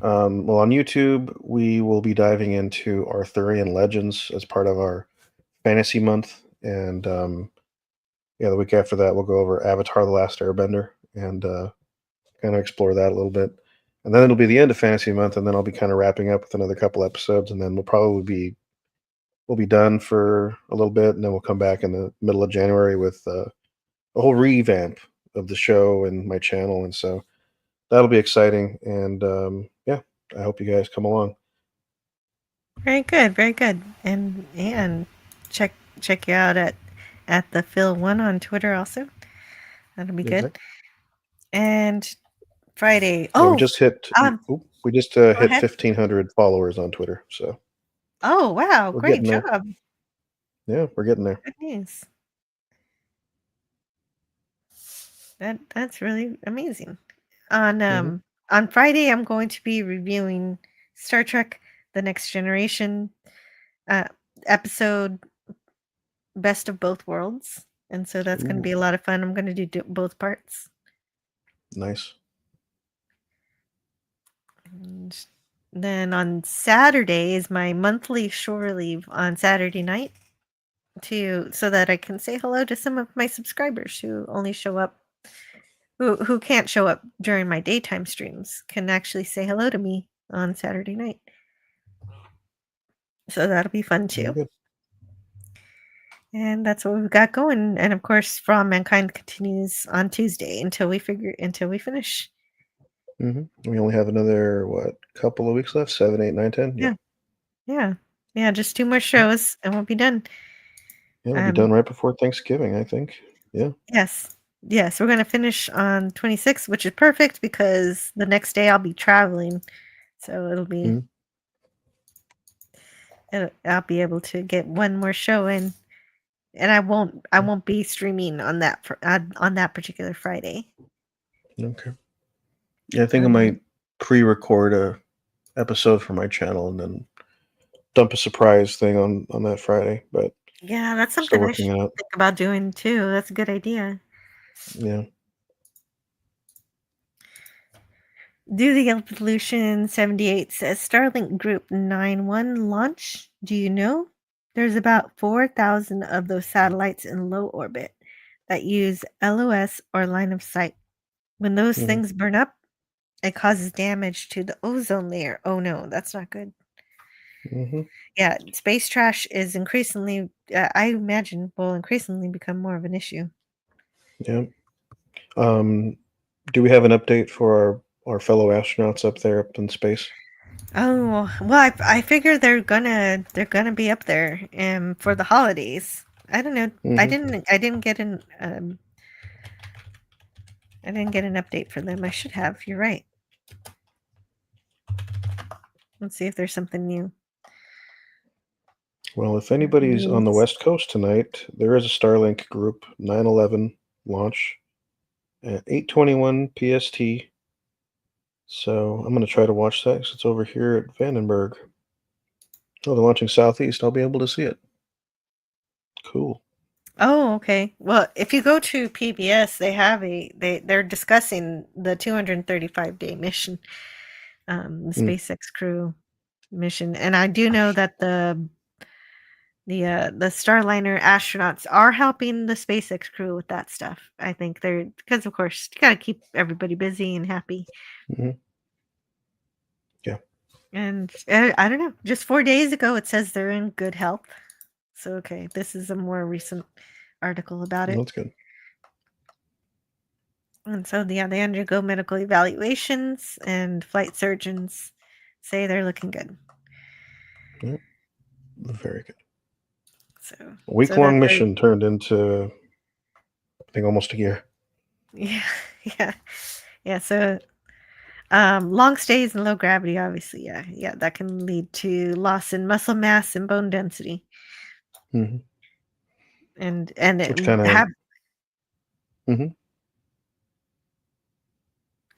Well, on YouTube, we will be diving into Arthurian legends as part of our fantasy month, and yeah, the week after that, we'll go over Avatar: The Last Airbender and kind of explore that a little bit. And then it'll be the end of fantasy month, and then I'll be kind of wrapping up with another couple episodes, and then we'll be done for a little bit, and then we'll come back in the middle of January with a whole revamp of the show and my channel, and so that'll be exciting. And yeah, I hope you guys come along.
Very good, very good. And check you out at the Phil1 on Twitter also. That'll be good.
Exactly.
And Friday.
Yeah,
Oh,
we just hit hit
ahead.
1,500 followers on Twitter, so
Oh wow,
we're
great
getting there.
job.
Yeah, we're getting there.
Good news. That's really amazing. On Friday, I'm going to be reviewing Star Trek: The Next Generation episode Best of Both Worlds, and so that's going to be a lot of fun. I'm going to do both parts.
Nice.
And then on Saturday is my monthly shore leave on Saturday night so that I can say hello to some of my subscribers who only show up who can't show up during my daytime streams can actually say hello to me on Saturday night. So that'll be fun too.
Good.
And that's what we've got going. And of course, For All Mankind continues on Tuesday until we finish.
We only have another couple of weeks left? 7, 8, 9, 10?
Yeah. Just 2 more shows and we'll be done.
Yeah, we'll be done right before Thanksgiving, I think. Yeah.
Yes, we're going to finish on 26th, which is perfect because the next day I'll be traveling. So it'll be I'll be able to get one more show in, and I won't be streaming on that particular Friday.
Okay. Yeah, I think I might pre-record a episode for my channel and then dump a surprise thing on that Friday. But
yeah, that's something I should think about doing too. That's a good idea.
Yeah.
Do the Evolution 78 says Starlink Group 9-1 launch. Do you know? There's about 4,000 of those satellites in low orbit that use LOS or line of sight. When those things burn up, it causes damage to the ozone layer. Oh no, that's not good. Yeah, space trash is increasingly, I imagine, will increasingly become more of an issue.
Yeah. Do we have an update for our fellow astronauts up there up in space?
Oh well, I figure they're gonna be up there for the holidays. I don't know. I didn't get an update for them. I should have. You're right. Let's see if there's something new.
Well, if anybody's on the West Coast tonight, there is a Starlink Group 9/11 launch at 8:21 PST. So I'm going to try to watch that because it's over here at Vandenberg. Oh, they're launching southeast. I'll be able to see it. Cool.
Oh, okay. Well, if you go to PBS, they have they're discussing the 235-day mission, the SpaceX Crew mission, and I do know that the Starliner astronauts are helping the SpaceX Crew with that stuff. I think because of course you got to keep everybody busy and happy.
Yeah.
And I don't know. Just 4 days ago, it says they're in good health. So okay, this is a more recent article about it.
That's good.
And so they undergo medical evaluations, and flight surgeons say they're looking good.
Yep. Very good.
So
a week-long mission turned into, I think, almost a year.
Yeah. So long stays and low gravity, obviously, yeah, that can lead to loss in muscle mass and bone density. and
which kind of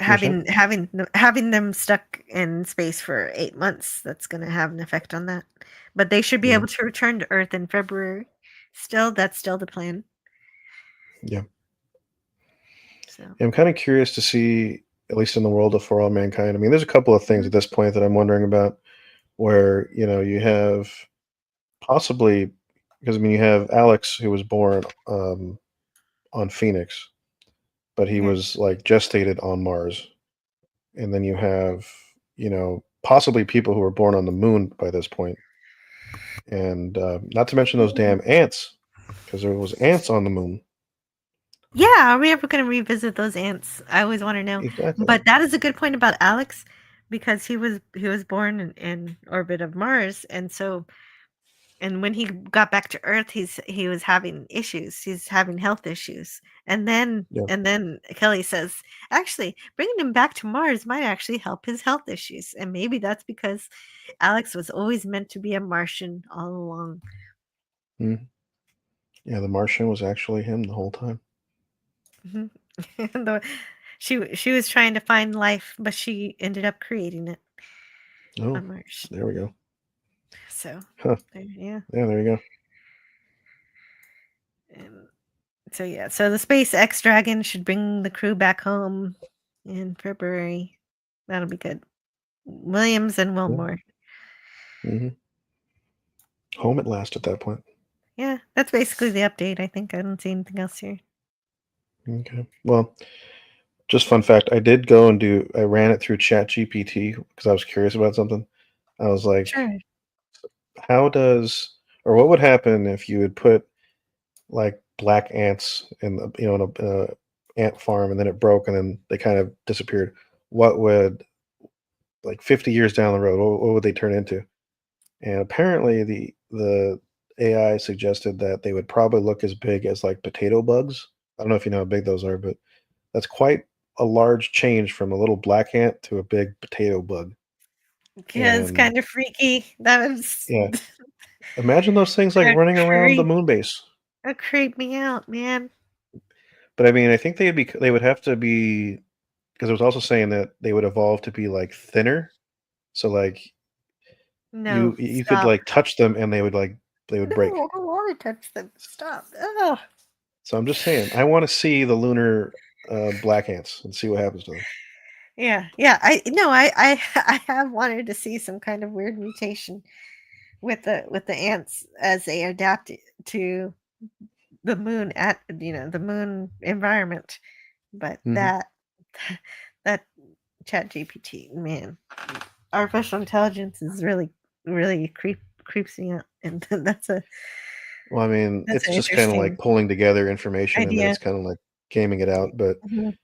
having
you're saying?
having them stuck in space for 8 months, that's going to have an effect on that. But they should be
Yeah.
able to return to Earth in February. That's still the plan.
Yeah.
So
I'm kind of curious to see, at least in the world of For All Mankind. I mean, there's a couple of things at this point that I'm wondering about, where you have possibly, because I mean, you have Alex, who was born on Phoenix, but he
yeah.
was like gestated on Mars, and then you have possibly people who were born on the moon by this point, and not to mention those damn ants, because there was ants on the moon.
Yeah, are we ever going to revisit those ants? I always want to know.
Exactly.
But that is a good point about Alex, because he was born in orbit of Mars, and when he got back to Earth, he was having issues. He's having health issues, and then
Yeah.
Kelly says, actually, bringing him back to Mars might actually help his health issues, and maybe that's because Alex was always meant to be a Martian all along.
Mhm. Yeah, the Martian was actually him the whole time.
She was trying to find life, but she ended up creating it
Oh,
on Mars.
there we go.
So,
Huh.
yeah.
Yeah, there you go.
So the SpaceX Dragon should bring the crew back home in February. That'll be good. Williams and Wilmore.
Mm-hmm. Home at last at that point.
Yeah, that's basically the update. I think I don't see anything else here.
Okay. Well, just fun fact, I did go and I ran it through ChatGPT because I was curious about something. I was like,
Sure.
what would happen if you would put like black ants in a ant farm, and then it broke and then they kind of disappeared? What would, like 50 years down the road, what would they turn into? And apparently the AI suggested that they would probably look as big as like potato bugs. I don't know if you know how big those are, but that's quite a large change from a little black ant to a big potato bug.
Yeah, it's
And
kind of freaky. That was
yeah, imagine those things like running around the moon base.
That creeped me out, man.
But I mean, I think they would have to be, because it was also saying that they would evolve to be like thinner. So like
No,
you could
stop.
like touch them and they would break.
No, I don't want to touch them. Stop. Oh.
So I'm just saying, I want to see the lunar black ants and see what happens to them.
Yeah. I have wanted to see some kind of weird mutation with the ants as they adapt to the moon the moon environment. But that Chat GPT, man, artificial intelligence is really creeps me out, and
Well, I mean,
that's
it's
an
just kind of like
interesting
pulling together information, and then
idea.
it's kind of like gaming it out. But
Mhm.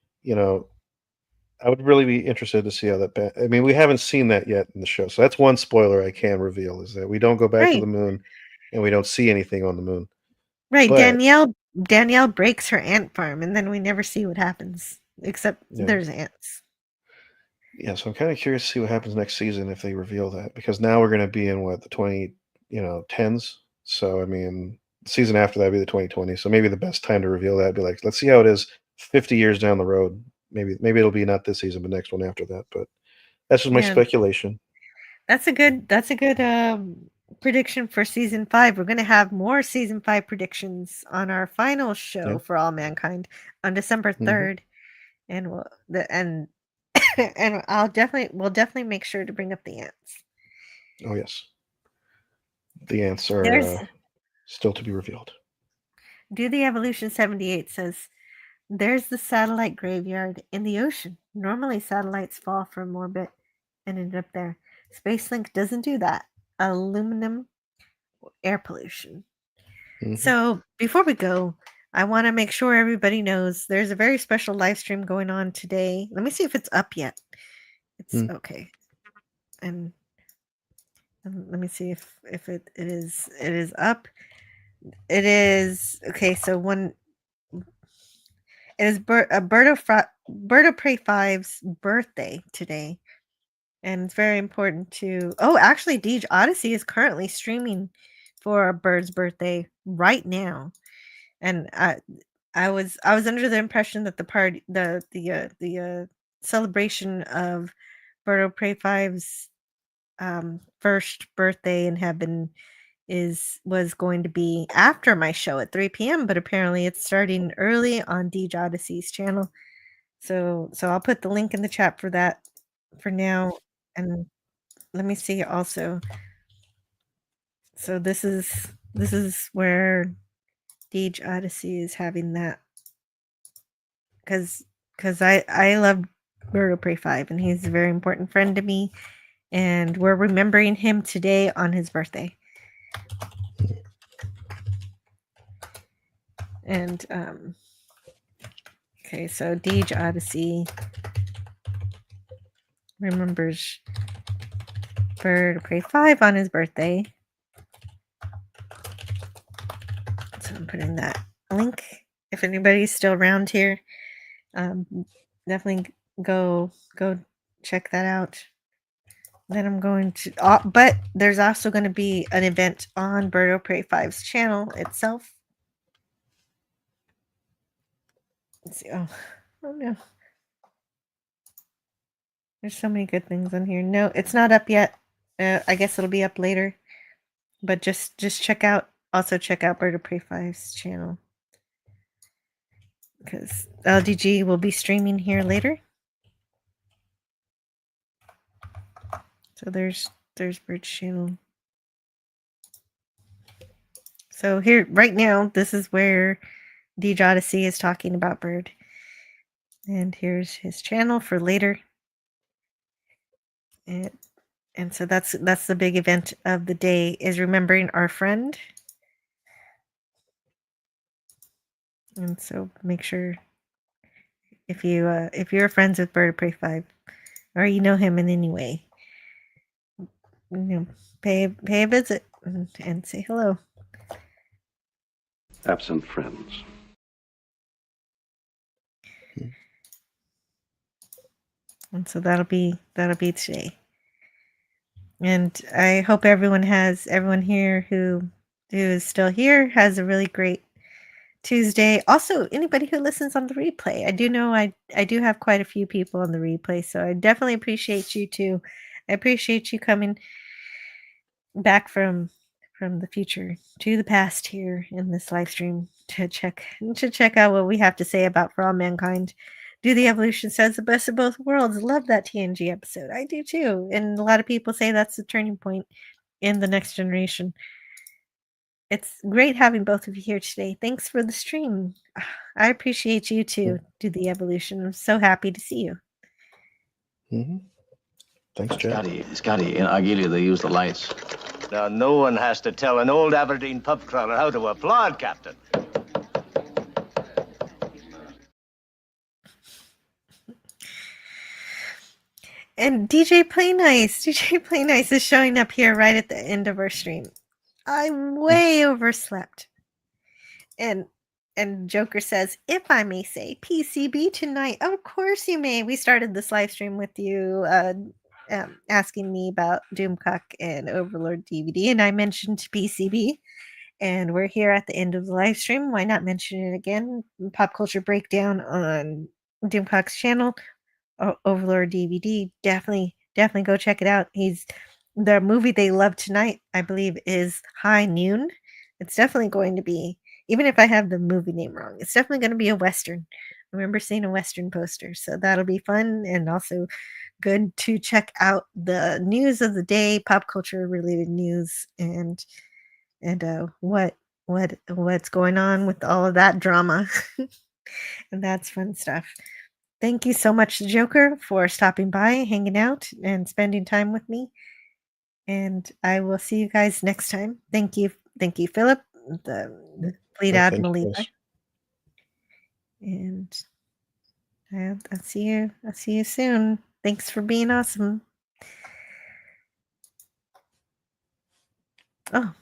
I would really be interested to see how that. I mean, we haven't seen that yet in the show, so that's one spoiler I can reveal, is that we don't go back to
Right,
the moon, and we don't see anything on the moon.
right.
But
Danielle breaks her ant farm, and then we never see what happens except
yeah,
there's ants.
yeah. So I'm kind of curious to see what happens next season if they reveal that, because now we're going to be in what, the 2010s. So I mean, the season after that would be the 2020s. So maybe the best time to reveal that would be like, let's see how it is 50 years down the road. Maybe it'll be not this season, but next one after that. But that's just my
Yeah,
speculation.
that's a good prediction for season 5. We're gonna have more season 5 predictions on our final show
Yeah.
for All Mankind on December
Mhm.
3rd, and and we'll definitely make sure to bring up the ants.
Oh yes, the ants are
There's
still to be revealed.
Do the Evolution 78 says there's the satellite graveyard in the ocean. Normally satellites fall from orbit and end up there. SpaceLink doesn't do that. Aluminum air pollution.
Mhm.
So before we go, I want to make sure everybody knows there's a very special live stream going on today. Let me see if it's up yet. It's okay. And let me see if it is up. It is okay. So it is Bird of Prey 5's birthday today, and it's very important to. Oh, actually, Deej Odyssey is currently streaming for a bird's birthday right now. And I was under the impression that the party the celebration of Berto Prey 5's first birthday in heaven was going to be after my show at 3 p.m., but apparently it's starting early on Deej Odyssey's channel. So I'll put the link in the chat for that for now. And let me see also. So this is where Deej Odyssey is having that, because I love Berto Prey 5 and he's a very important friend to me, and we're remembering him today on his birthday. And okay, so Deej Odyssey remembers Berto Prey 5 on his birthday. So I'm putting that link. If anybody's still around here, definitely go check that out. Then I'm going to, but there's also going to be an event on Berto Prey 5's channel itself. Let's see. Oh no. There's so many good things on here. No, it's not up yet. I guess it'll be up later. But just check out Berto Prey 5's channel, because LDG will be streaming here later. So there's Bird's channel. So here right now, this is where Deej Odyssey is talking about Bird. And here's his channel for later. And so that's the big event of the day, is remembering our friend. And so make sure, if you're friends with Berto Prey 5, or you know him in any way, pay a visit and say hello.
Absent friends.
And so that'll be today. And I hope everyone here who is still here has a really great Tuesday. Also, anybody who listens on the replay. I do know I do have quite a few people on the replay, so I definitely appreciate you too. I appreciate you coming back from the future to the past here in this live stream to check out what we have to say about For All Mankind. Do the Evolution Says the Best of Both Worlds. Love that TNG episode. I do too. And a lot of people say that's the turning point in the next generation. It's great having both of you here today. Thanks for the stream. I appreciate you too. Do the Evolution. I'm so happy to see you.
Mm-hmm. Thanks, Jack.
Scotty, in Argelia they use the lights. Now, no one has to tell an old Aberdeen pub crawler how to applaud, Captain.
And DJ Play Nice is showing up here right at the end of our stream. I way overslept. And Joker says, if I may say, PCB tonight. Of course you may. We started this live stream with you asking me about Doomcock and Overlord DVD, and I mentioned PCB. And we're here at the end of the live stream. Why not mention it again? Pop Culture Breakdown on Doomcock's channel, Overlord DVD. Definitely go check it out. The movie they love tonight, I believe, is High Noon. It's definitely going to be, even if I have the movie name wrong, it's definitely going to be a Western. I remember seeing a Western poster, so that'll be fun, and also good to check out the news of the day, pop culture related news, and what's going on with all of that drama. And that's fun stuff. Thank you so much, Joker, for stopping by, hanging out, and spending time with me. And I will see you guys next time. Thank you, Philip, the Fleet Admiral Levi. And I'll see you soon. Thanks for being awesome. Oh.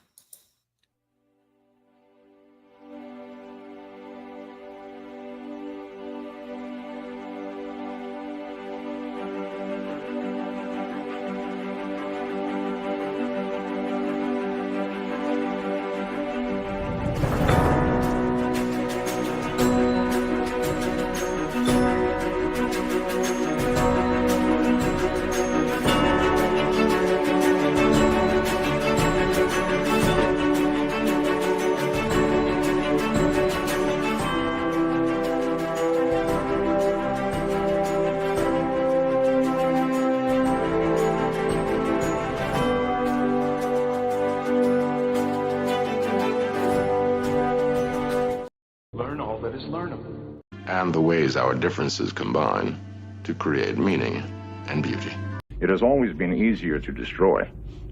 and the ways our differences combine to create meaning and beauty.
It has always been easier to destroy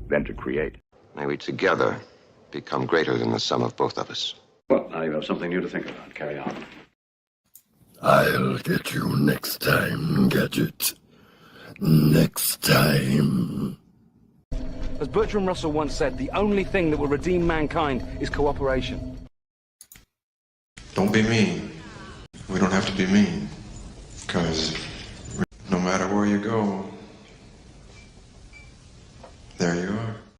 than to create.
May we together become greater than the sum of both of us.
Well, now you have something new to think about. Carry on.
I'll get you next time, Gadget. Next time.
As Bertrand Russell once said, the only thing that will redeem mankind is cooperation.
Don't be mean. We don't have to be mean. Because no matter where you go, there you go.